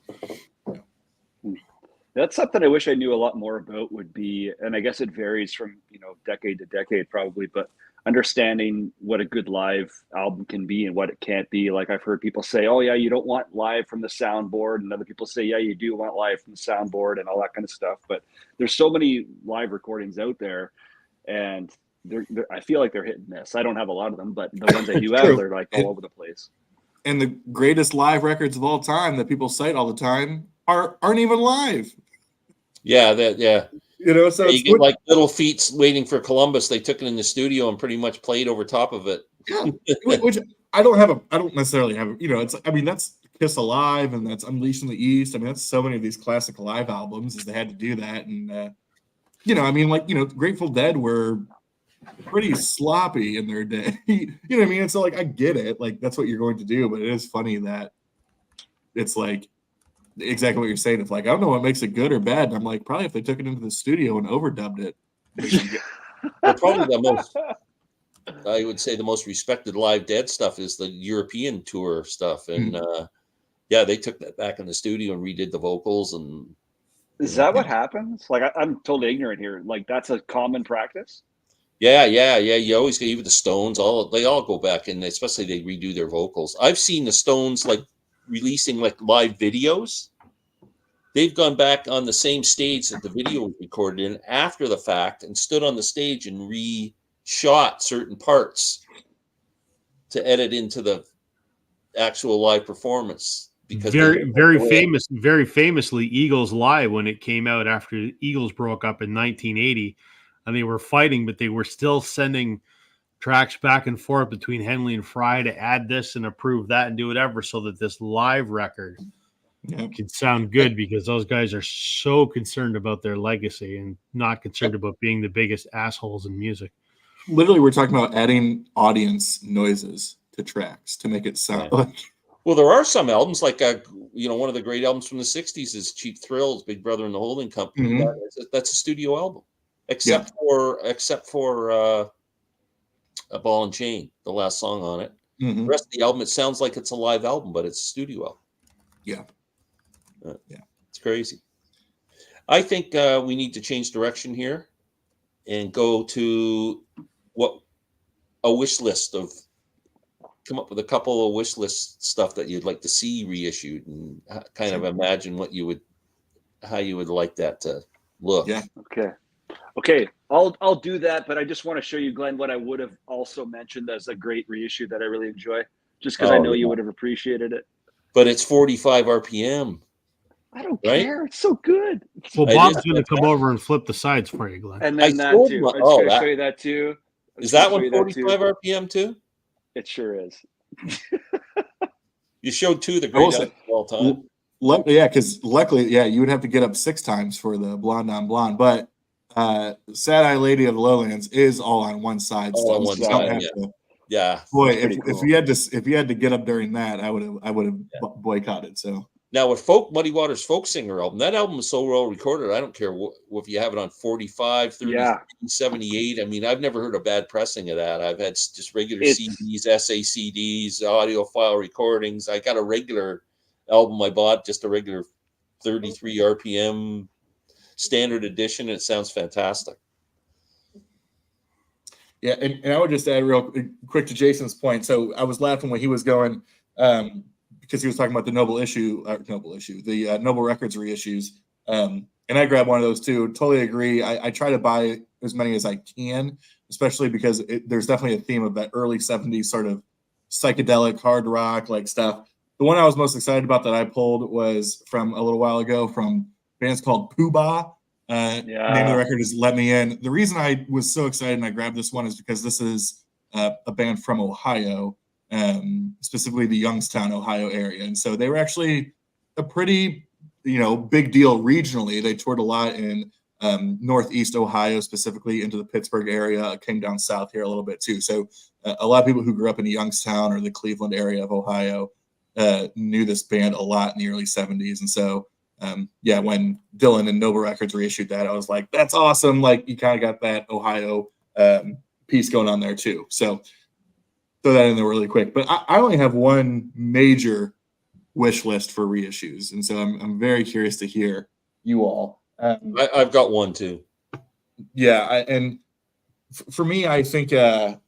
That's something I wish I knew a lot more about would be, and I guess it varies from, decade to decade probably, but understanding what a good live album can be and what it can't be. Like I've heard people say, oh yeah, you don't want live from the soundboard. And other people say, yeah, you do want live from the soundboard and all that kind of stuff. But there's so many live recordings out there, and they're I feel like they're hit and miss. I don't have a lot of them, but the ones I do have, they're like all over the place. And the greatest live records of all time that people cite all the time aren't even live. Yeah, So you get like Little Feats Waiting for Columbus. They took it in the studio and pretty much played over top of it. Yeah, which I don't necessarily have. That's Kiss Alive and that's Unleashed in the East. I mean, that's so many of these classic live albums is they had to do that, and Grateful Dead were pretty sloppy in their day. You know what I mean? And so like I get it, like that's what you're going to do, but it is funny that it's like exactly what you're saying. If like I don't know what makes it good or bad, and I'm like probably if they took it into the studio and overdubbed it. Well, probably the most, I would say, the most respected live Dead stuff is the European tour stuff, and they took that back in the studio and redid the vocals. And is that what happens? Like I'm totally ignorant here. Like that's a common practice. Yeah. You always get, even the Stones, they all go back, and especially they redo their vocals. I've seen the Stones like releasing like live videos. They've gone back on the same stage that the video was recorded in after the fact and stood on the stage and re-shot certain parts to edit into the actual live performance. Because very famously, Eagles Live, when it came out after the Eagles broke up in 1980, and they were fighting, but they were still sending tracks back and forth between Henley and Fry to add this and approve that and do whatever, so that this live record can sound good, because those guys are so concerned about their legacy and not concerned about being the biggest assholes in music. Literally, we're talking about adding audience noises to tracks to make it sound like. Well, there are some albums like one of the great albums from the 60s is Cheap Thrills, Big Brother and the Holding Company. Mm-hmm. That's a studio album, except for A Ball and Chain, the last song on it. Mm-hmm. The rest of the album, it sounds like it's a live album, but it's a studio album. It's crazy. I think we need to change direction here and go to a wish list of. Come up with a couple of wish list stuff that you'd like to see reissued, and kind of imagine how you would like that to look. Yeah. Okay. I'll do that, but I just want to show you, Glenn, what I would have also mentioned as a great reissue that I really enjoy, just because I know you would have appreciated it. But it's 45 RPM. I don't care. It's so good. Well, Bob's going to come over and flip the sides for you, Glenn. And then that too. I'm going to show you that too. Is that one 45 RPM too? It sure is. You showed two of the great albums of all time. Because luckily, you would have to get up 6 times for the Blonde on Blonde, but Sad Eye Lady of the Lowlands is all on one side. All on one side, yeah. Boy, if you had to get up during that, I would have boycotted. So now with Muddy Waters Folk Singer album, that album is so well recorded. I don't care if you have it on 45, 30, 78. I mean, I've never heard a bad pressing of that. I've had just regular CDs, SACDs, audiophile recordings. I got a regular album I bought, just a regular 33 RPM standard edition. And it sounds fantastic. Yeah, and I would just add real quick to Jason's point. So I was laughing when he was going because he was talking about the Noble Records reissues. And I grabbed one of those too. Totally agree. I try to buy as many as I can, especially because there's definitely a theme of that early 70s sort of psychedelic hard rock like stuff. The one I was most excited about that I pulled was from a little while ago from bands called Poobah. Name of the record is Let Me In. The reason I was so excited and I grabbed this one is because this is a band from Ohio, specifically the Youngstown, Ohio area. And so they were actually a pretty, big deal regionally. They toured a lot in Northeast Ohio, specifically into the Pittsburgh area, came down south here a little bit too. So a lot of people who grew up in Youngstown or the Cleveland area of Ohio knew this band a lot in the early 70s. And so, when Dylan and Noble Records reissued that, I was like, that's awesome. Like you kind of got that Ohio piece going on there too. So throw that in there really quick. But I only have one major wish list for reissues, and so I'm very curious to hear you all. I've got one too. Yeah, and for me, I think I'm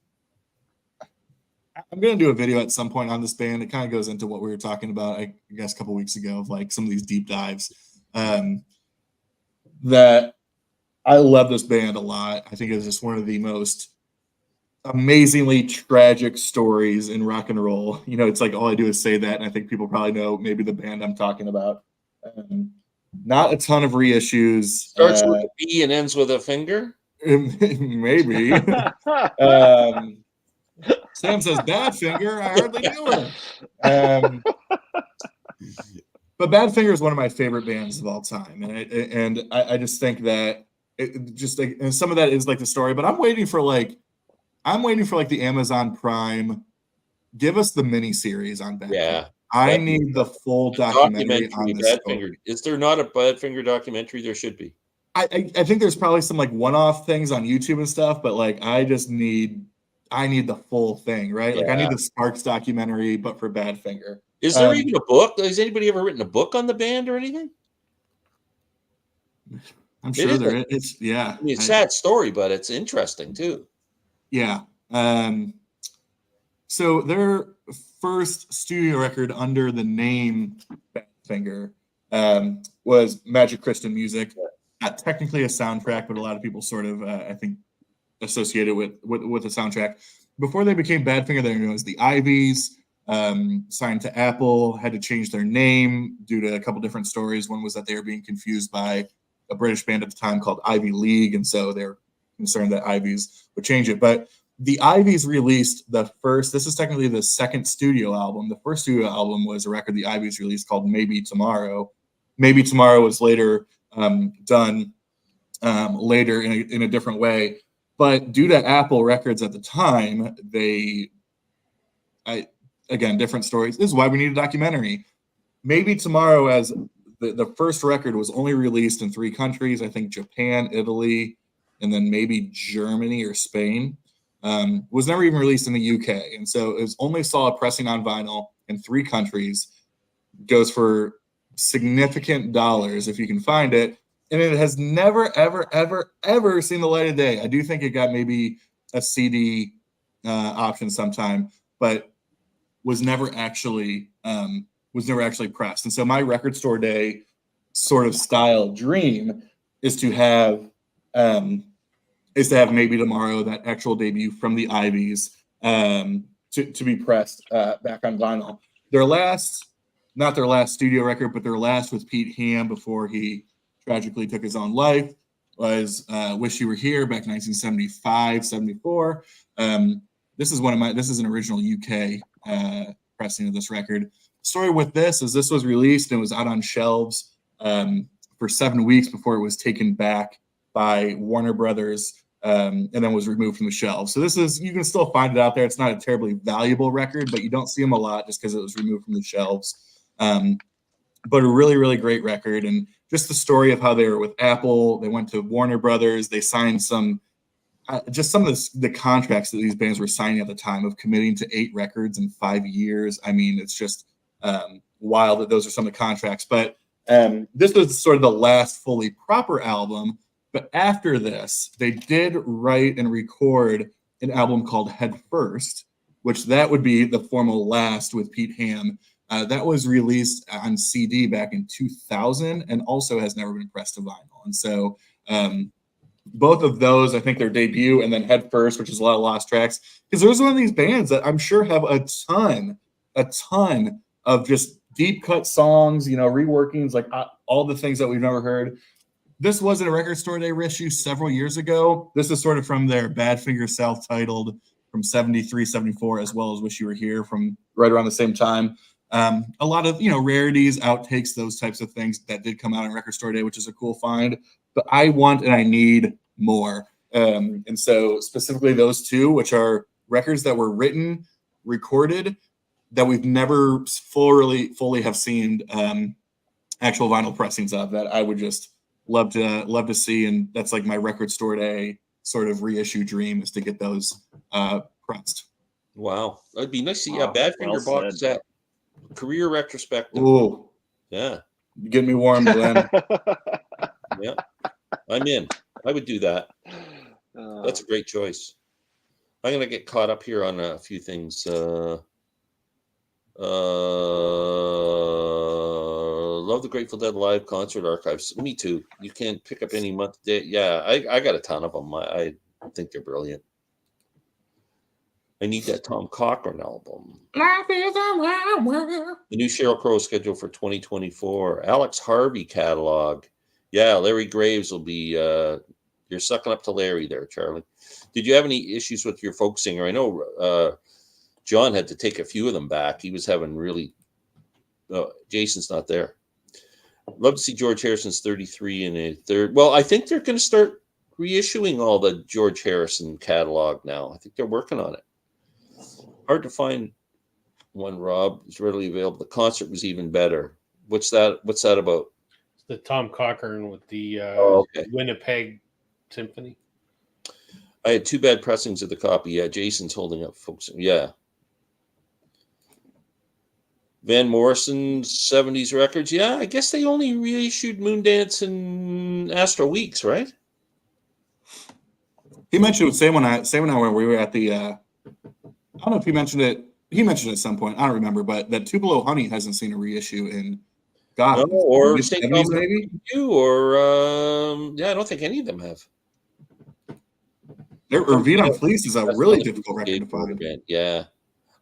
going to do a video at some point on this band. It kind of goes into what we were talking about, I guess, a couple weeks ago, of like some of these deep dives. That I love this band a lot. I think it's just one of the most amazingly tragic stories in rock and roll. You know, it's like all I do is say that, and I think people probably know maybe the band I'm talking about. Not a ton of reissues. Starts with a B and ends with a finger. Maybe. Sam says Badfinger. I hardly knew her. But Badfinger is one of my favorite bands of all time, and I just think that it just like, and some of that is like the story. But I'm waiting for like the Amazon Prime. Give us the mini series on Badfinger. Yeah, I need the full documentary on this Badfinger. story. Is there not a Badfinger documentary? There should be. I think there's probably some like one-off things on YouTube and stuff, but like I need the full thing, right? Like I need the Sparks documentary, but for Badfinger. Is there even a book? Has anybody ever written a book on the band or anything? I'm sure there is. Yeah. I mean, it's a sad story, but it's interesting too. Yeah. So their first studio record under the name Badfinger was Magic Kristen Music. Not technically a soundtrack, but a lot of people sort of, I think, associated with the soundtrack. Before they became Badfinger, they were known as the Ivies. Signed to Apple, had to change their name due to a couple different stories. One was that they were being confused by a British band at the time called Ivy League, and so they're concerned that Ivies would change it. But the Ivies released this is technically the second studio album. The first studio album was a record the Ivies released called Maybe Tomorrow. Maybe Tomorrow was later done later in a different way. But due to Apple Records at the time, again, different stories. This is why we need a documentary. Maybe Tomorrow, as the first record, was only released in 3 countries. I think Japan, Italy, and then maybe Germany or Spain. Was never even released in the UK. And so it was only saw a pressing on vinyl in 3 countries. Goes for significant dollars if you can find it. And it has never, ever, ever, ever seen the light of day. I do think it got maybe a CD option sometime, but was never actually pressed. And so my record store day sort of style dream is to have Maybe Tomorrow, that actual debut from the Ivies, to be pressed back on vinyl. Not their last studio record, but their last with Pete Ham before he tragically took his own life was Wish You Were Here back in 1975, 74. This is an original UK pressing of this record. Story with this is this was released and was out on shelves for 7 weeks before it was taken back by Warner Brothers and then was removed from the shelves. So you can still find it out there. It's not a terribly valuable record, but you don't see them a lot just because it was removed from the shelves. But a really, really great record. And just the story of how they were with Apple. They went to Warner Brothers. They signed some of the contracts that these bands were signing at the time of committing to 8 records in 5 years. I mean, it's just wild that those are some of the contracts. But this was sort of the last fully proper album. But after this, they did write and record an album called Head First, which that would be the formal last with Pete Ham. That was released on CD back in 2000 and also has never been pressed to vinyl. And so both of those, I think their debut and then Head First, which is a lot of lost tracks, because there's one of these bands that I'm sure have a ton of just deep cut songs, reworkings, like all the things that we've never heard. This wasn't a record store day reissue several years ago. This is sort of from their Badfinger self-titled from 73, 74, as well as Wish You Were Here from right around the same time. A lot of, rarities, outtakes, those types of things that did come out on record store day, which is a cool find. But I want and I need more. And so specifically those 2, which are records that were written, recorded, that we've never fully have seen actual vinyl pressings of, that I would just love to see. And that's like my record store day sort of reissue dream, is to get those pressed. Wow, that'd be nice to see a Wow, Badfinger well box said. set. career retrospective. Ooh, Yeah, get me warm, Glenn. yeah, I'm in. I would do that. That's a great choice. I'm gonna get caught up here on a few things. Love the Grateful Dead live concert archives. Me too. You can pick up any month day. Yeah, I got a ton of them. I think they're brilliant. I need that Tom Cochrane album. Life is a wild world. The new Sheryl Crow schedule for 2024. Alex Harvey catalog. Yeah, Larry Graves will be. You're sucking up to Larry there, Charlie. Did you have any issues with your folk singer? I know John had to take a few of them back. He was having really. Jason's not there. Love to see George Harrison's 33 and a third. Well, I think they're going to start reissuing all the George Harrison catalog now. I think they're working on it. Hard to find one, Rob. It's readily available. The concert was even better. What's that about? It's the Tom Cochrane with the okay. Winnipeg Symphony. I had 2 bad pressings of the copy. Yeah, Jason's holding up, folks. Yeah. Van Morrison's 70s records. Yeah, I guess they only reissued Moondance and Astro Weeks, right? He mentioned it same when we were at the. I don't know if he mentioned it. He mentioned it at some point. I don't remember, but that Tupelo Honey hasn't seen a reissue in God, No, or St. mid-70s maybe. Or I don't think any of them have. Or Vietnam Fleece is a really difficult record to find. Band. Yeah.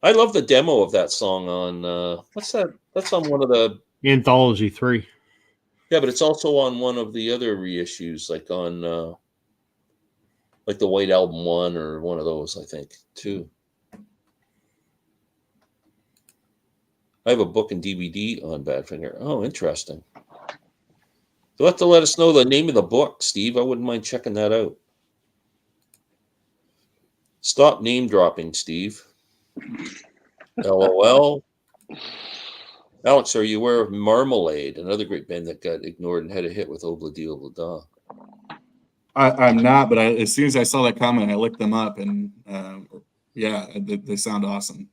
I love the demo of that song on what's that? That's on one of the Anthology 3. Yeah, but it's also on one of the other reissues, like on like the White Album 1 or one of those, I think, too. I have a book and DVD on Badfinger. Oh, interesting. You'll have to let us know the name of the book, Steve. I wouldn't mind checking that out. Stop name dropping, Steve. LOL. Alex, are you aware of Marmalade, another great band that got ignored and had a hit with Obla Di Obla Da? I'm not, but as soon as I saw that comment, I looked them up, and yeah, they sound awesome.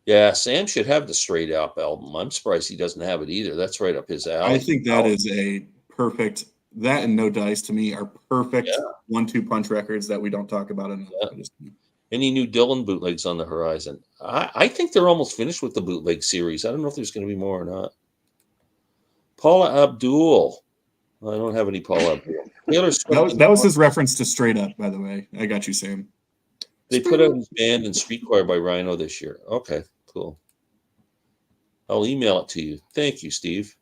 Yeah, Sam should have the Straight Up album. I'm surprised he doesn't have it either. That's right up his alley. I think that is a perfect. That and No Dice to me are perfect 1-2 punch records that we don't talk about enough. Yeah. Any new Dylan bootlegs on the horizon? I think they're almost finished with the bootleg series. I don't know if there's going to be more or not. Paula Abdul. I don't have any Paula Abdul. Taylor Swift. That was his reference to Straight Up, by the way. I got you, Sam. They put out his band and Street Choir by Rhino this year. Okay, cool. I'll email it to you. Thank you, Steve.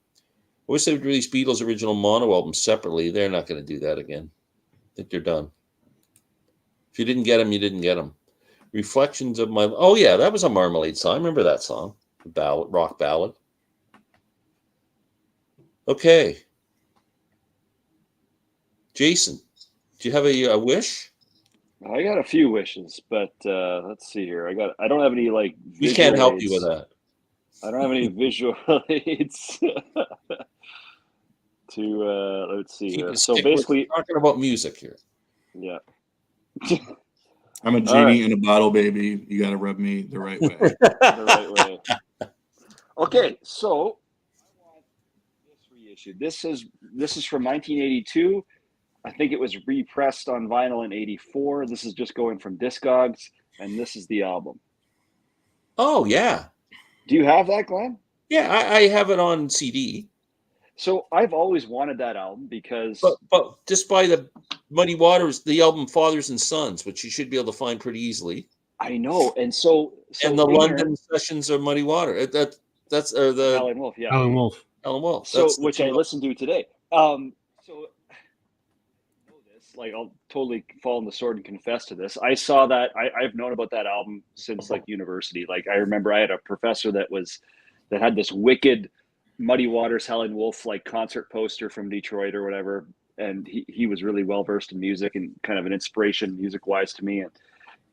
I wish they would release Beatles' original mono album separately. They're not going to do that again. I think they're done. If you didn't get them, you didn't get them. Reflections of My... Oh, yeah, that was a Marmalade song. I remember that song. Ballad, rock ballad. Okay. Jason, do you have a wish? I got a few wishes, but let's see here. I don't have any like. We can't help you with that. I don't have any visual aids to let's see here. So basically, talking about music here. Yeah. I'm a genie in a bottle, baby. You got to rub me the right way. The right way. Okay, so I want this reissued. This is from 1982. I think it was repressed on vinyl in 84. This is just going from Discogs, and this is the album. Oh, yeah. Do you have that, Glenn? Yeah, I have it on CD. So I've always wanted that album because... But just by the Muddy Waters, the album Fathers and Sons, which you should be able to find pretty easily. I know, and so and the London sessions of Muddy Water. That's the Alan Wolf, yeah. Alan Wolf. Alan Wolf. So which I listened to today. So like I'll totally fall on the sword and confess to this. I saw that I've known about that album since like university. Like I remember I had a professor that had this wicked Muddy Waters, Howlin' Wolf like concert poster from Detroit or whatever, and he was really well versed in music and kind of an inspiration music wise to me.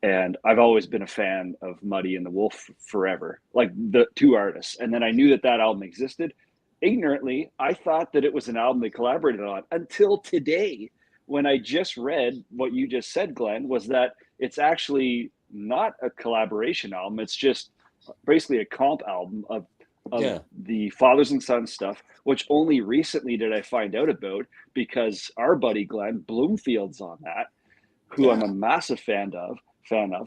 And I've always been a fan of Muddy and the Wolf forever, like the two artists. And then I knew that album existed. Ignorantly, I thought that it was an album they collaborated on until today, when I just read what you just said, Glenn, was that it's actually not a collaboration album. It's just basically a comp album the fathers and sons stuff, which only recently did I find out about because our buddy Glenn Bloomfield's on that, who I'm a massive fan of.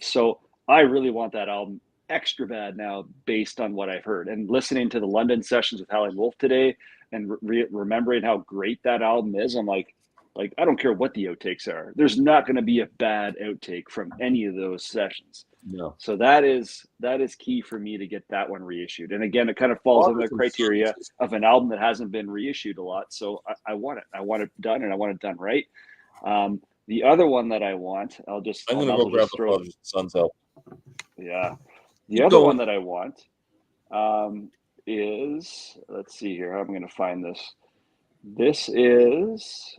So I really want that album extra bad now based on what I've heard. And listening to the London sessions with Howlin' Wolf today and remembering how great that album is, I'm like, I don't care what the outtakes are. There's not going to be a bad outtake from any of those sessions. No. So that is key for me to get that one reissued. And again, it kind of falls in the criteria of an album that hasn't been reissued a lot. So I want it. I want it done, and I want it done right. The other one that I want, I'm going to go grab the Fathers and Sons out. Yeah. The other one that I want is, let's see here, how I'm going to find this. This is,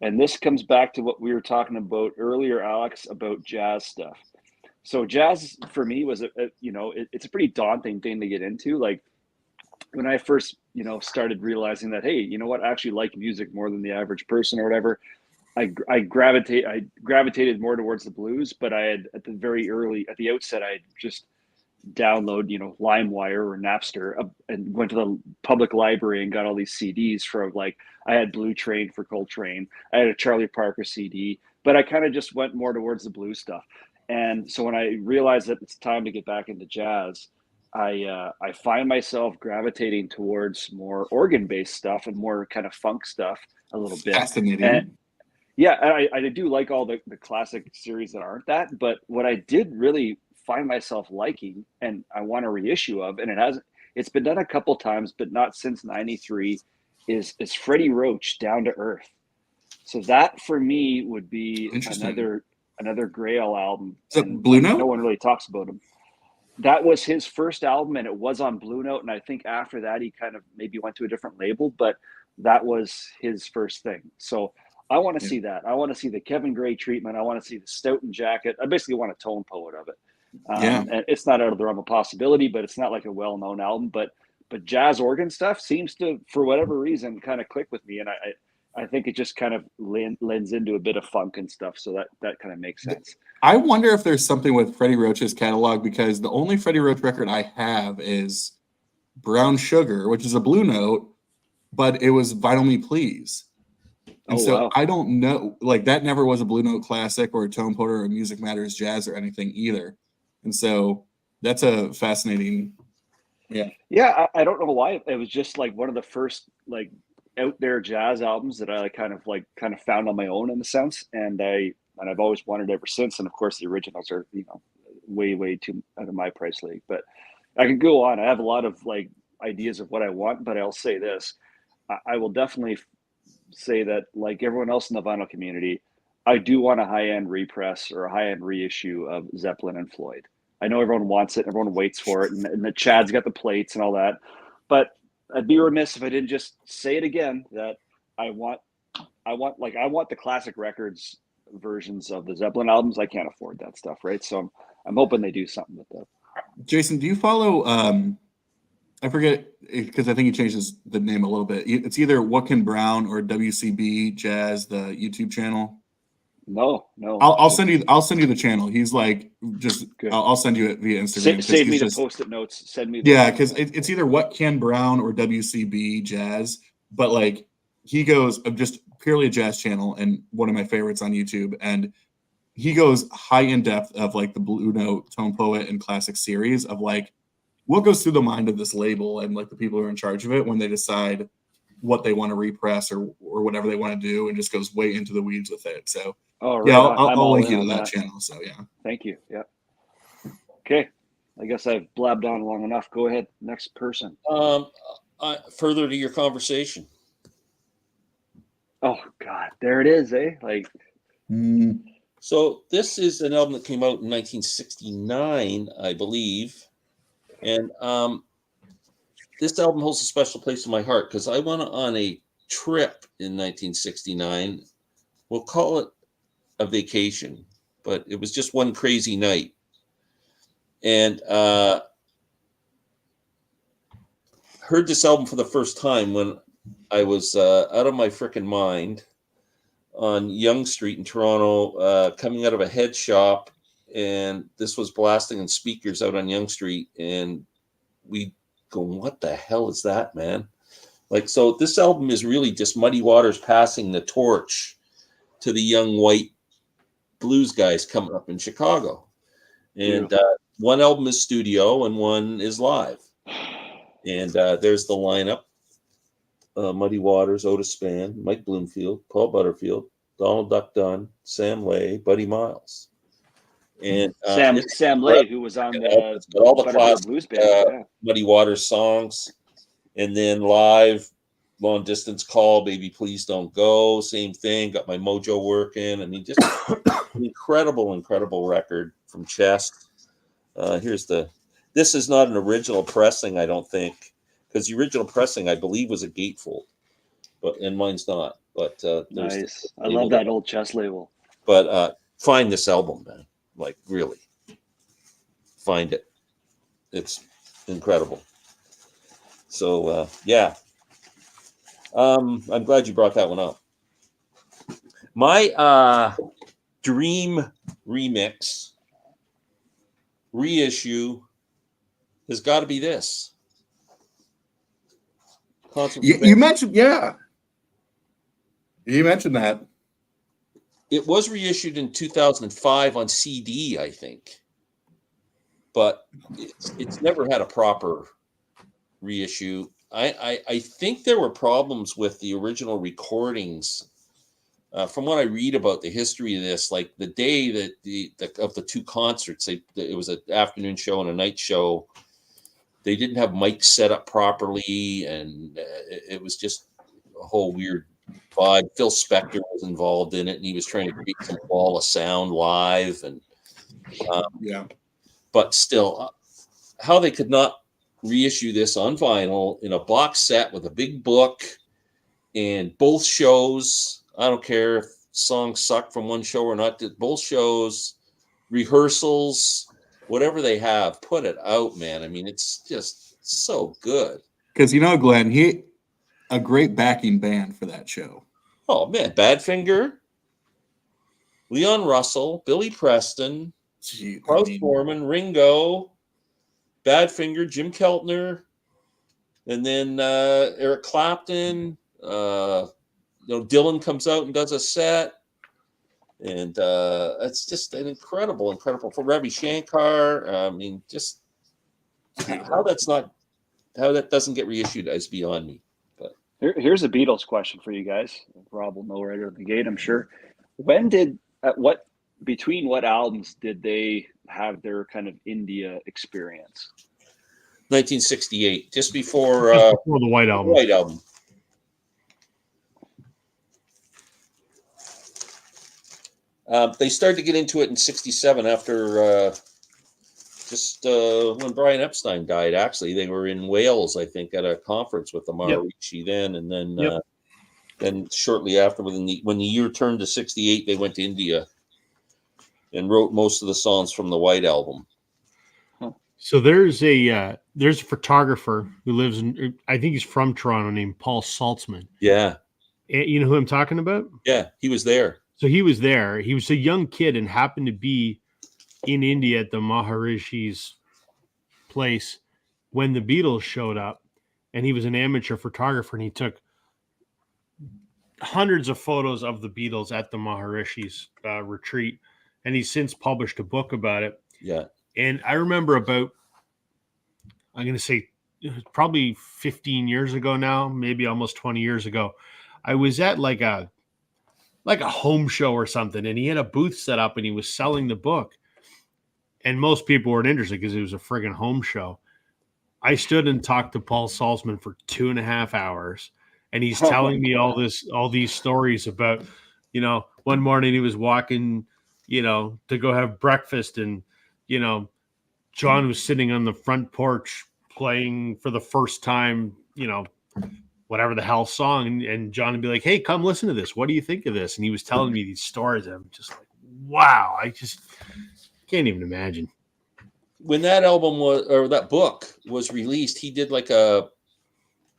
and this comes back to what we were talking about earlier, Alex, about jazz stuff. So jazz for me was it's a pretty daunting thing to get into. Like when I first, started realizing that, hey, you know what, I actually like music more than the average person or whatever. I gravitated more towards the blues, but I had at the outset, I had just download, LimeWire or Napster and went to the public library and got all these CDs from I had Blue Train for Coltrane. I had a Charlie Parker CD, but I kind of just went more towards the blues stuff. And so when I realized that it's time to get back into jazz, I find myself gravitating towards more organ-based stuff and more kind of funk stuff a little bit. Fascinating. And yeah, I do like all the classic series that aren't that, but what I did really find myself liking and I want a reissue of, and it's been done a couple times, but not since '93, is Freddie Roach, Down to Earth. So that for me would be another Grail album. Is that Blue Note? No one really talks about him. That was his first album, and it was on Blue Note. And I think after that, he kind of maybe went to a different label, but that was his first thing. So I want to see that. I want to see the Kevin Gray treatment. I want to see the Stoughton jacket. I basically want a tone poet of it. And it's not out of the realm of possibility, but it's not like a well-known album. But jazz organ stuff seems to, for whatever reason, kind of click with me, and I think it just kind of lends into a bit of funk and stuff. So that kind of makes sense. I wonder if there's something with Freddie Roach's catalog, because the only Freddie Roach record I have is Brown Sugar, which is a Blue Note, but it was Vinyl Me Please. And wow. I don't know, that never was a Blue Note classic or a Tone Poet or a Music Matters Jazz or anything either. And so that's a fascinating, yeah. I don't know why. It was just one of the first out there jazz albums that I kind of found on my own in a sense, and I've always wanted it ever since. And of course, the originals are way too out of my price league. But I can go on. I have a lot of ideas of what I want, but I'll say this: I will definitely say that, like everyone else in the vinyl community, I do want a high-end repress or a high-end reissue of Zeppelin and Floyd. I know everyone wants it, everyone waits for it, and the Chad's got the plates and all that, but I'd be remiss if I didn't just say it again that I want the classic records versions of the Zeppelin albums. I can't afford that stuff, right? So I'm hoping they do something with that. Jason, do you follow I forget, because I think he changes the name a little bit. It's either What Can Brown or WCB Jazz, the YouTube channel. No. I'll send you the channel. He's I'll send you it via Instagram. Save me the post-it notes. Send me. Because it's either What Can Brown or WCB Jazz, but he goes just purely a jazz channel and one of my favorites on YouTube, and he goes high in depth of the Blue Note, Tone Poet, and Classic series of what goes through the mind of this label and the people who are in charge of it when they decide what they want to repress or whatever they want to do, and just goes way into the weeds with it. So right, I'll link you to that channel. So yeah. Thank you. Yeah. Okay. I guess I've blabbed on long enough. Go ahead. Next person. Further to your conversation. Oh God, there it is, eh? So this is an album that came out in 1969, I believe. And this album holds a special place in my heart because I went on a trip in 1969. We'll call it a vacation, but it was just one crazy night. And heard this album for the first time when I was out of my frickin' mind on Yonge Street in Toronto, coming out of a head shop. And this was blasting in speakers out on Yonge Street. And we going, what the hell is that, man? Like, so this album is really just Muddy Waters passing the torch to the young white blues guys coming up in Chicago. And one album is studio and one is live. And there's the lineup. Muddy Waters, Otis Spann, Mike Bloomfield, Paul Butterfield, Donald Duck Dunn, Sam Lay, Buddy Miles. And Sam Lay, who was on all the Butterfield classic Blues Band, Muddy Waters songs. And then live, Long Distance Call, Baby Please Don't Go, same thing, got my mojo working. I mean, just an incredible record from Chest. This is not an original pressing, I don't think, because the original pressing, I believe, was a gatefold, and mine's not. But nice. I love that old Chest label. But find this album, man. Like, really. Find it. It's incredible. So, yeah. I'm glad you brought that one up. My dream remix reissue has got to be this. You mentioned that. It was reissued in 2005 on CD, I think, but it's never had a proper reissue. I think there were problems with the original recordings. From what I read about the history of this, like the day that of the two concerts, it was an afternoon show and a night show. They didn't have mics set up properly, and it was just a whole weird vibe. Phil Spector was involved in it, and he was trying to create some wall of sound live. And but still, how they could not reissue this on vinyl in a box set with a big book and both shows. I don't care if songs suck from one show or not. Both shows, rehearsals, whatever they have, put it out, man. I mean, it's just so good. Because Glenn, a great backing band for that show. Oh man, Badfinger, Leon Russell, Billy Preston, Klaus Foreman, Ringo, Badfinger, Jim Keltner, and then Eric Clapton. Dylan comes out and does a set, and it's just an incredible for Ravi Shankar. I mean, just how that doesn't get reissued is beyond me. But here's a Beatles question for you guys. Rob will know right out of the gate, I'm sure. Between what albums did they have their kind of India experience? 1968, just before the White Album. White Album. They started to get into it in 67 after when Brian Epstein died. Actually, they were in Wales, I think, at a conference with the Maharishi then, and then then shortly after, when the year turned to 68, they went to India and wrote most of the songs from the White Album. So there's a photographer who lives in, I think he's from Toronto, named Paul Saltzman. Yeah. You know who I'm talking about? Yeah, he was there. So he was there. He was a young kid and happened to be in India at the Maharishi's place when the Beatles showed up. And he was an amateur photographer, and he took hundreds of photos of the Beatles at the Maharishi's retreat. And he's since published a book about it. Yeah. And I remember I'm going to say probably 15 years ago now, maybe almost 20 years ago, I was at like a home show or something, and he had a booth set up and he was selling the book. And most people weren't interested because it was a friggin' home show. I stood and talked to Paul Saltzman for 2.5 hours, and he's telling me all these stories about, one morning he was walking, to go have breakfast, and John was sitting on the front porch playing for the first time, whatever the hell song. And John would be like, "Hey, come listen to this. What do you think of this?" And he was telling me these stories. And I'm just like, wow, I just can't even imagine. When that album that book was released, he did it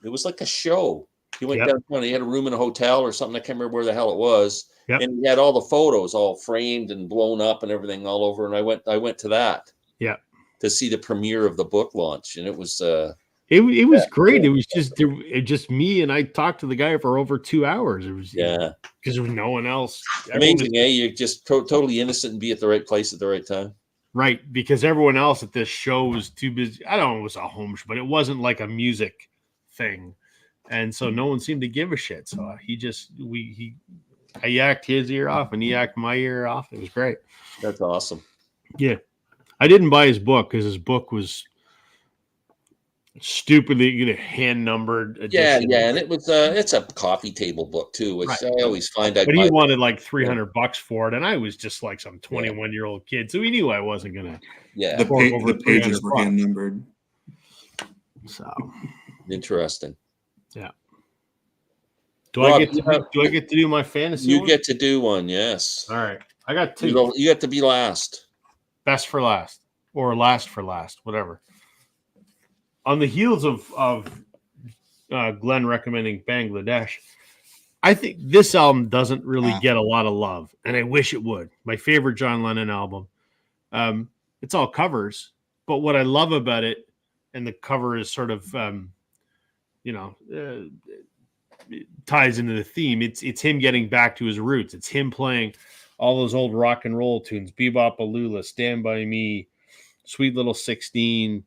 was like a show. He went downtown, he had a room in a hotel or something. I can't remember where the hell it was. Yep. And he had all the photos all framed and blown up and everything all over. And I went to that. Yeah. To see the premiere of the book launch. And it was It was great. It was just me, and I talked to the guy for over 2 hours. It was Yeah. because there was no one else. Everyone Amazing, was, You're just totally innocent and be at the right place at the right time. right, because everyone else at this show was too busy. I don't know, it was a home show, but it wasn't like a music thing, and so no one seemed to give a shit. So I yacked his ear off, and he yacked my ear off. It was great. That's awesome. Yeah, I didn't buy his book because his book was stupidly hand numbered edition. Yeah, and it was it's a coffee table book too, which Right. I always find I But buy. he wanted like $300 for it, and I was just like some 21-year-old kid, so he knew I wasn't gonna. Yeah, The pages were hand numbered. So interesting. yeah. Do Rob, I get to do my fantasy? You one? get to do one, yes. All right. I got two. You get to be last. Best for last, or last for last, whatever. On the heels of Glenn recommending Bangladesh, I think this album doesn't really get a lot of love, and I wish it would. My favorite John Lennon album. It's all covers, but what I love about it, and the cover is sort of, it ties into the theme. It's him getting back to his roots. It's him playing all those old rock and roll tunes, Bebop Alula, Stand By Me, Sweet Little 16,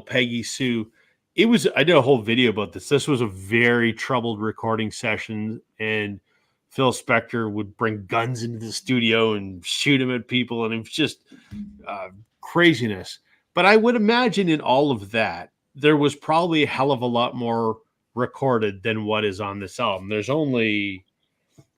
Peggy Sue. I did a whole video about this. This was a very troubled recording session, and Phil Spector would bring guns into the studio and shoot them at people, and it was just craziness. But I would imagine in all of that, there was probably a hell of a lot more recorded than what is on this album. There's only,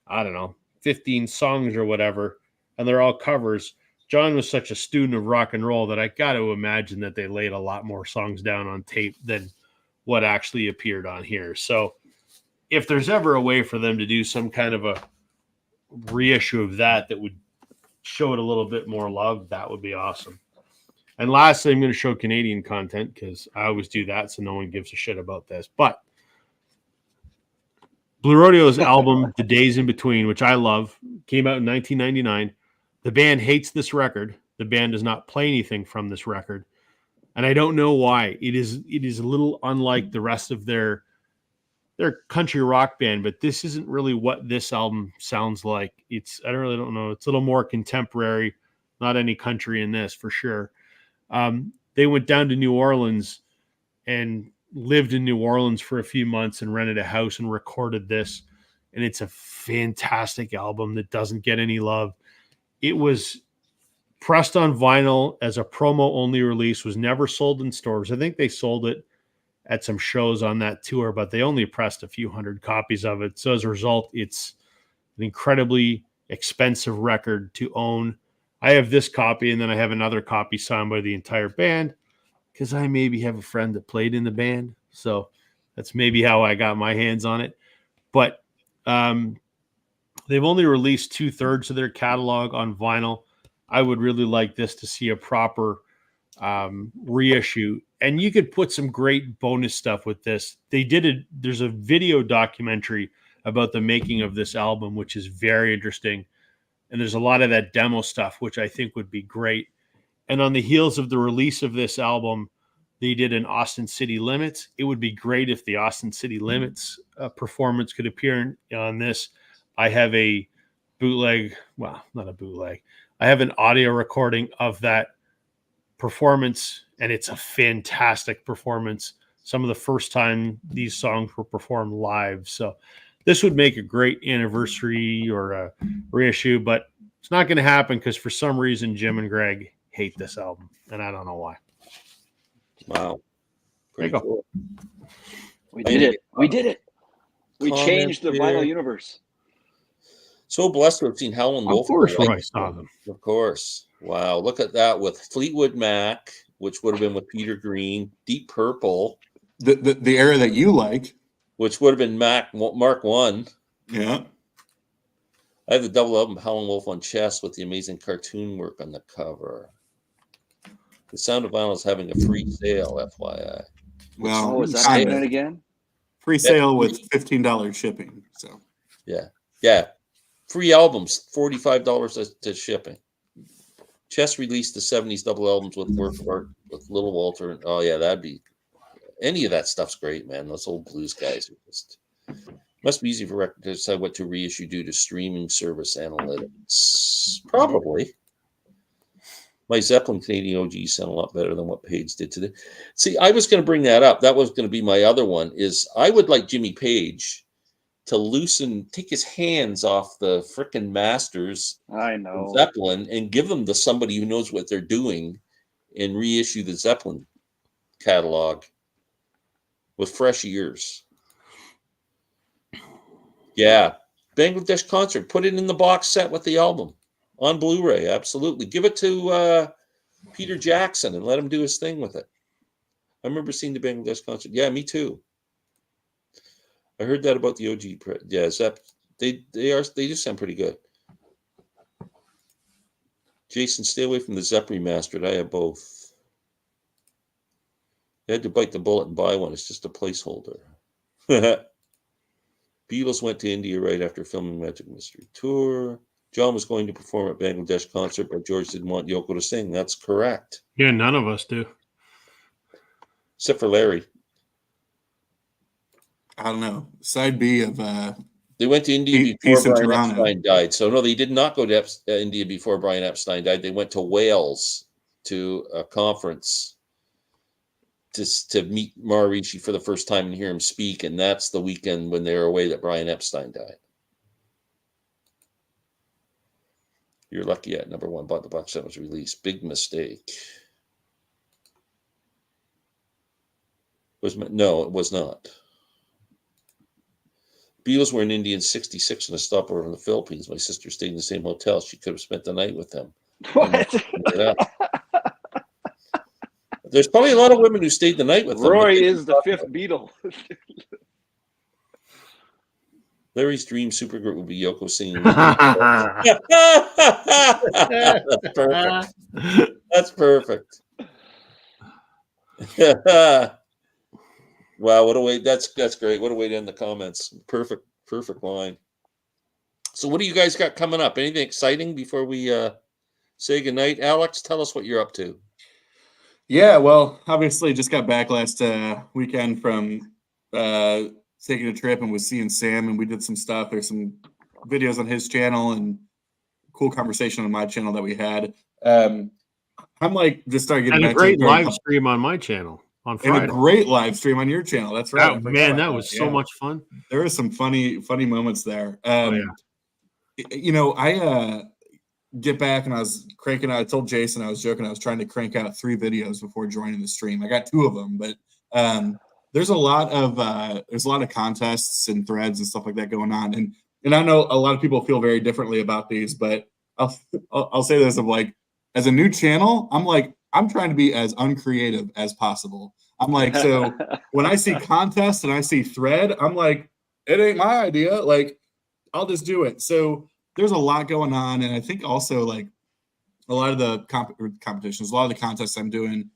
I don't know, 15 songs or whatever, and they're all covers. John was such a student of rock and roll that I got to imagine that they laid a lot more songs down on tape than what actually appeared on here. So if there's ever a way for them to do some kind of a reissue of that would show it a little bit more love, that would be awesome. And lastly, I'm going to show Canadian content because I always do that, so no one gives a shit about this. But Blue Rodeo's album, The Days in Between, which I love, came out in 1999. The band hates this record. The band does not play anything from this record. And I don't know why. It is a little unlike the rest of their country rock band, but this isn't really what this album sounds like. I really don't know. It's a little more contemporary, not any country in this for sure. They went down to New Orleans and lived in New Orleans for a few months and rented a house and recorded this. And it's a fantastic album that doesn't get any love. It was pressed on vinyl as a promo only release, was never sold in stores. I think they sold it at some shows on that tour, but they only pressed a few hundred copies of it. So as a result, it's an incredibly expensive record to own. I have this copy, and then I have another copy signed by the entire band because I maybe have a friend that played in the band. So that's maybe how I got my hands on it. But they've only released 2/3 of their catalog on vinyl. I would really like this to see a proper reissue. And you could put some great bonus stuff with this. There's a video documentary about the making of this album, which is very interesting. And there's a lot of that demo stuff, which I think would be great. And on the heels of the release of this album, they did an Austin City Limits. It would be great if the Austin City Limits performance could appear on this. I have a bootleg, well, not a bootleg. I have an audio recording of that performance, and it's a fantastic performance. Some of the first time these songs were performed live. So this would make a great anniversary or a reissue, but it's not going to happen because for some reason Jim and Greg hate this album, and I don't know why. Wow. There you go. Cool. We did it. We did it. We changed the vinyl universe. So blessed to have seen Howlin' Wolf. Of course, Roy saw them. Of course. Wow. Look at that with Fleetwood Mac, which would have been with Peter Green, Deep Purple. The era that you like. Which would have been Mark 1. Yeah. I have the double album Howlin' Wolf on chest with the amazing cartoon work on the cover. The Sound of Vinyl is having a free sale, FYI. Well, is that happening again? Free sale with $15 shipping. So yeah. Free albums, $45 to shipping. Chess released the 70s double albums with work of art with Little Walter. Oh yeah, that'd be any of that stuff's great, man. Those old blues guys are just must be easy for record to decide what to reissue due to streaming service analytics. Probably. My Zeppelin Canadian OG sound a lot better than what Page did today. See, I was going to bring that up. That was going to be my other one. Is I would like Jimmy Page to take his hands off the frickin' masters I know. Zeppelin and give them to somebody who knows what they're doing and reissue the Zeppelin catalog with fresh ears. Yeah. Bangladesh Concert. Put it in the box set with the album on Blu-ray. Absolutely. Give it to Peter Jackson and let him do his thing with it. I remember seeing the Bangladesh Concert. Yeah, me too. I heard that about the OG. Yeah, Zepp. They do sound pretty good. Jason, stay away from the Zepp remastered. I have both. You had to bite the bullet and buy one. It's just a placeholder. Beatles went to India right after filming Magic Mystery Tour. John was going to perform at Bangladesh Concert, but George didn't want Yoko to sing. That's correct. Yeah, none of us do. Except for Larry. I don't know. Side B of they went to India before Peace in Brian Toronto. Epstein died. So no, they did not go to India before Brian Epstein died. They went to Wales to a conference to meet Maharishi for the first time and hear him speak, and that's the weekend when they were away that Brian Epstein died. You're lucky at number one, but the box set was released. Big mistake. No, it was not. Beatles were in India in '66 on a stopover in the Philippines. My sister stayed in the same hotel. She could have spent the night with them. What? There's probably a lot of women who stayed the night with them. Roy is the fifth Beatle. Larry's dream supergroup would be Yoko singing. That's perfect. That's perfect. Wow, what a way! That's great. What a way to end the comments. Perfect line. So, what do you guys got coming up? Anything exciting before we say goodnight? Alex, tell us what you're up to. Yeah, well, obviously just got back last weekend from taking a trip and was seeing Sam, and we did some stuff. There's some videos on his channel and cool conversation on my channel that we had. I'm like just started getting and a back great to live stream on my channel on Friday. and a great live stream on your channel. That's right. Man, that was so much fun. There were some funny moments there. You know, I get back and I was cranking out. I told Jason I was joking. I was trying to crank out 3 videos before joining the stream. I got 2 of them, but there's a lot of contests and threads and stuff like that going on. And I know a lot of people feel very differently about these, but I'll say this of like, as a new channel, I'm trying to be as uncreative as possible. I'm like, so when I see contests and I see thread, I'm like, it ain't my idea. Like, I'll just do it. So there's a lot going on. And I think also like a lot of the competitions, a lot of the contests I'm doing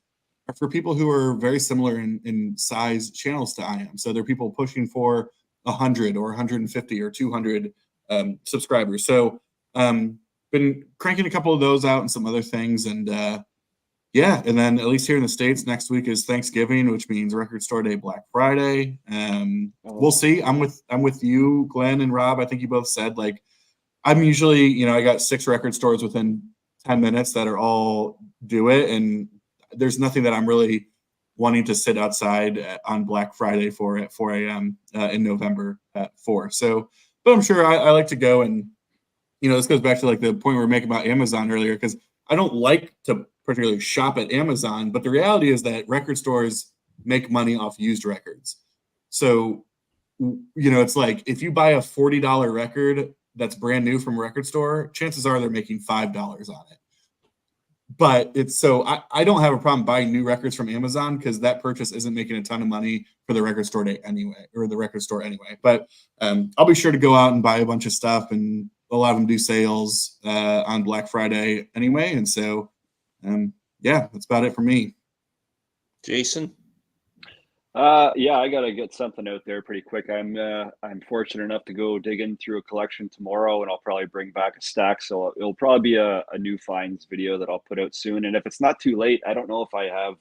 are for people who are very similar in size channels to I am. So they're people pushing for 100 or 150 or 200 subscribers. So been cranking a couple of those out and some other things. And yeah, and then at least here in the States, next week is Thanksgiving, which means Record Store Day, Black Friday. We'll see. I'm with you, Glenn and Rob. I think you both said like I'm usually, you know, I got 6 record stores within 10 minutes that are all do it, and there's nothing that I'm really wanting to sit outside on Black Friday for at 4 a.m. In November at 4. So, but I'm sure I like to go, and you know, this goes back to like the point we were making about Amazon earlier, because I don't like to particularly shop at Amazon, but the reality is that record stores make money off used records. So, you know, it's like if you buy a $40 record that's brand new from a record store, chances are they're making $5 on it. But it's so I don't have a problem buying new records from Amazon because that purchase isn't making a ton of money for the record store anyway, or the record store anyway. But I'll be sure to go out and buy a bunch of stuff, and a lot of them do sales on Black Friday anyway. And so, yeah, that's about it for me. Jason? Yeah, I gotta get something out there pretty quick. I'm fortunate enough to go digging through a collection tomorrow, and I'll probably bring back a stack. So it'll probably be a new finds video that I'll put out soon. And if it's not too late, I don't know if I have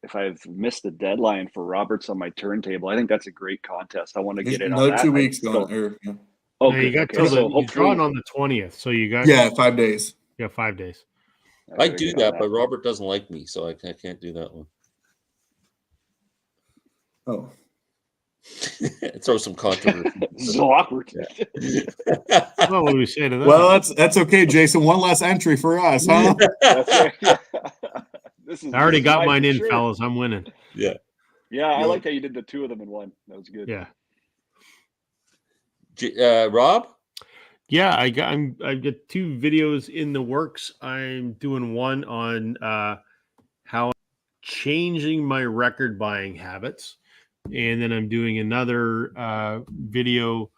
if I've missed the deadline for Roberts on my turntable. I think that's a great contest. I want to get in on Another that. 2 weeks Still, going. Yeah. oh, No, you good. got Okay, till so the, you hopefully, drawn on the 20th, so you got Yeah, 5 days. 5 days. I I gotta do get on that, but Robert doesn't like me, so I can't do that one. Oh, Throw some controversy. This is so awkward. Well, what do we say to that? well, that's okay, Jason. One less entry for us, huh? That's right. Yeah. This is. I already this is got mine mine for in, sure. fellas. I'm winning. Yeah. Yeah, I Yeah. like how you did the two of them in one. That was good. Yeah. Rob? Yeah, I've got 2 videos in the works. I'm doing one on how I'm changing my record buying habits, and then I'm doing another video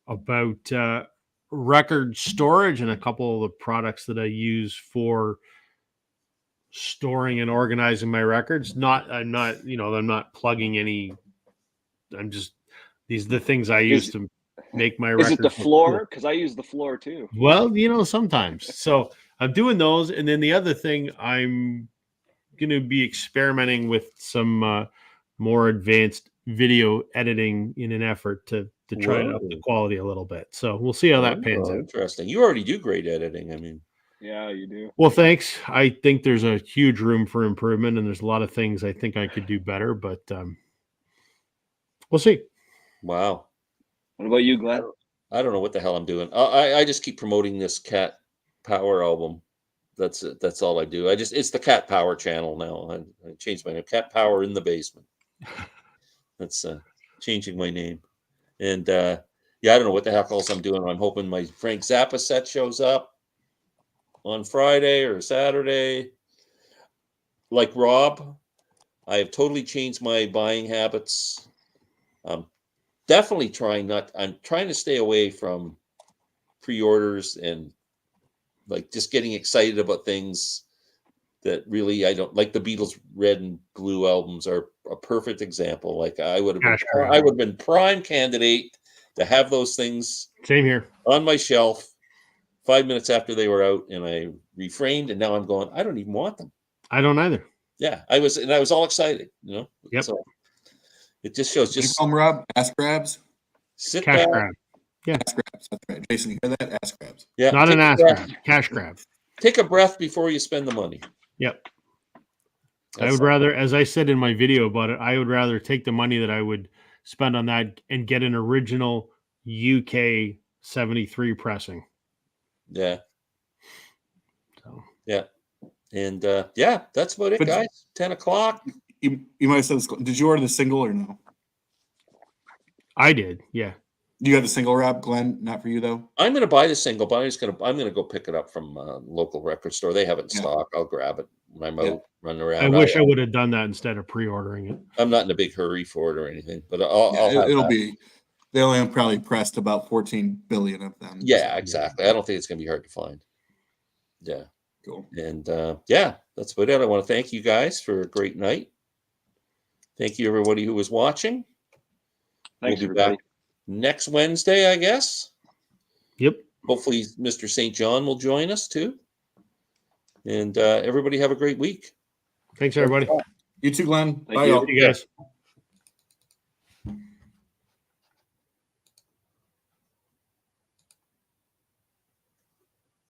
about record storage and a couple of the products that I use for storing and organizing my records. I'm not plugging any. I'm just these are the things I use to make my records. Is it the look cool. floor? Because I use the floor too. Well, sometimes. So I'm doing those, and then the other thing, I'm going to be experimenting with some more advanced video editing in an effort to try and up the Whoa. quality a little bit. So we'll see how that pans out. Interesting. You already do great editing. I mean, Yeah, you do. Well, thanks. I think there's a huge room for improvement, and there's a lot of things I think I could do better, but we'll see. wow. What about you, Glenn? I don't know what the hell I'm doing. I just keep promoting this Cat Power album. That's it. That's all I do. It's the Cat Power channel now. I changed my name. Cat Power in the Basement. That's changing my name. And yeah, I don't know what the heck else I'm doing. I'm hoping my Frank Zappa set shows up on Friday or Saturday. Like Rob, I have totally changed my buying habits. Definitely I'm trying to stay away from pre-orders and like just getting excited about things that really I don't like. The Beatles Red and Blue albums are a perfect example. Like I would have been prime candidate to have those things Same here on my shelf 5 minutes after they were out, and I refrained, and now I'm going, I don't even want them. I don't either. Yeah, I was all excited, Yep. So it just shows What do you call 'em, Rob? Ass grabs. sit Cash back. grab. Ass grabs. That's right. Jason, you hear that? Ass grabs. Yeah, Not an ass grab. Cash grab. Take a breath before you spend the money. Yep. That's I would rather, as I said in my video about it, I would rather take the money that I would spend on that and get an original UK 73 pressing. Yeah. So Yeah. And yeah, that's about it, But- guys. 10 o'clock. You might have said this. Did you order the single or no? I did. Yeah. You got the single, Rob? Glenn, not for you though. I'm gonna buy the single, but I'm gonna go pick it up from a local record store. They have it in Yeah. stock. I'll grab it when I'm Yeah. out running around. I wish I would have done that instead of pre-ordering it. I'm not in a big hurry for it or anything, but I'll have It'll that. be. They only have probably pressed about 14 billion of them. Yeah, exactly. I don't think it's gonna be hard to find. Yeah. Cool. And yeah, that's about it. I want to thank you guys for a great night. Thank you, everybody who was watching. Thanks, We'll be everybody. back next Wednesday, I guess. Yep. Hopefully, Mr. St. John will join us too. And everybody have a great week. Thanks, everybody. You too, Glenn. Thank Bye, you. y'all. See you guys.